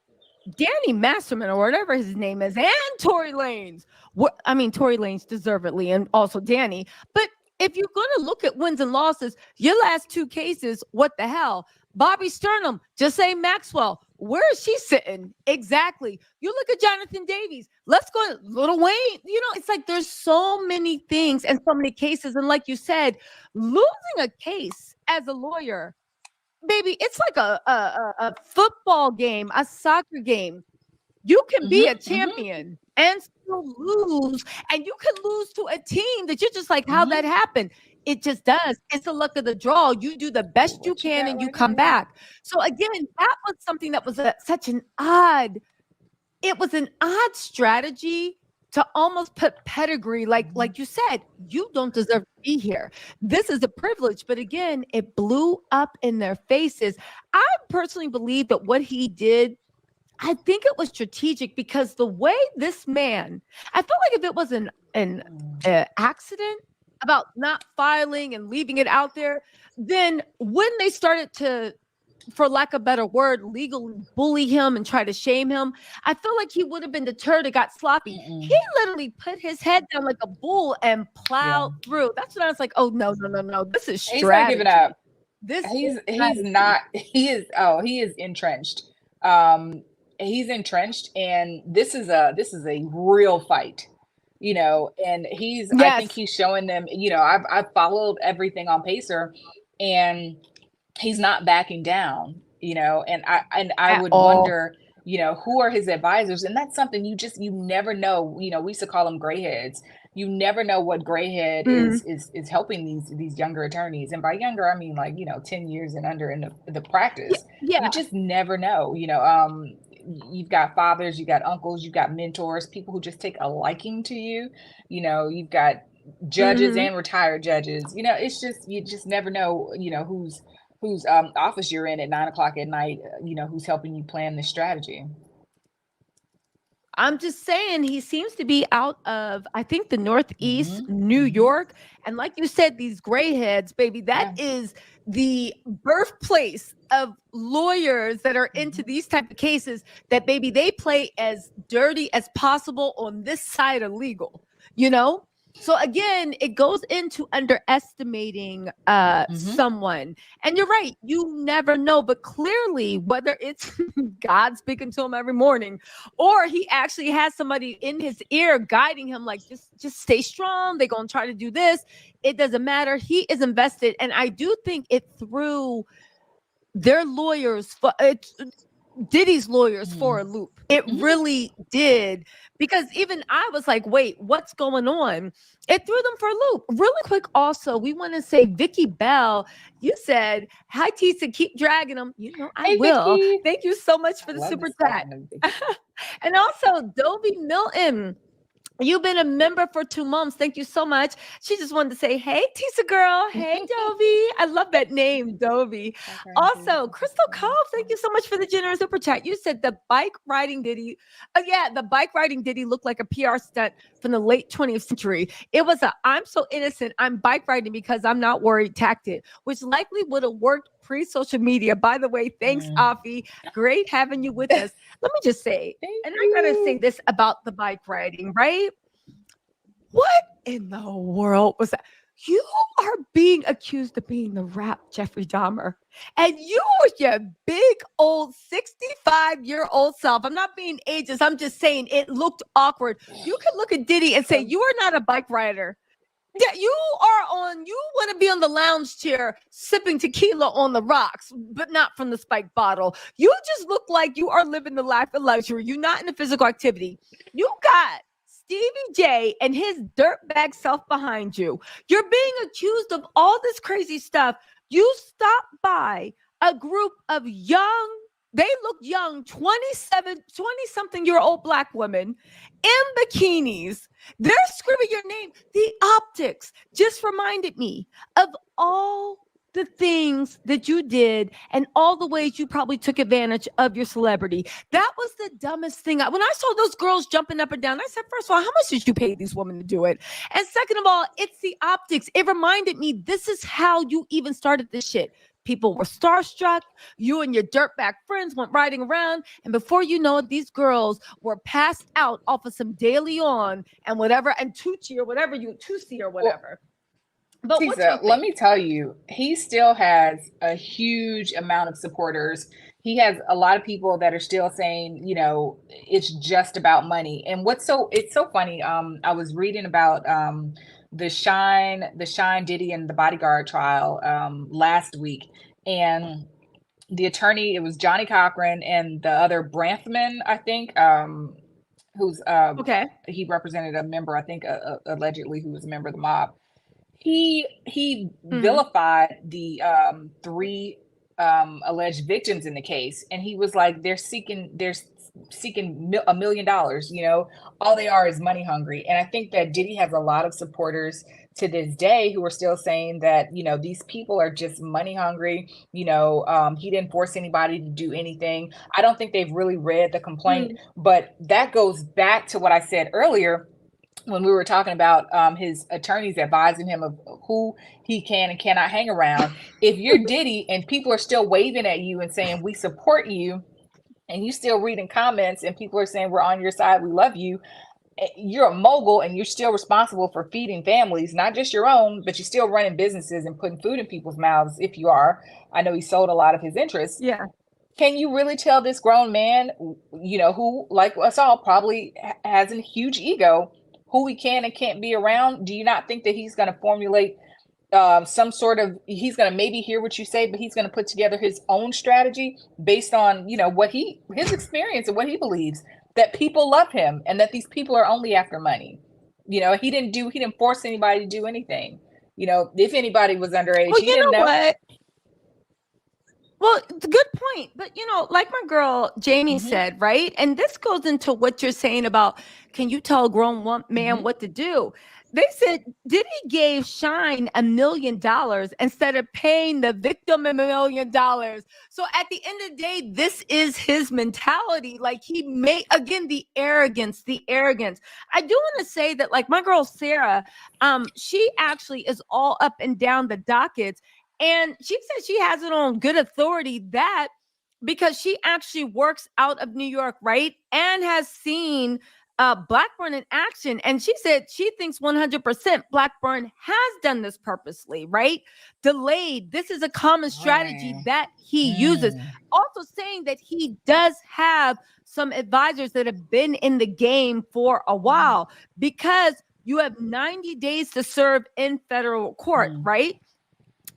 Danny Masterman, or whatever his name is, and Tory Lanez. Tory Lanez deservedly, and also Danny. But if you're going to look at wins and losses, your last two cases, what the hell? Bobby Sternum, just say Maxwell. Where is she sitting? Exactly. You look at Jonathan Davies. Let's go to Lil Wayne. It's like there's so many things and so many cases. And like you said, losing a case as a lawyer, baby, it's like a football game, a soccer game. You can be a champion and still lose, and you can lose to a team that you're just like, how'd that happen? It just does. It's the luck of the draw. You do the best you can and you come back. So again, that was something that was such an odd strategy to almost put pedigree, like you said, you don't deserve to be here. This is a privilege. But again, it blew up in their faces. I personally believe that what he did, I think it was strategic, because the way this man, I feel like if it was an accident about not filing and leaving it out there, then when they started to, for lack of a better word, legally bully him and try to shame him, I feel like he would have been deterred and got sloppy. He literally put his head down like a bull and plowed through. That's when I was like, oh, no. This is strategy. He's not giving up. He is entrenched. He's entrenched, and this is a real fight. And I think he's showing them, I've followed everything on Pacer, and he's not backing down, and I would wonder, who are his advisors? And that's something you never know. We used to call them gray heads. You never know what gray head is helping these younger attorneys. And by younger, I mean 10 years and under in the practice. You just never know, You've got fathers, you got uncles, you got mentors, people who just take a liking to you. You've got judges and retired judges. It's just, you just never know, whose office you're in at 9 o'clock at night, who's helping you plan this strategy. I'm just saying, he seems to be out of, I think, the Northeast, New York. And like you said, these gray heads, baby, that is the birthplace of lawyers that are into these type of cases, that, baby, they play as dirty as possible on this side of legal, So again, it goes into underestimating someone. And you're right, you never know. But clearly, whether it's God speaking to him every morning, or he actually has somebody in his ear guiding him, like, just stay strong, they're going to try to do this. It doesn't matter. He is invested. And I do think it threw their lawyers, Diddy's lawyers, for a loop. It really did. Because even I was like, wait, what's going on? It threw them for a loop. Really quick, also, we want to say, Vicky Bell, you said, hi, Tisa, keep dragging them. I will. Vicky. Thank you so much for the super chat. And also, Dobie Milton, you've been a member for 2 months. Thank you so much. She just wanted to say, hey, Tisa girl. Hey, Dobie. I love that name, Dobie. Also, Crystal Cove, thank you so much for the generous super chat. You said the bike riding Diddy. The bike riding Diddy looked like a PR stunt from the late 20th century. It was I'm so innocent, I'm bike riding because I'm not worried tactic, which likely would have worked pre-social media. By the way, thanks, Afi. Great having you with us. Let me just say, I gotta say this about the bike riding, right? What in the world was that? You are being accused of being the rap Jeffrey Dahmer. And you with your big old 65-year-old self. I'm not being ageist. I'm just saying it looked awkward. You could look at Diddy and say, you are not a bike rider. Yeah, you want to be on the lounge chair sipping tequila on the rocks, but not from the spiked bottle. You just look like you are living the life of luxury. You're not in a physical activity. You got Stevie J and his dirtbag self behind you. You're being accused of all this crazy stuff. You stopped by a group of young, they look young, 20-something-year-old Black women in bikinis. They're screaming your name. The optics just reminded me of all the things that you did and all the ways you probably took advantage of your celebrity. That was the dumbest thing. When I saw those girls jumping up and down, I said, first of all, how much did you pay these women to do it? And second of all, it's the optics. It reminded me, this is how you even started this shit. People were starstruck. You and your dirtbag friends went riding around. And before you know it, these girls were passed out off of some De Leon and whatever, and Tucci or whatever, Tucci or whatever. But Tisa, let me tell you, he still has a huge amount of supporters. He has a lot of people that are still saying, you know, it's just about money. And it's so funny. I was reading about the Shine Diddy and the Bodyguard trial last week, and the attorney, it was Johnny Cochran and the other Branthman, I think, who's he represented a member, I think, allegedly, who was a member of the mob. He vilified the three alleged victims in the case, and he was like, they're seeking $1 million. You know, all they are is money hungry. And I think that Diddy has a lot of supporters to this day who are still saying that, you know, these people are just money hungry. You know, he didn't force anybody to do anything. I don't think they've really read the complaint, but that goes back to what I said earlier when we were talking about his attorneys advising him of who he can and cannot hang around. If you're Diddy and people are still waving at you and saying, we support you, and you still reading comments and people are saying, we're on your side, we love you, you're a mogul and you're still responsible for feeding families, not just your own, but you're still running businesses and putting food in people's mouths. If you are, I know he sold a lot of his interests. Yeah. Can you really tell this grown man, you know, who, like us all, probably has a huge ego, who he can and can't be around? Do you not think that he's going to formulate some sort of, he's going to maybe hear what you say, but he's going to put together his own strategy based on, you know, his experience and what he believes, that people love him and that these people are only after money. You know, he didn't force anybody to do anything. You know, if anybody was underage, well, he didn't know. What? Well, it's a good point. But, you know, like my girl Jamie said, right? And this goes into what you're saying about, can you tell a grown man what to do? They said Diddy gave Shine $1 million instead of paying the victim $1 million. So at the end of the day, this is his mentality. Like, he made, again, the arrogance. I do want to say that, like, my girl Sarah, she actually is all up and down the dockets. And she said she has it on good authority that because she actually works out of New York, right? And has seen Blackburn in action. And she said she thinks 100% Blackburn has done this purposely, right? Delayed. This is a common strategy that he uses. Also saying that he does have some advisors that have been in the game for a while because you have 90 days to serve in federal court, right?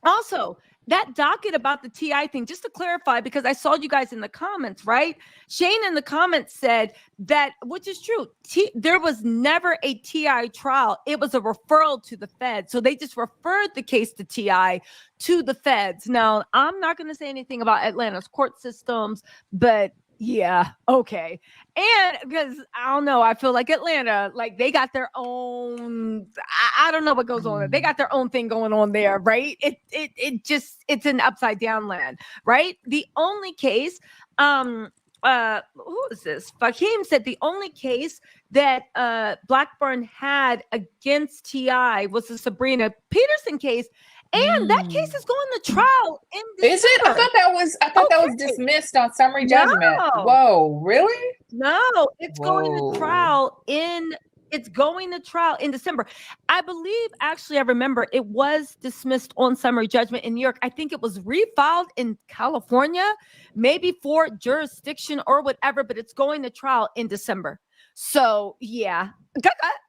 Also, that docket about the TI thing, just to clarify, because I saw you guys in the comments, right? Shane in the comments said that, which is true, there was never a TI trial. It was a referral to the feds. So they just referred the case to TI to the feds. Now, I'm not going to say anything about Atlanta's court systems, but yeah, okay. And because I don't know, I feel like Atlanta, like they got their own, I don't know what goes on there. They got their own thing going on there, right? It's an upside down land, right? The only case, who is this? Fakim said the only case that Blackburn had against TI was the Sabrina Peterson case. And that case is going to trial in December. Is it? I thought that was dismissed on summary judgment. No. Whoa, really? No, it's going to trial in December. I believe, actually, I remember it was dismissed on summary judgment in New York. I think it was refiled in California, maybe for jurisdiction or whatever, but it's going to trial in December. So yeah,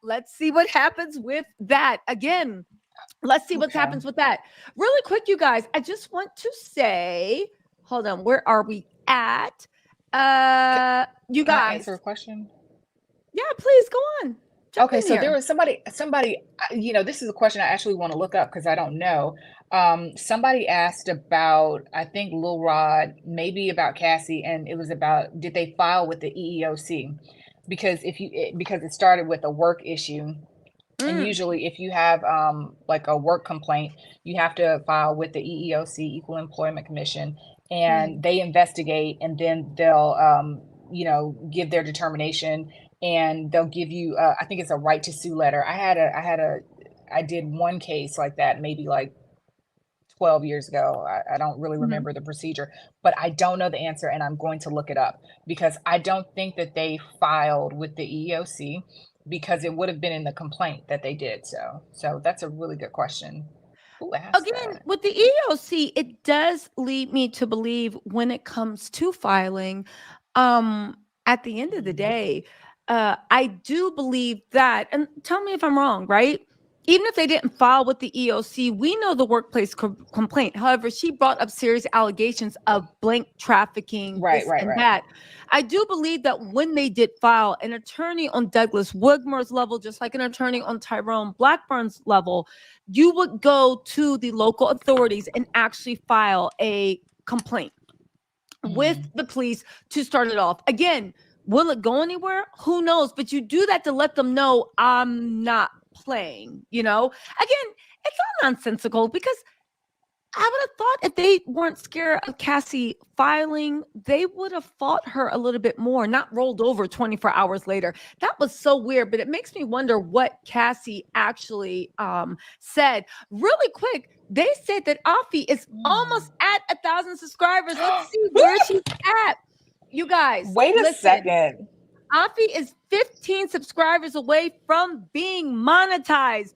let's see what happens with that. Again, let's see what happens with that. Really quick, you guys, I just want to say, hold on, where are we at? You guys. Can I answer a question? Yeah, please go on. Jump Okay, in so there here. was somebody, this is a question I actually want to look up because I don't know. Somebody asked about, I think Lil Rod, maybe about Cassie, and it was about, did they file with the EEOC? Because because it started with a work issue. And usually if you have like a work complaint, you have to file with the EEOC, Equal Employment Commission, and they investigate, and then they'll, give their determination, and they'll give you, I think it's a right to sue letter. I did one case like that, maybe like 12 years ago. I don't really remember the procedure, but I don't know the answer, and I'm going to look it up because I don't think that they filed with the EEOC because it would have been in the complaint that they did. So that's a really good question. Who asked Again, that? with the EEOC, it does lead me to believe when it comes to filing, at the end of the day, I do believe that, and tell me if I'm wrong, right? Even if they didn't file with the EEOC, we know the workplace complaint. However, she brought up serious allegations of blank trafficking, Right. that. I do believe that when they did file, an attorney on Douglas Wigmore's level, just like an attorney on Tyrone Blackburn's level, you would go to the local authorities and actually file a complaint with the police to start it off. Again, will it go anywhere? Who knows? But you do that to let them know I'm not playing, Again, it's all nonsensical because I would have thought if they weren't scared of Cassie filing, they would have fought her a little bit more, not rolled over 24 hours later. That was so weird, but it makes me wonder what Cassie actually said. Really quick, they said that Afi is almost at 1,000 subscribers. Let's see where she's at. You guys, Wait a second. Afi is 15 subscribers away from being monetized.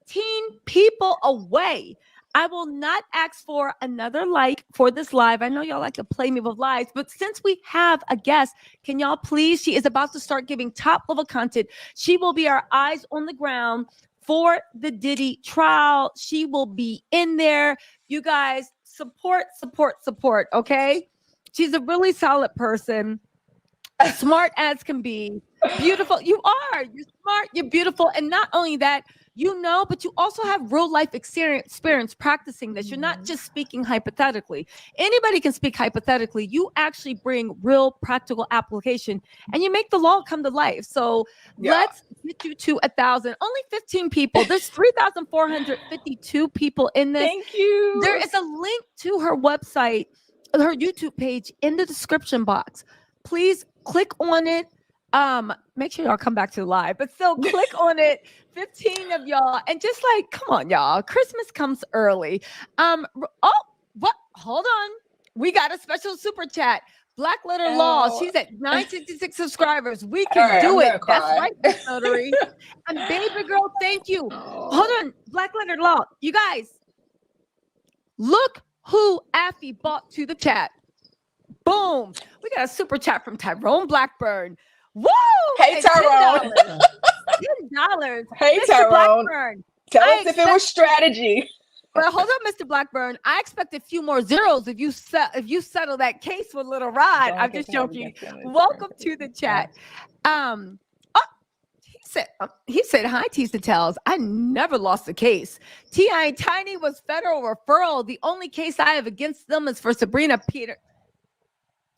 15 people away. I will not ask for another like for this live. I know y'all like to play me with lives, but since we have a guest, can y'all please? She is about to start giving top level content. She will be our eyes on the ground for the Diddy trial. She will be in there. You guys support, okay? She's a really solid person. Smart as can be. Beautiful. You are. You're smart. You're beautiful. And not only that, but you also have real life experience practicing this. You're not just speaking hypothetically. Anybody can speak hypothetically. You actually bring real practical application and you make the law come to life. So let's get you to 1,000. Only 15 people. There's 3,452 people in this. Thank you. There is a link to her website, her YouTube page in the description box. Please click on it. Make sure y'all come back to the live, but still click on it. 15 of y'all, and just like, come on, y'all. Christmas comes early. What? Hold on. We got a special super chat. Black Letter Law. She's at 966 subscribers. We can do it. That's right, Miss Notary. And baby girl, thank you. Hold on. Black Letter Law. You guys, look who Affy bought to the chat. Boom. We got a super chat from Tyrone Blackburn. Woo! Hey, Tyrone. $10. Hey, Mr. Tyrone. Blackburn. Tell us if it was strategy. Well, hold on, Mr. Blackburn. I expect a few more zeros if you settle that case with Little Rod. I'm just joking. Welcome to the chat. He said, hi, Tattle Tells. I never lost a case. T.I. Tiny was federal referral. The only case I have against them is for Sabrina Peter.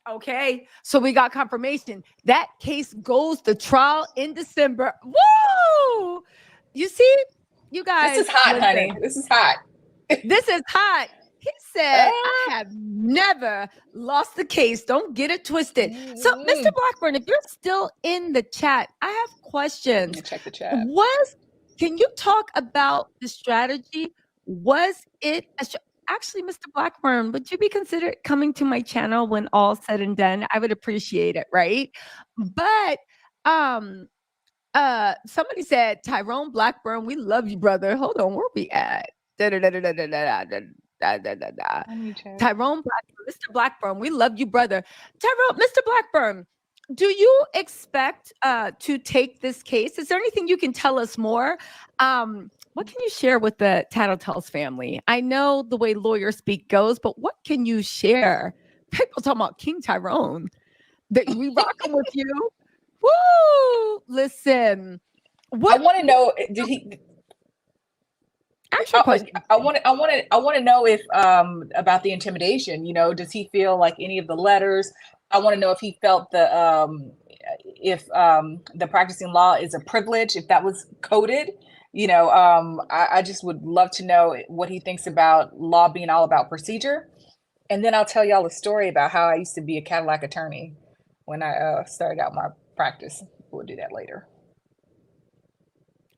Okay, so we got confirmation. That case goes to trial in December. Woo! You see, you guys. This is hot, honey. This is hot. This is hot. He said, I have never lost the case. Don't get it twisted. So, Mr. Blackburn, if you're still in the chat, I have questions. Check the chat. Can you talk about the strategy? Was it actually, Mr. Blackburn, would you be considered coming to my channel when all said and done? I would appreciate it, right? But somebody said, Tyrone Blackburn, we love you, brother. Hold on, where we at? Tyrone Blackburn, Mr. Blackburn, we love you, brother. Mr. Blackburn, do you expect to take this case? Is there anything you can tell us more? What can you share with the Tattle Tells family? I know the way lawyer speak goes, but what can you share? People talking about King Tyrone. That we rocking with you. Woo! Listen, What? I want to know, did he? Ask your question. I want to know if about the intimidation. You know, does he feel like any of the letters? I want to know if he felt the practicing law is a privilege, if that was coded. You know, I just would love to know what he thinks about law being all about procedure. And then I'll tell y'all a story about how I used to be a Cadillac attorney when I started out my practice. We'll do that later.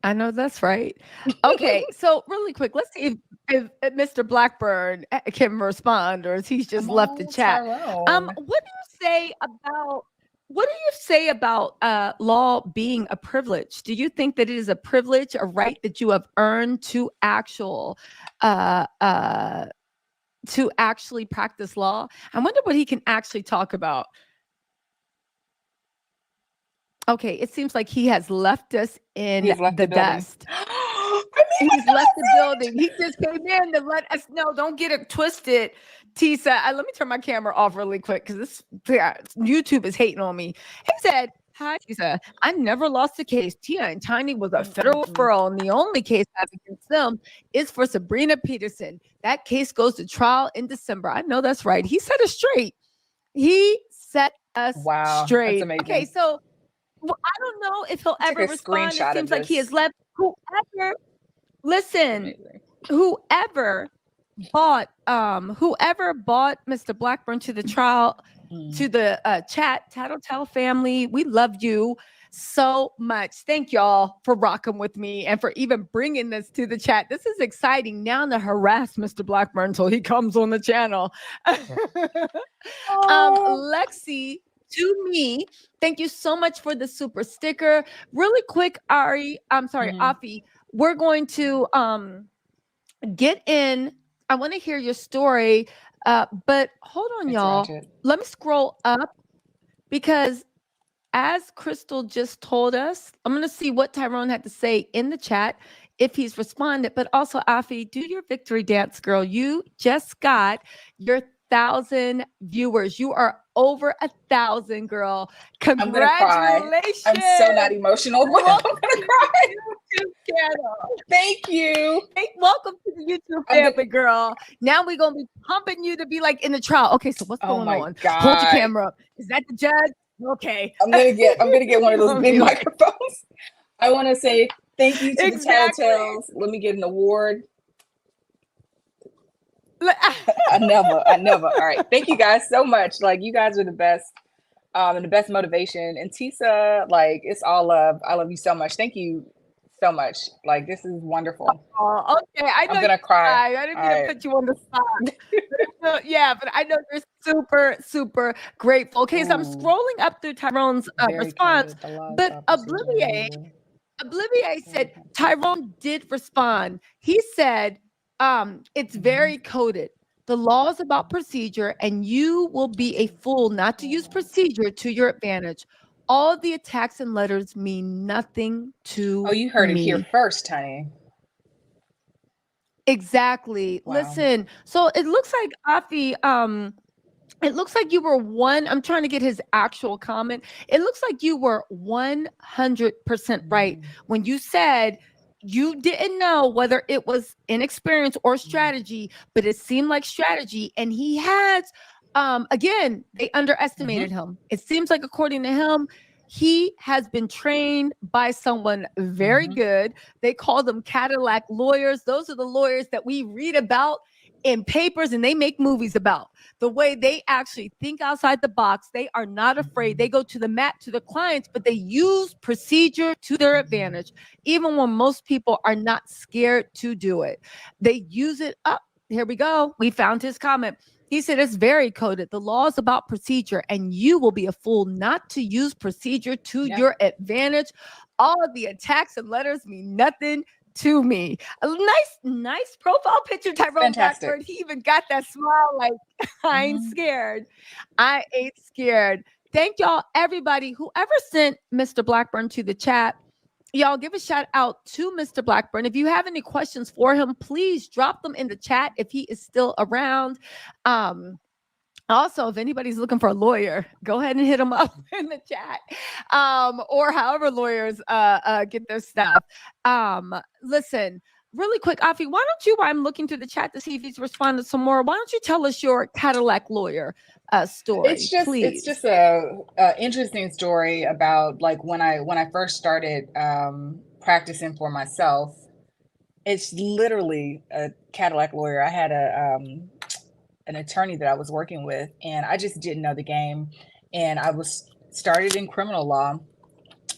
I know that's right. Okay, so really quick, let's see if Mr. Blackburn can respond, or is he's just left the chat. Tyrone. What do you say about law being a privilege? Do you think that it is a privilege, a right that you have earned to actually practice law? I wonder what he can actually talk about. Okay, it seems like he has left us in the dust. He's left the building. He just came in to let us know. Don't get it twisted, Tisa. Let me turn my camera off really quick because this YouTube is hating on me. He said, "Hi, Tisa. I never lost a case. Tia and Tiny was a federal referral, and the only case I have against them is for Sabrina Peterson. That case goes to trial in December." I know that's right. He set us straight. He set us straight. That's amazing. Okay, so I don't know if he'll ever respond. It seems like he has left. Whoever bought Mr. Blackburn to the trial, to the chat, Tattle Tells family, we love you so much. Thank y'all for rocking with me and for even bringing this to the chat. This is exciting now to harass Mr. Blackburn until he comes on the channel. Lexi, to me, thank you so much for the super sticker. Really quick, Afi, we're going to get in. I want to hear your story, but hold on, y'all. Let me scroll up because as Crystal just told us, I'm going to see what Tyrone had to say in the chat, if he's responded. But also, Afi, do your victory dance, girl. You just got your 1,000 viewers. You are over 1,000, girl. Congratulations. I'm so not emotional, but I'm gonna cry. Thank you. Welcome to the YouTube family, girl. Now we're gonna be pumping you to be like in the trial. Okay, so what's going on? God. Hold your camera up. Is that the judge? Okay. I'm gonna get one of those big microphones. I want to say thank you to the Tattle Tells. Let me get an award. I never. All right. Thank you guys so much. Like, you guys are the best, and the best motivation. And Tisa, like, it's all love. I love you so much. Thank you so much. Like, this is wonderful. Oh, okay. I know I'm gonna cry. I didn't mean to put you on the spot. Yeah, but I know you're super, super grateful. Okay, so I'm scrolling up through Tyrone's response, but Oblivier said Tyrone did respond. He said, it's very coded. The law is about procedure, and you will be a fool not to use procedure to your advantage. All of the attacks and letters mean nothing to me. Oh, you heard it here first, honey. Exactly. Wow. Listen, so it looks like Afi, it looks like you were I'm trying to get his actual comment. It looks like you were 100% right when you said you didn't know whether it was inexperience or strategy, but it seemed like strategy. And he had, again, they underestimated him. It seems like, according to him, he has been trained by someone very good. They call them Cadillac lawyers. Those are the lawyers that we read about in papers and they make movies about. The way they actually think outside the box. They are not afraid. They go to the mat to the clients, but they use procedure to their advantage, even when most people are not scared to do it. They use it up. Here we go. We found his comment. He said, it's very coded. The law is about procedure, and you will be a fool not to use procedure to your advantage. All of the attacks and letters mean nothing to me. A nice profile picture, Tyrone Blackburn. He even got that smile like, I ain't scared. I ain't scared. Thank y'all, everybody, whoever sent Mr. Blackburn to the chat. Y'all give a shout out to Mr. Blackburn. If you have any questions for him, please drop them in the chat if he is still around. Also, if anybody's looking for a lawyer, go ahead and hit them up in the chat, or however lawyers get their stuff. Listen, really quick, Afi, why don't you, while I'm looking through the chat to see if he's responded some more, why don't you tell us your Cadillac lawyer story, It's please? just a interesting story about like when I first started practicing for myself. It's literally a Cadillac lawyer. I had an attorney that I was working with, and I just didn't know the game. And I was started in criminal law,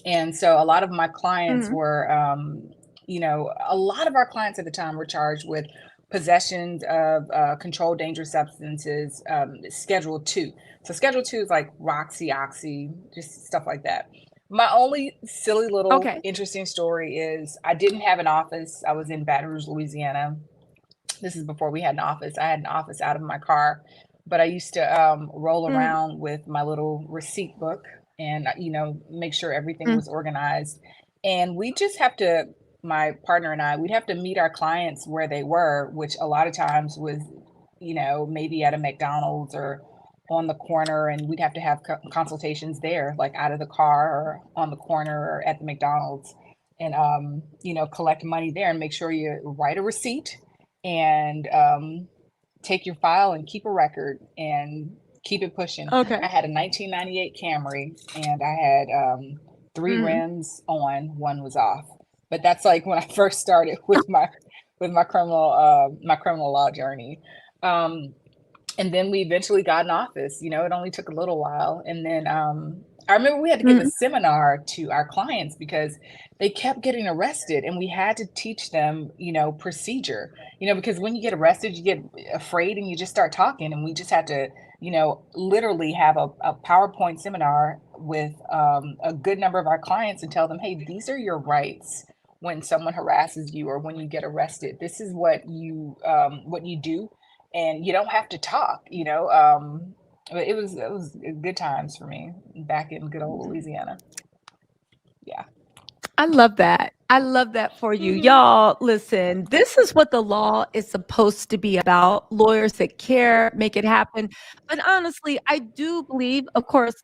and so a lot of my clients were, a lot of our clients at the time were charged with possession of controlled dangerous substances, Schedule 2. So Schedule 2 is like Roxy, Oxy, just stuff like that. My only silly little interesting story is I didn't have an office. I was in Baton Rouge, Louisiana. This is before we had an office. I had an office out of my car, but I used to roll around with my little receipt book and, make sure everything was organized. And we just have to, my partner and I, we'd have to meet our clients where they were, which a lot of times was, maybe at a McDonald's or on the corner, and we'd have to have consultations there, like out of the car or on the corner or at the McDonald's, and, collect money there and make sure you write a receipt and take your file and keep a record and keep it pushing. I had a 1998 Camry, and I had 3 rims on, 1 was off. But that's like when I first started with my criminal law journey. And then we eventually got an office. It only took a little while. And then I remember we had to give a seminar to our clients because they kept getting arrested, and we had to teach them, procedure, because when you get arrested, you get afraid and you just start talking. And we just had to, literally have a PowerPoint seminar with a good number of our clients and tell them, hey, these are your rights when someone harasses you or when you get arrested. This is what you do. And you don't have to talk, but it was good times for me back in good old Louisiana. Yeah. I love that. I love that for you. Y'all, listen, this is what the law is supposed to be about. Lawyers that care, make it happen. But honestly, I do believe, of course,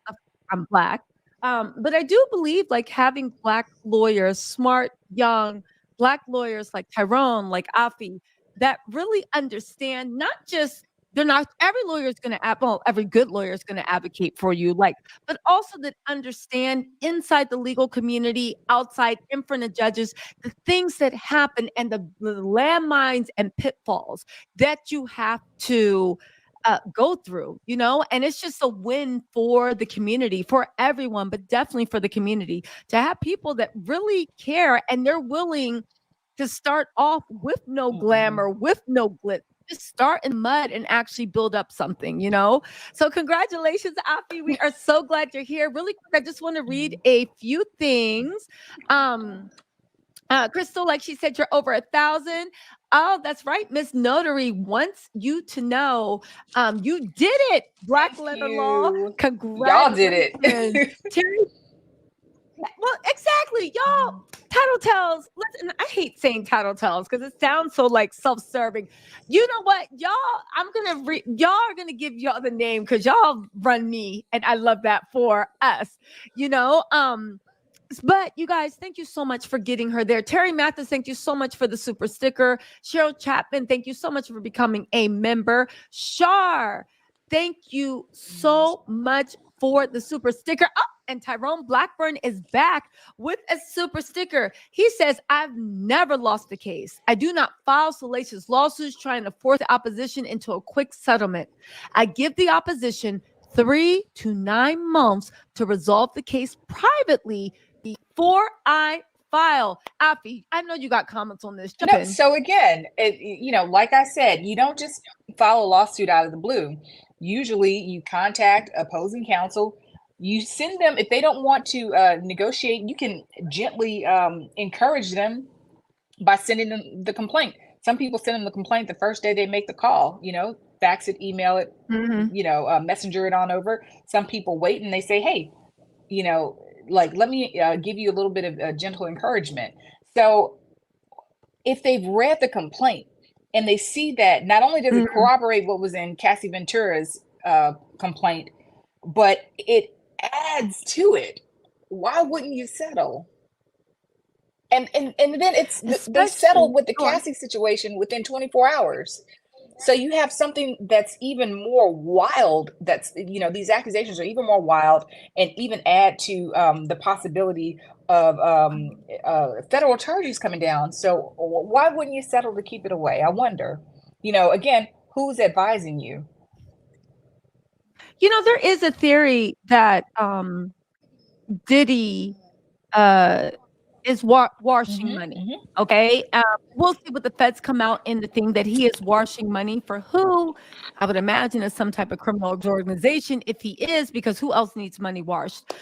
I'm Black, but I do believe like having Black lawyers, smart, young Black lawyers like Tyrone, like Afi, that really understand not just they're not every lawyer is going to every good lawyer is going to advocate for you, like, but also that understand inside the legal community, outside, in front of judges, the things that happen and the landmines and pitfalls that you have to go through, and it's just a win for the community, for everyone, but definitely for the community to have people that really care and they're willing to start off with no glamour, with no glitz, just start in mud and actually build up something, So congratulations, Afi. We are so glad you're here. Really quick, I just want to read a few things. Crystal, like she said, you're over 1,000. Oh, that's right. Miss Notary wants you to know you did it. Black letter law. Congratulations. Y'all did it. Terry. Well, exactly, y'all. Tattle Tells. Listen, I hate saying Tattle Tells because it sounds so like self-serving. You know what, y'all? Y'all are gonna give y'all the name because y'all run me, and I love that for us. But you guys, thank you so much for getting her there. Terry Mathis, thank you so much for the super sticker. Cheryl Chapman, thank you so much for becoming a member. Shar, thank you so much for the super sticker. Oh, and Tyrone Blackburn is back with a super sticker. He says, I've never lost a case. I do not file salacious lawsuits trying to force the opposition into a quick settlement. I give the opposition 3 to 9 months to resolve the case privately before I file. Afi, I know you got comments on this. No, so again, like I said, you don't just file a lawsuit out of the blue. Usually you contact opposing counsel. You send them, if they don't want to negotiate, you can gently encourage them by sending them the complaint. Some people send them the complaint the first day they make the call, fax it, email it, messenger it on over. Some people wait and they say, hey, let me give you a little bit of gentle encouragement. So if they've read the complaint and they see that not only does it corroborate what was in Cassie Ventura's complaint, but it adds to it. Why wouldn't you settle? And then they settled with the Cassie situation within 24 hours. So you have something that's even more wild. That's, you know, these accusations are even more wild and even add to the possibility of federal charges coming down. So why wouldn't you settle to keep it away? I wonder, you know, again, who's advising you? You know, there is a theory that Diddy is washing money. Okay. We'll see what the feds come out in the thing that he is washing money for who. I would imagine is some type of criminal organization if he is, because who else needs money washed?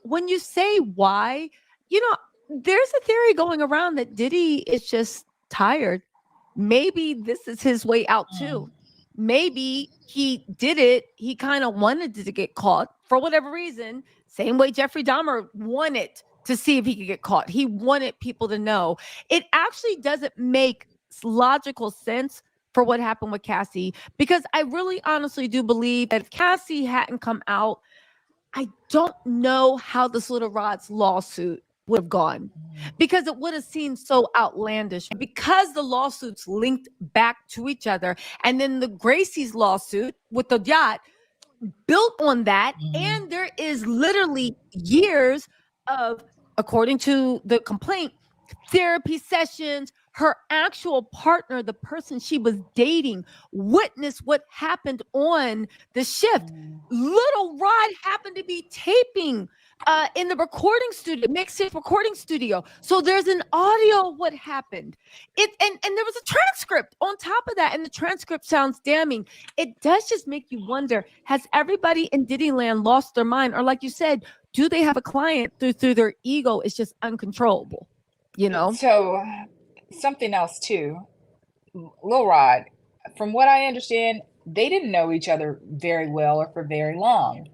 When you say why, you know, there's a theory going around that Diddy is just tired. Maybe this is his way out too. Maybe he did it. He kind of wanted to get caught for whatever reason. Same way Jeffrey Dahmer wanted to see if he could get caught. He wanted people to know. It actually doesn't make logical sense for what happened with Cassie, because I really honestly do believe that if Cassie hadn't come out, I don't know how this Little Rod's lawsuit would have gone, because it would have seemed so outlandish, because the lawsuits linked back to each other. And then the Gracie's lawsuit with the yacht built on that. And there is literally years of, according to the complaint, therapy sessions. Her actual partner, the person she was dating, witnessed what happened on the shift. Little Rod happened to be taping in the recording studio, mixtape recording studio. So there's an audio of what happened. And there was a transcript on top of that, and the transcript sounds damning. It does just make you wonder, has everybody in Diddy land lost their mind? Or like you said, do they have a client through their ego is just uncontrollable, you know? So something else too, Lil Rod, from what I understand, they didn't know each other very well or for very long.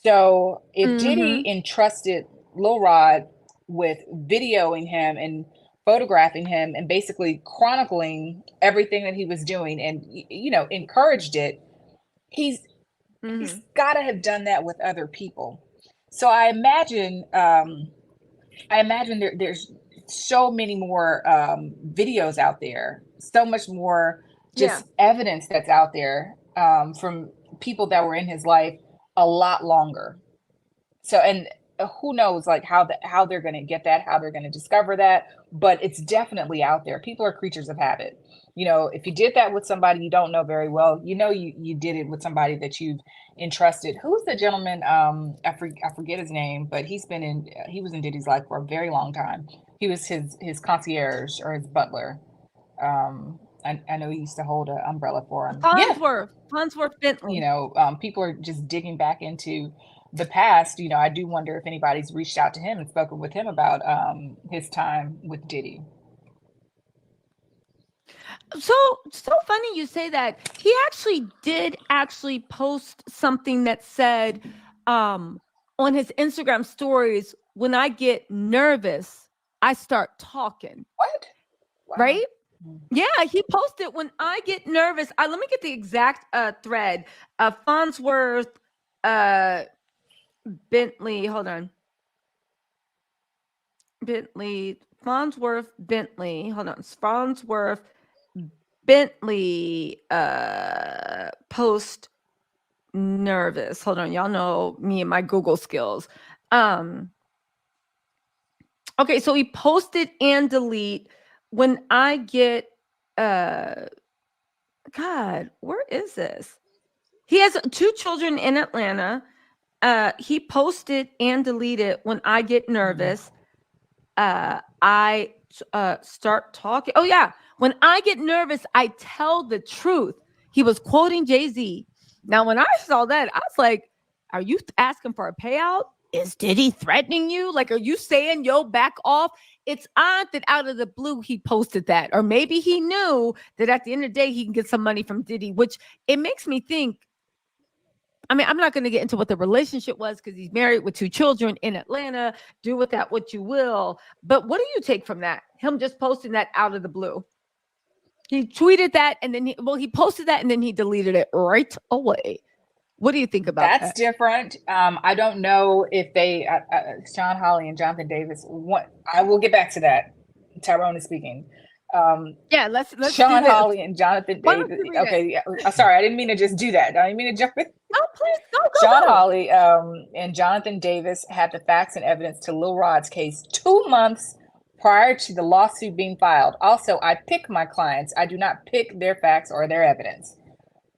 So if Diddy entrusted Lil Rod with videoing him and photographing him and basically chronicling everything that he was doing and, you know, encouraged it, he's got to have done that with other people. So I imagine there's so many more videos out there, so much more just evidence that's out there from people that were in his life a lot longer. So, and who knows like how they're going to get that, how they're going to discover that, but it's definitely out there. People are creatures of habit. You know, if you did that with somebody you don't know very well, you know, you did it with somebody that you've entrusted. Who's the gentleman? I forget his name, but he was in Diddy's life for a very long time. He was his concierge or his butler. I know he used to hold an umbrella for him. Farnsworth Bentley. You know, people are just digging back into the past. You know, I do wonder if anybody's reached out to him and spoken with him about his time with Diddy. So funny you say that. He did post something that said on his Instagram stories, when I get nervous, I start talking. What? Wow. Right? Yeah, he posted, when I get nervous. Let me get the exact thread. Farnsworth Bentley. Hold on. Farnsworth Bentley. Hold on. Farnsworth Bentley post nervous. Hold on. Y'all know me and my Google skills. Okay, so he posted and delete, when I get God, where is this? He has 2 children in Atlanta. He posted and deleted, when I get nervous, I start talking. Oh yeah, when I get nervous, I tell the truth. He was quoting Jay-Z. Now, when I saw that, I was like, are you asking for a payout? Is Diddy threatening you? Like, are you saying, yo, back off? It's odd that out of the blue he posted that. Or maybe he knew that at the end of the day he can get some money from Diddy, which it makes me think. I mean, I'm not going to get into what the relationship was, because he's married with 2 children in Atlanta. Do with that what you will. But what do you take from that? Him just posting that out of the blue. He tweeted that, and then he posted that, and then he deleted it right away. What do you think about That's that? different. I don't know if they, Sean Hawley and Jonathan Davis. I will get back to that. Tyrone is speaking. Yeah, let's do Sean this. Hawley and Jonathan Why don't Davis. you read it? Okay, yeah. Sorry, I didn't mean to just do that. I didn't mean to jump in. Oh, please go. Sean Hawley and Jonathan Davis had the facts and evidence to Lil Rod's case 2 months prior to the lawsuit being filed. Also, I pick my clients. I do not pick their facts or their evidence.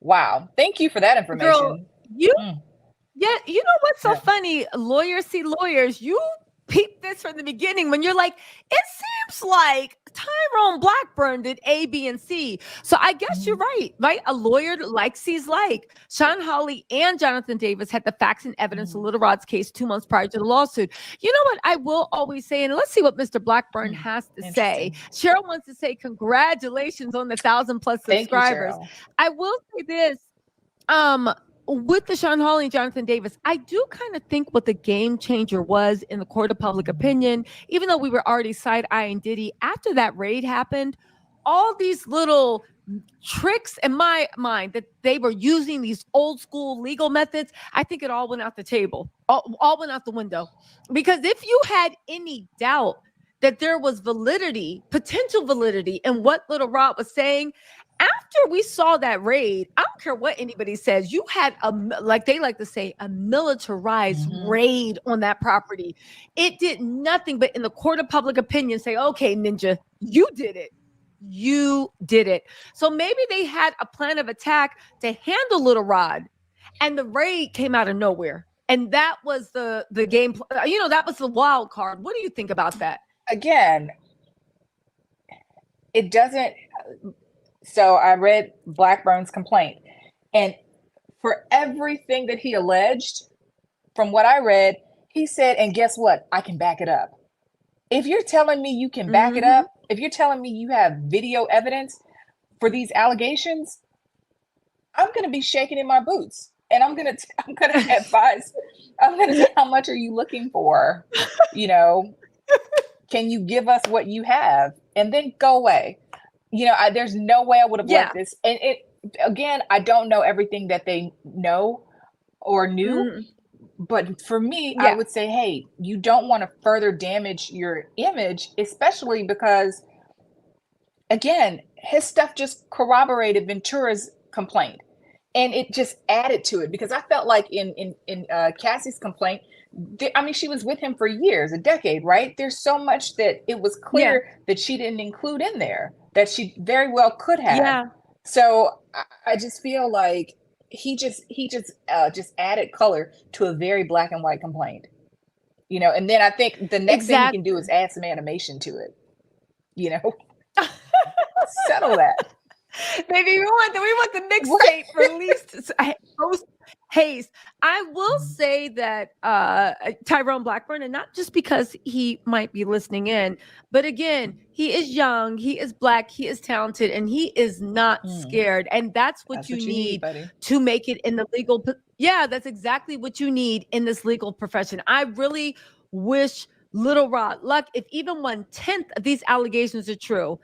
Wow. Thank you for that information. Girl, yeah, you know what's so funny? Lawyers see lawyers. You peep this from the beginning when you're like, it seems like Tyrone Blackburn did A, B, and C. So I guess you're right? A lawyer like sees like. Sean Hawley and Jonathan Davis had the facts and evidence of Little Rod's case 2 months prior to the lawsuit. You know what I will always say, and let's see what Mr. Blackburn has to say. Cheryl wants to say congratulations on the 1,000+ subscribers. Thank you, Cheryl. I will say this. With the Sean Hawley and Jonathan Davis, I do kind of think what the game changer was in the court of public opinion, even though we were already side-eyeing Diddy, after that raid happened, all these little tricks in my mind that they were using these old school legal methods, I think it all went out the table, all went out the window. Because if you had any doubt that there was potential validity in what Little Rod was saying, after we saw that raid, I don't care what anybody says, you had they like to say, a militarized raid on that property. It did nothing but in the court of public opinion say, okay, Ninja, you did it. You did it. So maybe they had a plan of attack to handle Little Rod, and the raid came out of nowhere. And that was the game. That was the wild card. What do you think about that? Again, it doesn't. So I read Blackburn's complaint, and for everything that he alleged, from what I read, he said, and guess what? I can back it up. If you're telling me you can back it up, if you're telling me you have video evidence for these allegations, I'm going to be shaking in my boots, and I'm going to advise. I'm going to say, how much are you looking for? Can you give us what you have, and then go away? There's no way I would have let this. And again, I don't know everything that they know or knew, but for me, I would say, hey, you don't want to further damage your image, especially because, again, his stuff just corroborated Ventura's complaint, and it just added to it, because I felt like in Cassie's complaint, she was with him for years, a decade, right? There's so much that it was clear that she didn't include in there that she very well could have. Yeah. So I just feel like he just added color to a very black and white complaint, and then I think the next thing you can do is add some animation to it, settle that. Maybe we want the mixtape released post haste. I will say that Tyrone Blackburn, and not just because he might be listening in, but again, he is young, he is black, he is talented, and he is not scared. And that's what you need to make it in the legal. Yeah, that's exactly what you need in this legal profession. I really wish Little Rod luck if even 1/10 of these allegations are true.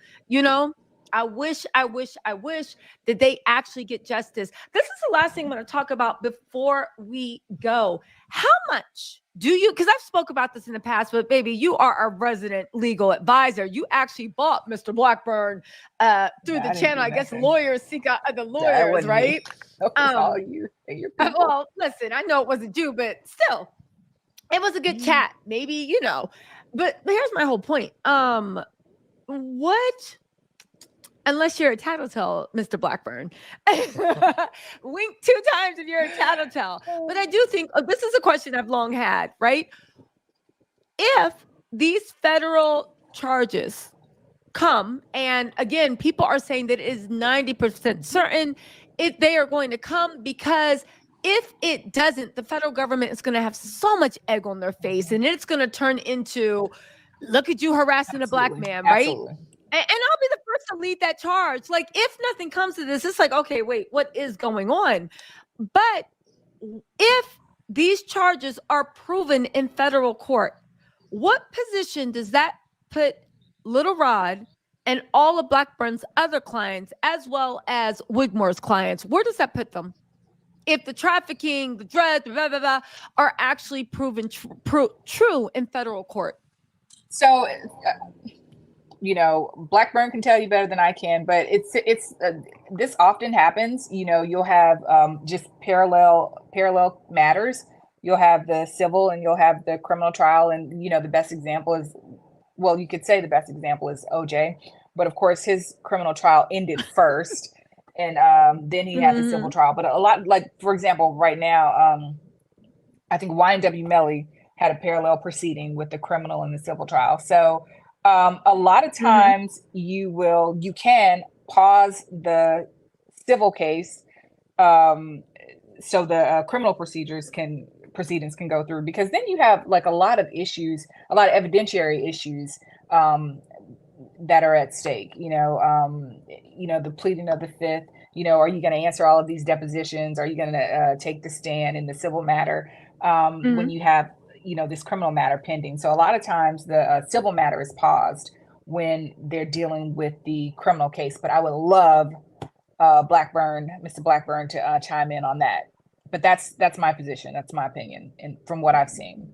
I wish that they actually get justice. This is the last thing I'm going to talk about before we go. How much do you, because I've spoke about this in the past, but baby, you are a resident legal advisor. You actually bought Mr. Blackburn through the channel. I guess lawyers seek out other lawyers, right? All you and your people. Well, listen, I know it wasn't you, but still, it was a good chat. Maybe, but here's my whole point. Unless you're a Tattle Tell, Mr. Blackburn. Wink 2 times if you're a Tattle Tell. But I do think this is a question I've long had, right? If these federal charges come, and again, people are saying that it is 90% certain if they are going to come, because if it doesn't, the federal government is going to have so much egg on their face, and it's going to turn into, look at you harassing a black man, right? Absolutely. And I'll be the first to lead that charge. Like, if nothing comes to this, it's like, okay, wait, what is going on? But if these charges are proven in federal court, what position does that put Little Rod and all of Blackburn's other clients, as well as Wigmore's clients? Where does that put them? if the trafficking, the drugs, blah, blah, blah, are actually proven true in federal court? So, Blackburn can tell you better than I can, but it's this often happens. You'll have just parallel matters. You'll have the civil and you'll have the criminal trial, and the best example is, well, you could say the best example is OJ, but of course his criminal trial ended first, and then he had the civil trial. But a lot, like for example, right now, I think YNW Melly had a parallel proceeding with the criminal and the civil trial. So a lot of times you can pause the civil case so the criminal proceedings can go through, because then you have like a lot of evidentiary issues that are at stake. The pleading of the fifth. Are you going to answer all of these depositions? Are you going to take the stand in the civil matter when you have this criminal matter pending? So a lot of times the civil matter is paused when they're dealing with the criminal case. But I would love Mr. Blackburn to chime in on that. But that's my position. That's my opinion, and from what I've seen.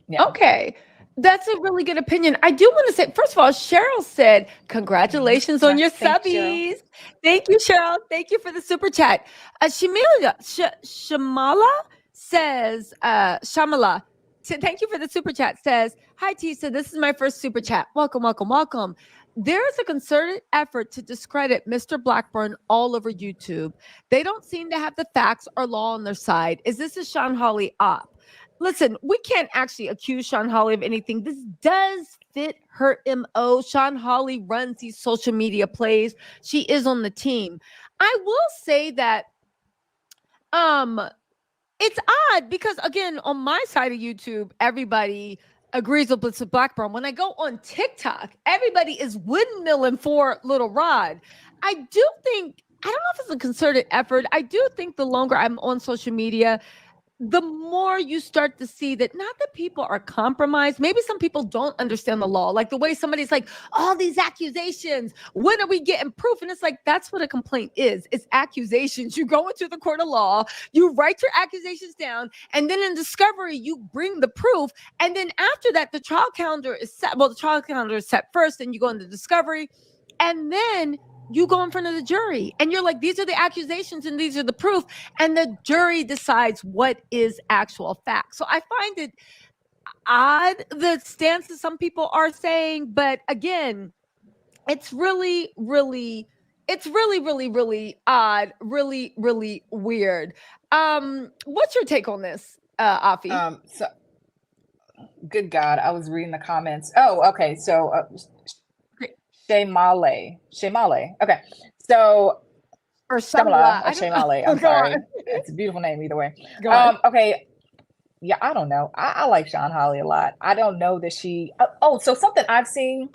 Yeah. Okay. That's a really good opinion. I do want to say, first of all, Cheryl said, congratulations on your subbies. Thank you, Cheryl. Thank you for the super chat. Shamala says, Shamala, thank you for the super chat, says, hi, Tisa, this is my first super chat. Welcome, welcome, welcome. There is a concerted effort to discredit Mr. Blackburn all over YouTube. They don't seem to have the facts or law on their side. Is this a Sean Hawley op? Listen, we can't actually accuse Sean Hawley of anything. This does fit her MO. Sean Hawley runs these social media plays. She is on the team. I will say that it's odd because, again, on my side of YouTube, everybody agrees with Mr. Blackburn. When I go on TikTok, everybody is windmilling for Little Rod. I don't know if it's a concerted effort. I do think the longer I'm on social media, the more you start to see that not that people are compromised. Maybe some people don't understand the law, like the way somebody's like, all these accusations, when are we getting proof? And it's like, that's what a complaint is. It's accusations. You go into the court of law, you write your accusations down, and then in discovery, you bring the proof. And then after that, the trial calendar is set. Well, the trial calendar is set first, and you go into discovery, and then you go in front of the jury and you're like, these are the accusations and these are the proof. And the jury decides what is actual fact. So I find it odd, the stance that some people are saying, but again, it's really, really odd, really weird. What's your take on this, Afi? So good God, I was reading the comments. Oh, okay. So Shaymale. Okay. So or Shamala. Shaymale. I'm sorry. It's a beautiful name either way. Okay. Yeah, I don't know. I like Sean Hawley a lot. I don't know that she so something I've seen,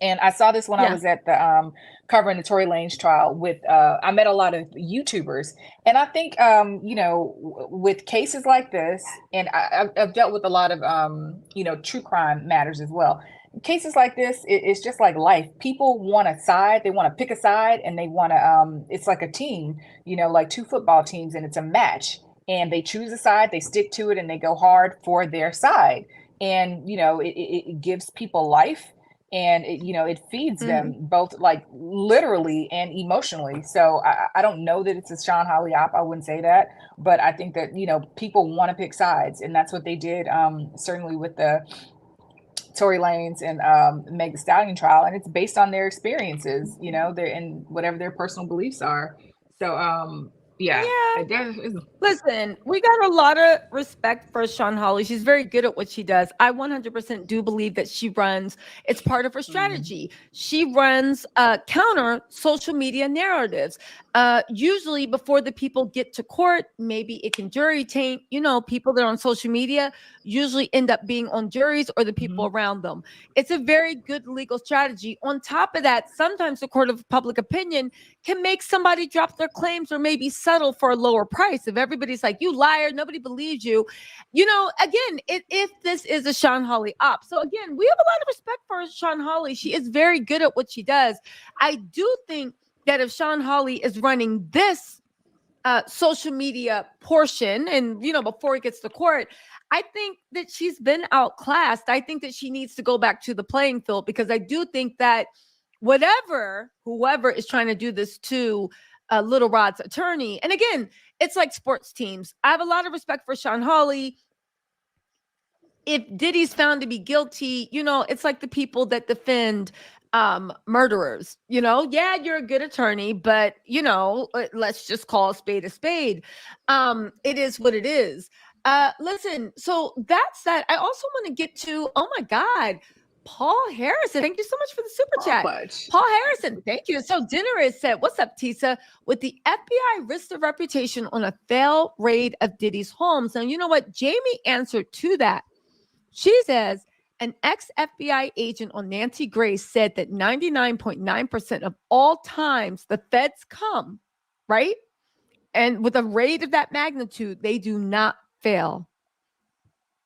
and I saw this when I was at the covering the Tory Lanez trial with I met a lot of YouTubers, and I think with cases like this, and I've dealt with a lot of true crime matters as well. Cases like this, it's just like life. People want a side, they want to pick a side, and they want to it's like a team, like two football teams, and it's a match, and they choose a side, they stick to it, and they go hard for their side. And it gives people life, and it feeds them both, like literally and emotionally. So I don't know that it's a Sean Hawley op, I wouldn't say that, but I think that people want to pick sides, and that's what they did certainly with the Tory Lanez and Meg Thee Stallion trial, and it's based on their experiences, they're in whatever their personal beliefs are. So Listen, we got a lot of respect for Sean Hawley. She's very good at what she does. I 100% do believe that she runs, it's part of her strategy. She runs counter social media narratives. Usually before the people get to court, maybe it can jury taint, people that are on social media usually end up being on juries or the people around them. It's a very good legal strategy. On top of that, sometimes the court of public opinion can make somebody drop their claims or maybe settle for a lower price. If everybody's like, you liar, nobody believes you, again, if this is a Sean Hawley op. So again, we have a lot of respect for Sean Hawley. She is very good at what she does. I do think that if Sean Hawley is running this social media portion, and before it gets to court, I think that she's been outclassed. I think that she needs to go back to the playing field, because I do think that whoever is trying to do this to Little Rod's attorney, and again, it's like sports teams. I have a lot of respect for Sean Hawley. If Diddy's found to be guilty, it's like the people that defend murderers. Yeah, you're a good attorney, but let's just call a spade a spade. It is what it is. Listen, so that's that. I also want to get to, oh my God, Paul Harrison. Thank you so much for the super chat. Paul Harrison, thank you. So Dinner is said, what's up, Tisa? With the FBI risked their reputation on a failed raid of Diddy's homes. Now, you know what? Jamie answered to that. She says, an ex-FBI agent on Nancy Grace said that 99.9% of all times the feds come, right? And with a raid of that magnitude, they do not fail.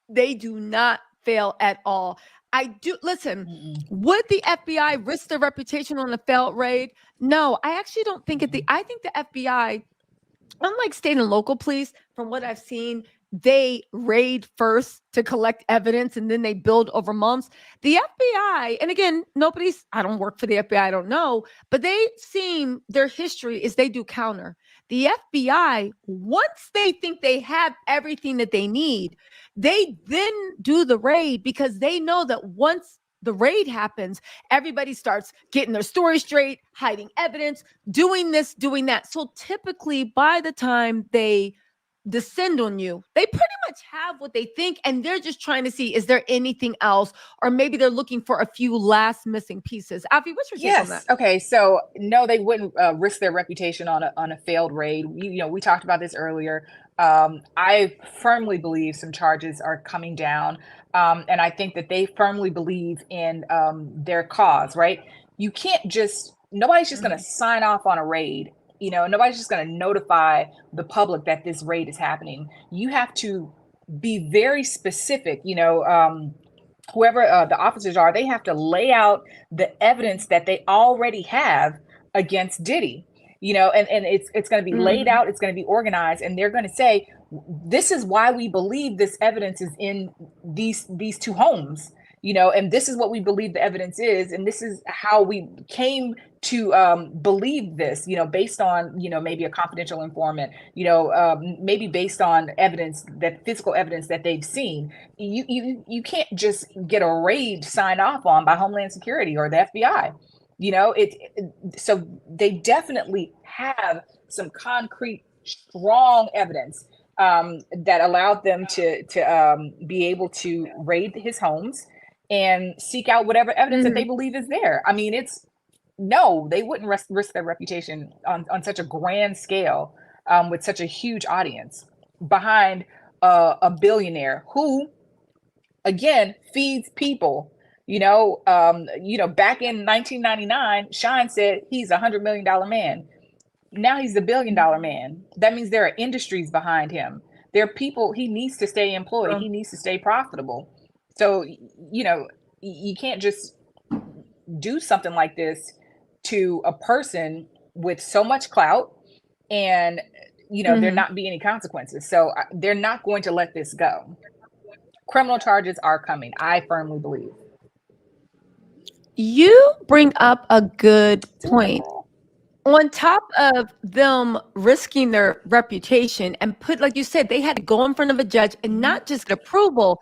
They do not fail at all. I do listen. Would the FBI risk their reputation on a failed raid? No, I actually don't think I think the FBI, unlike state and local police, from what I've seen, they raid first to collect evidence and then they build over months. The FBI, and again, I don't work for the FBI, I don't know, but their history is they do counter. The FBI, once they think they have everything that they need, they then do the raid, because they know that once the raid happens, everybody starts getting their story straight, hiding evidence, doing this, doing that. So typically by the time they descend on you, they pretty much have what they think, and they're just trying to see, is there anything else, or maybe they're looking for a few last missing pieces. Afi, what's your take on that? Okay, so no, they wouldn't risk their reputation on a failed raid. We talked about this earlier. I firmly believe some charges are coming down, and I think that they firmly believe in their cause. Right? Nobody's just going to sign off on a raid. Nobody's just going to notify the public that this raid is happening. You have to be very specific. Whoever the officers are, they have to lay out the evidence that they already have against Diddy. And it's going to be laid out. It's going to be organized, and they're going to say, this is why we believe this evidence is in these two homes. And this is what we believe the evidence is, and this is how we came to believe this, based on, maybe a confidential informant, maybe based on physical evidence that they've seen. You can't just get a raid signed off on by Homeland Security or the FBI. So they definitely have some concrete, strong evidence that allowed them to be able to raid his homes and seek out whatever evidence that they believe is there. I mean, they wouldn't risk their reputation on such a grand scale with such a huge audience behind a billionaire who, again, feeds people. Back in 1999, Shine said he's $100 million man. Now he's a $1 billion man. That means there are industries behind him. There are people, he needs to stay employed. He needs to stay profitable. So, you can't just do something like this to a person with so much clout and, there not be any consequences. So they're not going to let this go. Criminal charges are coming, I firmly believe. You bring up a good point. On top of them risking their reputation and like you said, they had to go in front of a judge and not just get approval.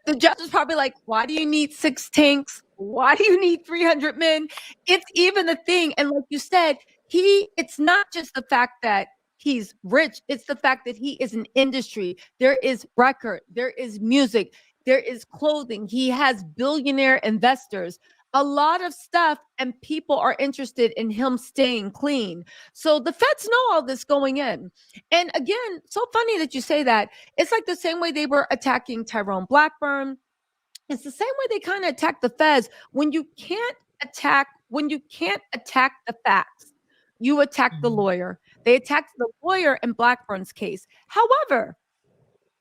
The judge is probably like, why do you need 6 tanks? Why do you need 300 men? It's even a thing. And like you said, it's not just the fact that he's rich. It's the fact that he is an industry. There is record, there is music, there is clothing. He has billionaire investors, a lot of stuff, and people are interested in him staying clean. So the feds know all this going in. And again, so funny that you say that. It's like the same way they were attacking Tyrone Blackburn. It's the same way they kind of attack the feds. When you can't attack the facts, you attack the lawyer. They attacked the lawyer in Blackburn's case. However,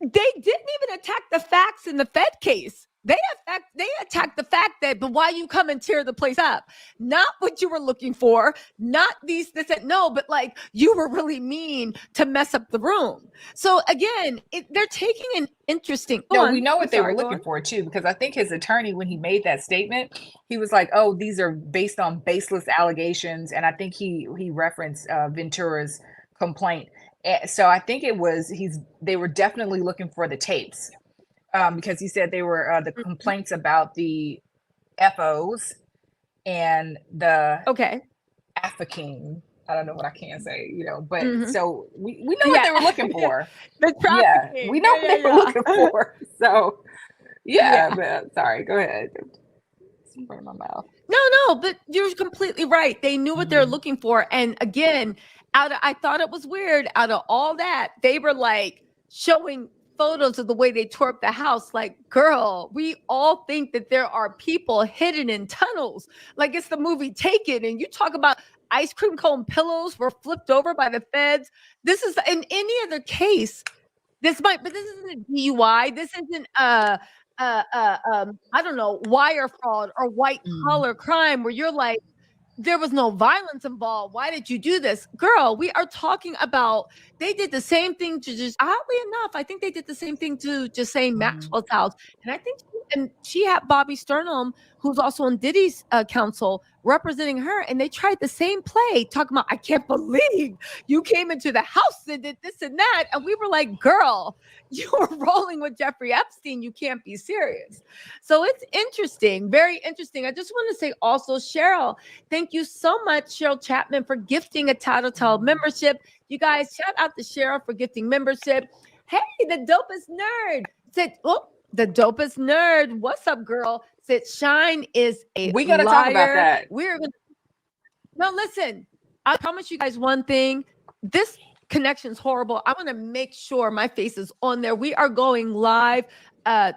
they didn't even attack the facts in the Fed case. They attacked the fact that, but why you come and tear the place up? Not what you were looking for, not this, that, no, but like you were really mean to mess up the room. So again, they're taking an interesting. No, we know what they were looking for too, because I think his attorney, when he made that statement, he was like, "Oh, these are based on baseless allegations," and I think he referenced Ventura's complaint. So I think they were definitely looking for the tapes. Because he said they were the complaints about the FOs and the African. I don't know what I can say, but so we know what they were looking for. Yeah, we know what they were looking for. So but, sorry, go ahead. It's in front of my mouth. No, but you're completely right. They knew what they're looking for. And again, I thought it was weird. Out of all that, they were like showing photos of the way they tore up the house. Like, girl, we all think that there are people hidden in tunnels. Like it's the movie Taken, and you talk about ice cream cone pillows were flipped over by the feds. This is in any other case. This isn't a DUI. This isn't I don't know, wire fraud or white collar crime where you're like, there was no violence involved. Why did you do this? Girl, we are talking about, they did the same thing to just, oddly enough, I think they did the same thing to Ghislaine Maxwell's house. And I think, she had Bobby Sternholm, who's also on Diddy's counsel, representing her. And they tried the same play, talking about, I can't believe you came into the house and did this and that. And we were like, girl, you were rolling with Jeffrey Epstein. You can't be serious. So it's interesting, very interesting. I just want to say also, Cheryl, thank you so much, Cheryl Chapman, for gifting a Tattle Tells membership. You guys, shout out to Cheryl for gifting membership. Hey, the dopest nerd said, the dopest nerd. What's up, girl? Said Shine is a We gotta liar. talk about that. No, listen. I promise you guys one thing. This connection's horrible. I want to make sure my face is on there. We are going live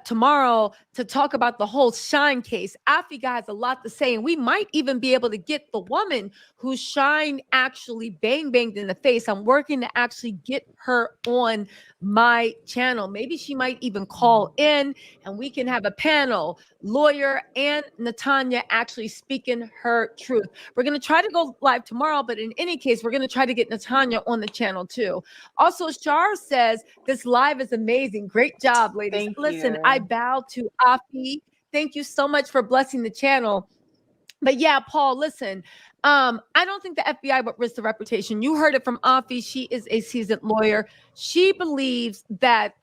tomorrow to talk about the whole Shine case. Afi has a lot to say, and we might even be able to get the woman who Shine actually banged in the face. I'm working to actually get her on my channel. Maybe she might even call in and we can have a panel, lawyer and Natanya actually speaking her truth. We're going to try to go live tomorrow, but in any case, we're going to try to get Natanya on the channel too. Also, Shar says, this live is amazing. Great job, ladies. Listen, I bow to Afi. Thank you so much for blessing the channel. But yeah, Paul, listen, I don't think the FBI would risk the reputation. You heard it from Afi. She is a seasoned lawyer. She believes that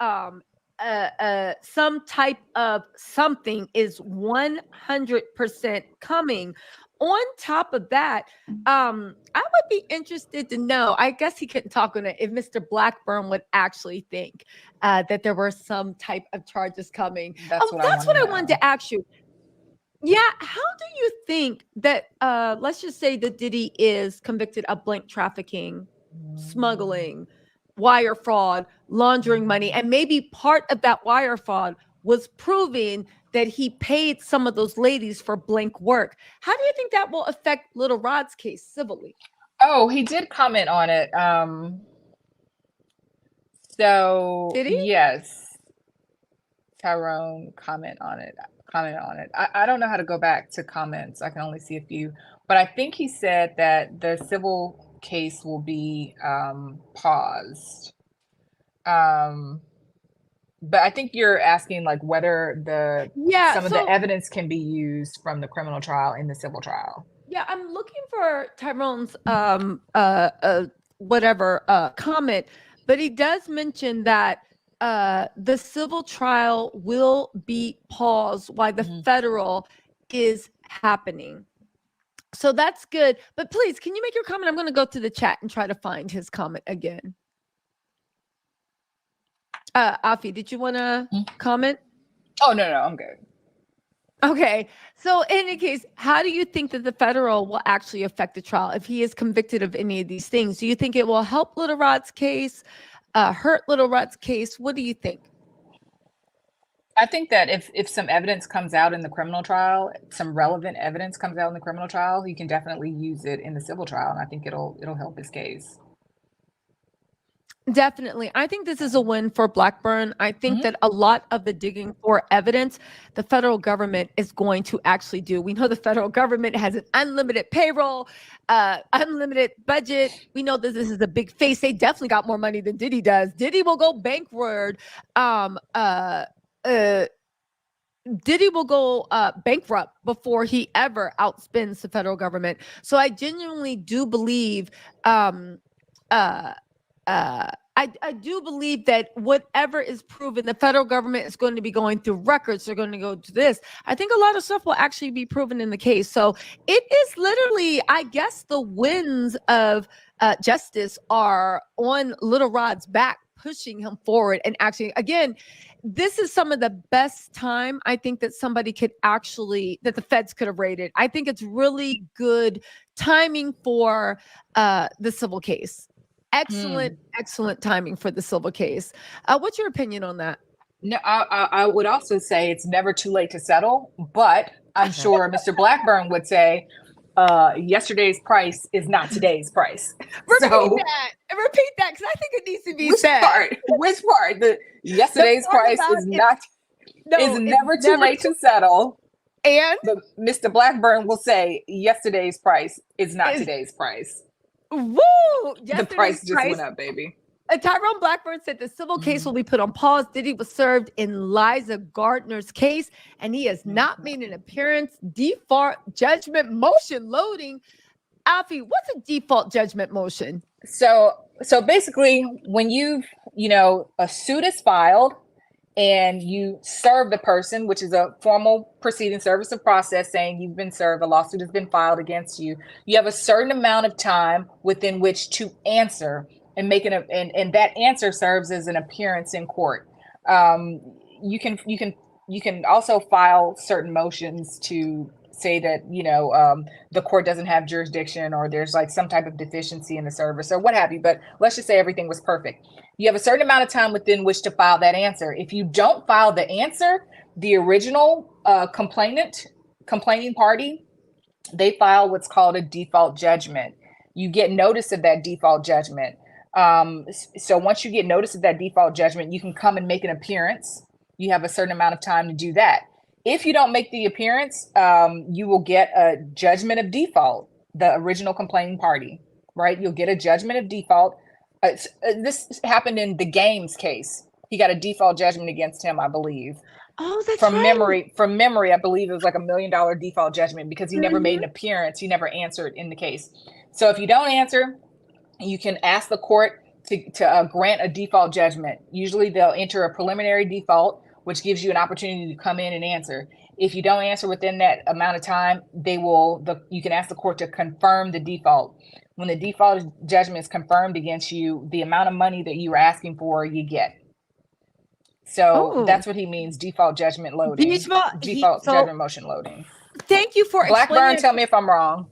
some type of something is 100% coming. On top of that, I would be interested to know, I guess he couldn't talk on it, if Mr. Blackburn would actually think that there were some type of charges coming. That's what I wanted to ask you. Yeah, how do you think that, let's just say that Diddy is convicted of blank trafficking, smuggling, wire fraud, laundering money, and maybe part of that wire fraud was proving that he paid some of those ladies for blank work. How do you think that will affect Little Rod's case civilly? Oh, he did comment on it. So did he? Yes, Tyrone commented on it. I don't know how to go back to comments. I can only see a few, but I think he said that the civil case will be paused. But I think you're asking like whether some of the evidence can be used from the criminal trial in the civil trial. Yeah, I'm looking for Tyrone's comment, but he does mention that the civil trial will be paused while the federal is happening. So that's good. But please, can you make your comment? I'm going to go to the chat and try to find his comment again. Afi, did you want to comment? Oh, no, I'm good. Okay. So in any case, how do you think that the federal will actually affect the trial if he is convicted of any of these things? Do you think it will help Little Rod's case, hurt Little Rod's case? What do you think? I think that if some evidence comes out in the criminal trial, some relevant evidence comes out in the criminal trial, he can definitely use it in the civil trial, and I think it'll help his case. Definitely. I think this is a win for Blackburn. I think Mhm. that a lot of the digging for evidence, the federal government is going to actually do. We know the federal government has an unlimited payroll, unlimited budget. We know that this is a big face. They definitely got more money than Diddy does. Diddy will go bankrupt. Diddy will go bankrupt before he ever outspends the federal government. So I genuinely do believe I do believe that whatever is proven, the federal government is going to be going through records. They're going to go to this. I think a lot of stuff will actually be proven in the case. So it is literally, I guess, the winds of justice are on Little Rod's back, pushing him forward. And actually, again, this is some of the best time I think that somebody could actually, that the feds could have rated. I think it's really good timing for the civil case. Excellent timing for the civil case. What's your opinion on that? No, I would also say it's never too late to settle, but I'm sure Mr. Blackburn would say yesterday's price is not today's price. Repeat that, because I think it needs to be said. Which part? The yesterday's price is never too late to settle. And but Mr. Blackburn will say yesterday's price is not today's price. Woo! The price just went up, baby. Tyrone Blackburn said the civil case will be put on pause. Diddy was served in Liza Gardner's case, and he has not made an appearance. Default judgment motion loading. Alfie, what's a default judgment motion? So basically, when a suit is filed and you serve the person, which is a formal proceeding, service of process, saying you've been served, a lawsuit has been filed against you. You have a certain amount of time within which to answer and and that answer serves as an appearance in court. You can also file certain motions to say that the court doesn't have jurisdiction, or there's like some type of deficiency in the service or what have you. But let's just say everything was perfect. You have a certain amount of time within which to file that answer. If you don't file the answer, the original complaining party, they file what's called a default judgment. You get notice of that default judgment. So once you get notice of that default judgment, you can come and make an appearance. You have a certain amount of time to do that. If you don't make the appearance, you will get a judgment of default, the original complaining party, right? You'll get a judgment of default. This happened in the Games case. He got a default judgment against him, I believe. Oh, that's from right. From memory, I believe it was like $1 million default judgment because he never made an appearance. He never answered in the case. So if you don't answer, you can ask the court to grant a default judgment. Usually they'll enter a preliminary default, which gives you an opportunity to come in and answer. If you don't answer within that amount of time, you can ask the court to confirm the default. When the default judgment is confirmed against you, the amount of money that you were asking for, you get. So that's what he means, default judgment loading. Default judgment motion loading. Thank you for Blackburn, tell me if I'm wrong.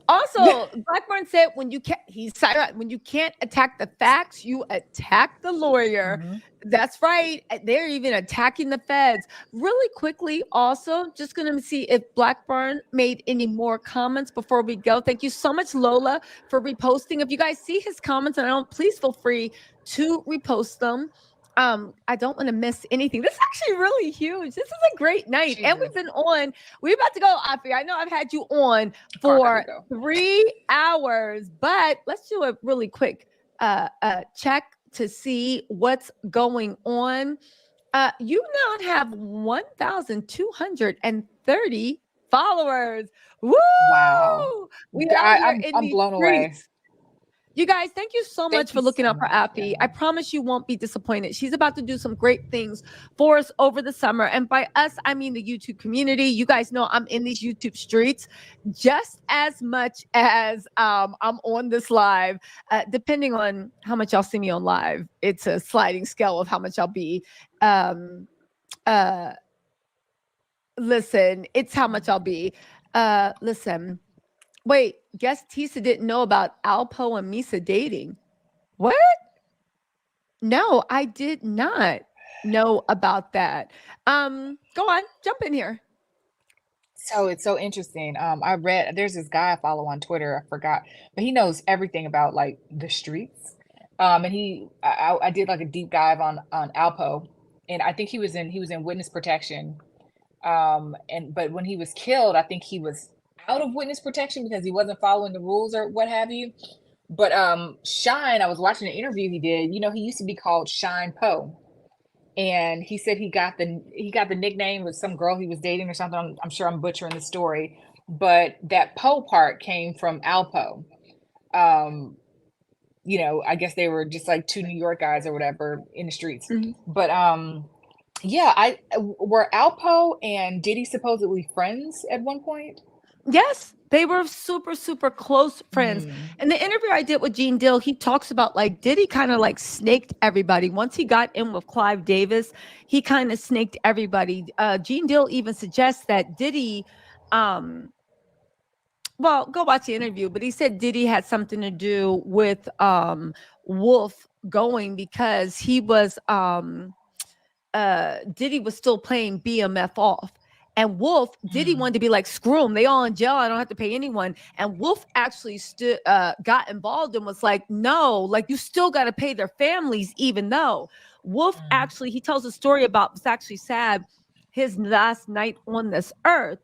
Also, Blackburn said when you can't attack the facts, you attack the lawyer. Mm-hmm. That's right. They're even attacking the feds. Really quickly, also, just going to see if Blackburn made any more comments before we go. Thank you so much, Lola, for reposting. If you guys see his comments, please feel free to repost them. I don't want to miss anything. This is actually really huge. This is a great night. Jesus. And we're about to go, Afi. I know I've had you on for 3 hours, but let's do a really quick check to see what's going on. You now have 1,230 followers. Woo! Wow. I'm blown away. You guys, thank you so much for looking out for Afi. I promise you won't be disappointed. She's about to do some great things for us over the summer. And by us, I mean the YouTube community. You guys know I'm in these YouTube streets just as much as I'm on this live. Depending on how much y'all see me on live, it's a sliding scale of how much I'll be. Listen, it's how much I'll be. Listen. Wait, guess Tisa didn't know about Alpo and Misa dating. What? No, I did not know about that. Go on, jump in here. So it's so interesting. I read, there's this guy I follow on Twitter, I forgot, but he knows everything about like the streets. And I did like a deep dive on Alpo, and I think he was in witness protection. But when he was killed, I think he was out of witness protection because he wasn't following the rules or what have you. But Shine, I was watching an interview he did. You know, he used to be called Shine Poe, and he said he got the nickname with some girl he was dating or something. I'm sure I'm butchering the story, but that Poe part came from Alpo. You know, I guess they were just like two New York guys or whatever in the streets. But yeah, were Alpo and Diddy supposedly friends at one point? Yes, they were super, super close friends. In the interview I did with Gene Dill, he talks about like Diddy kind of like snaked everybody. Once he got in with Clive Davis, he kind of snaked everybody. Gene Dill even suggests that Diddy, well, go watch the interview, but he said Diddy had something to do with Wolf going because he was Diddy was still playing BMF off. And Wolf, Diddy wanted to be like, screw them. They all in jail. I don't have to pay anyone. And Wolf actually got involved and was like, no, like you still got to pay their families, even though Wolf actually, he tells a story about, it's actually sad, his last night on this earth.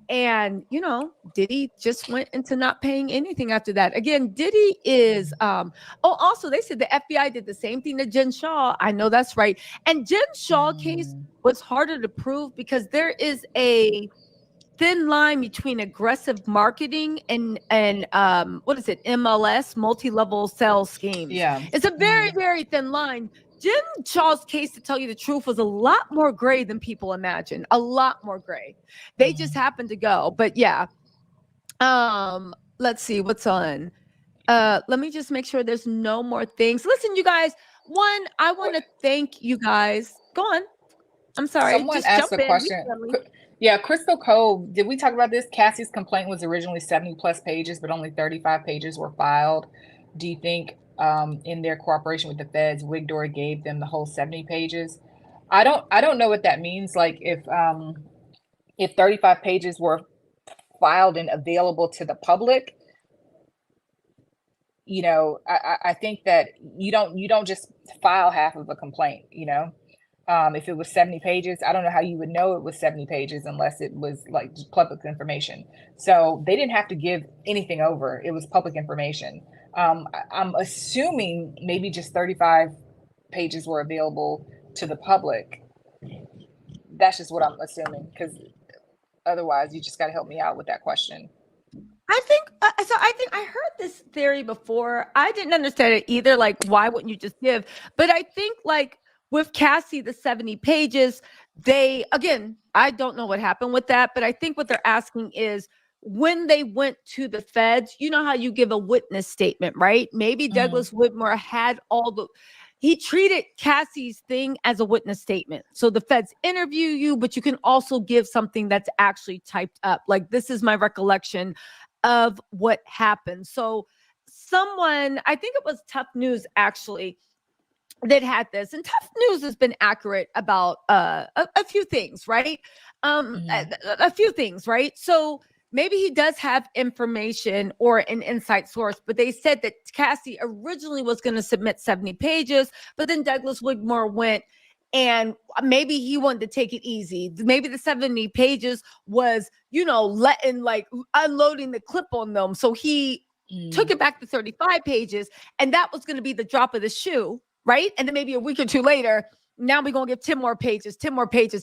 And, you know, Diddy just went into not paying anything after that. Again, Diddy is, also they said the FBI did the same thing to Jen Shaw. I know that's right. And Jen Shaw case was harder to prove because there is a thin line between aggressive marketing and what is it? MLS, multi-level sales schemes. Yeah. It's a very, very thin line. Jen Shaw's case, to tell you the truth, was a lot more gray than people imagine. A lot more gray. They just happened to go. But yeah. Let's see what's on. Let me just make sure there's no more things. Listen, you guys. One, I want to thank you guys. Go on. I'm sorry. Someone just asked jump a in. question. Yeah, Crystal Cove, did we talk about this? Cassie's complaint was originally 70 plus pages, but only 35 pages were filed. Do you think in their cooperation with the feds, Wigdor gave them the whole 70 pages? I don't know what that means. Like if 35 pages were filed and available to the public, you know, I think that you don't just file half of a complaint, you know. If it was 70 pages, I don't know how you would know it was 70 pages unless it was like just public information. So they didn't have to give anything over. It was public information. I'm assuming maybe just 35 pages were available to the public. That's just what I'm assuming, because otherwise you just got to help me out with that question. I think I heard this theory before. I didn't understand it either. Like, why wouldn't you just give? But I think like with Cassie, the 70 pages, again, I don't know what happened with that, but I think what they're asking is when they went to the feds, you know how you give a witness statement, right? Maybe Douglas Whitmore had he treated Cassie's thing as a witness statement. So the feds interview you, but you can also give something that's actually typed up. Like, this is my recollection of what happened. So someone, I think it was Tough News actually, that had this, and Tough News has been accurate about a few things, right? A few things, right? So maybe he does have information or an inside source, but they said that Cassie originally was going to submit 70 pages, but then Douglas Wigmore went and maybe he wanted to take it easy. Maybe the 70 pages was, you know, unloading the clip on them. So he took it back to 35 pages, and that was going to be the drop of the shoe, right? And then maybe a week or two later, now we're going to give 10 more pages,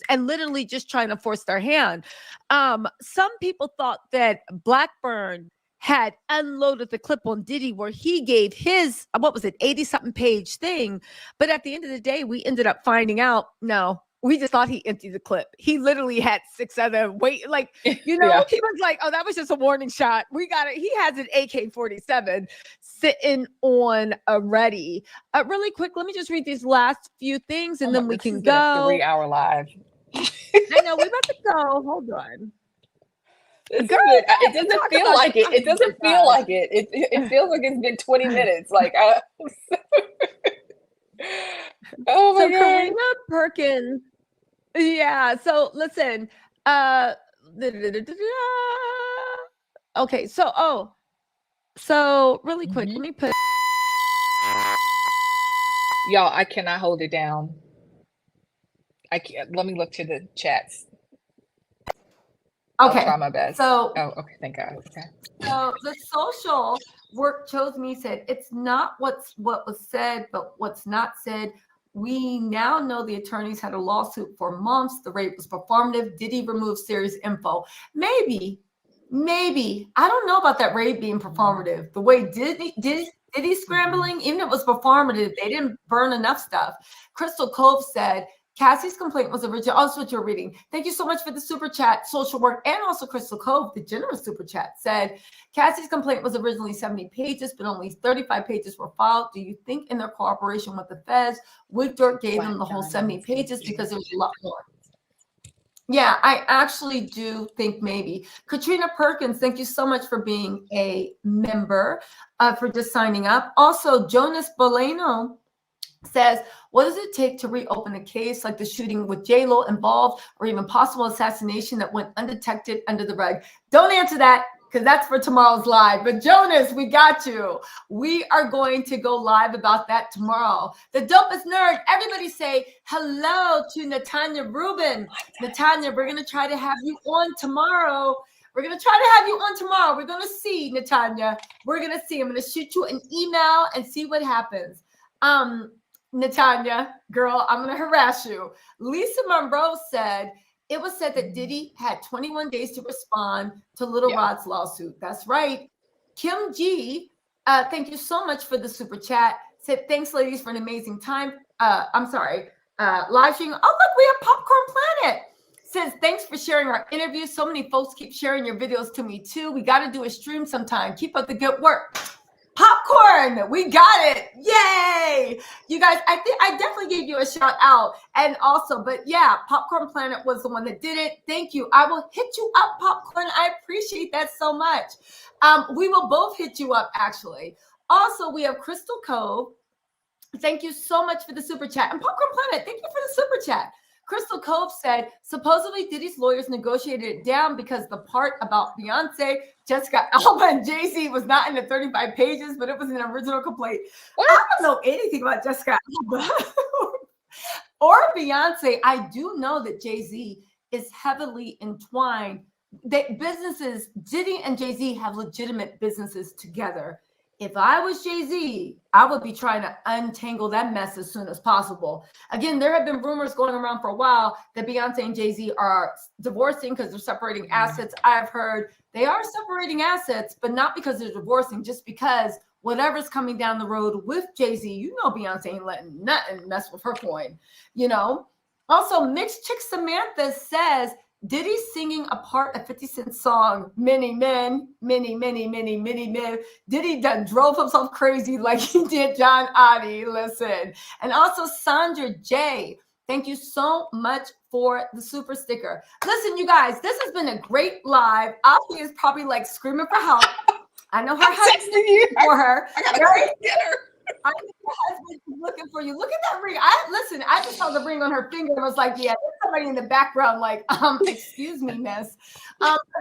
and literally just trying to force their hand. Some people thought that Blackburn had unloaded the clip on Diddy where he gave his, 80-something page thing. But at the end of the day, we ended up finding out, no, we just thought he emptied the clip. He literally had 6 other he was like, oh, that was just a warning shot. We got it. He has an AK-47 sitting on a ready. Really quick, let me just read these last few things and then we can go. 3-hour live. I know, we're about to go. Hold on. Girl, it doesn't feel like it. It doesn't feel like it. It feels like it's been 20 minutes. Like, oh my God. Karina Perkins. Yeah. So listen. Okay. So really quick, let me put. Y'all, I cannot hold it down. I can't. Let me look to the chats. Okay. I'll try my best. So, oh, okay. Thank God. Okay. So the social work chose me said, it's not what was said, but what's not said. We now know the attorneys had a lawsuit for months. The rape was performative. Diddy removed serious info. Maybe. I don't know about that rape being performative. The way Diddy scrambling, even if it was performative, they didn't burn enough stuff. Crystal Cove said, Cassie's complaint was original. Also, what you're reading. Thank you so much for the super chat, social work, and also Crystal Cove, the generous super chat, said Cassie's complaint was originally 70 pages, but only 35 pages were filed. Do you think in their cooperation with the feds, Wood Dirt gave them the whole 70 pages because there was a lot more? Yeah, I actually do think maybe. Katrina Perkins, thank you so much for being a member, for just signing up. Also, Jonas Boleno says, what does it take to reopen a case like the shooting with J-Lo involved or even possible assassination that went undetected under the rug? Don't answer that because that's for tomorrow's live. But Jonas, we got you. We are going to go live about that tomorrow. The dopest nerd, everybody say hello to Natanya Rubin. Natanya, we're going to try to have you on tomorrow. We're going to try to have you on tomorrow. We're going to see, Natanya. We're going to see. I'm going to shoot you an email and see what happens. Natanya, girl, I'm going to harass you. Lisa Monroe said, it was said that Diddy had 21 days to respond to Little Rod's lawsuit. That's right. Kim G, thank you so much for the super chat. Said, thanks, ladies, for an amazing time. Live stream. Oh, look, we have Popcorn Planet. Says, thanks for sharing our interview. So many folks keep sharing your videos to me, too. We got to do a stream sometime. Keep up the good work. Popcorn, we got it. Yay. You guys, I think I definitely gave you a shout out. And also, but yeah, Popcorn Planet was the one that did it. Thank you. I will hit you up, Popcorn. I appreciate that so much. We will both hit you up, actually. Also, we have Crystal Cove. Thank you so much for the super chat. And Popcorn Planet, thank you for the super chat. Crystal Cove said, supposedly Diddy's lawyers negotiated it down because the part about Beyonce, Jessica Alba, and Jay-Z was not in the 35 pages, but it was an original complaint. What? I don't know anything about Jessica Alba or Beyonce. I do know that Jay-Z is heavily entwined. That businesses, Diddy and Jay-Z have legitimate businesses together. If I was Jay-Z, I would be trying to untangle that mess as soon as possible. Again, there have been rumors going around for a while that Beyonce and Jay-Z are divorcing because they're separating assets. I've heard they are separating assets, but not because they're divorcing, just because whatever's coming down the road with Jay-Z, you know Beyonce ain't letting nothing mess with her coin, you know? Also, Mixed Chick Samantha says, Diddy singing a part of 50 Cent's song, Many Men, Many, Many, Many, Many Men. Diddy done drove himself crazy like he did John Oddie. Listen. And also Sandra J. Thank you so much for the super sticker. Listen, you guys, this has been a great live. Alfie is probably like screaming for help. I know her husband for her. I gotta go get her. I think her husband's looking for you. Look at that ring. Listen, I just saw the ring on her finger and was like, yeah, there's somebody in the background like, excuse me, miss.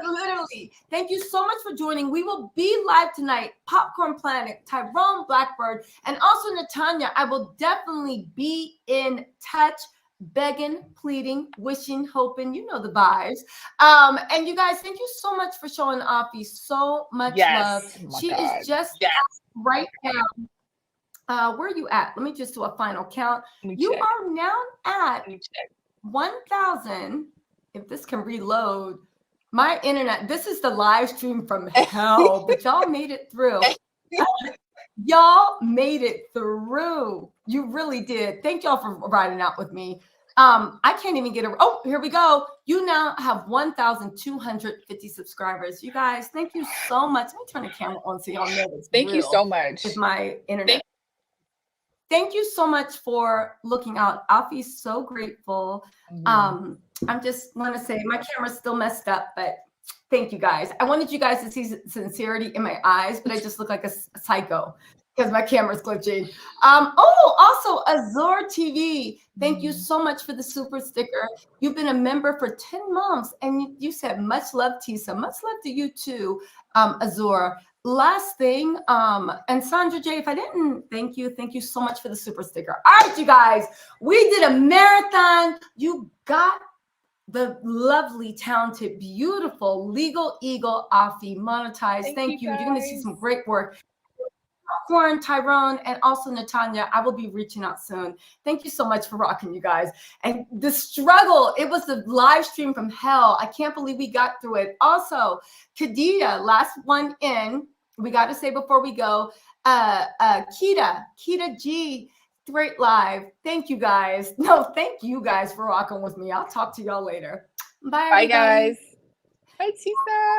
Literally, thank you so much for joining. We will be live tonight. Popcorn Planet, Tyrone Blackbird, and also Natanya. I will definitely be in touch, begging, pleading, wishing, hoping, you know the vibes. And you guys, thank you so much for showing Offie so much love. Oh She is just right now. Where are you at? Let me just do a final count. You are now at 1,000. If this can reload, my internet, this is the live stream from hell, but y'all made it through. Y'all made it through. You really did. Thank y'all for riding out with me. I can't even get oh, here we go. You now have 1,250 subscribers. You guys, thank you so much. Let me turn the camera on so y'all know this. Thank you so much. With my internet. Thank you so much for looking out. Alfie's so grateful. I'm just want to say my camera's still messed up, but thank you guys. I wanted you guys to see sincerity in my eyes, but I just look like a psycho because my camera's glitching. Also Azure TV. Thank you so much for the super sticker. You've been a member for 10 months and you said much love, Tisa. Much love to you too, Azure. last thing, and Sandra J, if I didn't thank you so much for the super sticker. All right, you guys, we did a marathon. You got the lovely, talented, beautiful Legal Eagle Afi monetized. Thank you. You're going to see some great work. Corn, Tyrone, and also Natanya, I will be reaching out soon. Thank you so much for rocking, you guys. And the struggle, it was a live stream from hell. I can't believe we got through it. Also, Khadija, last one in, we got to say before we go, Kita G, great live. Thank you guys. No, thank you guys for rocking with me. I'll talk to y'all later. Bye, Bye, everybody. guys. Bye, Tisa.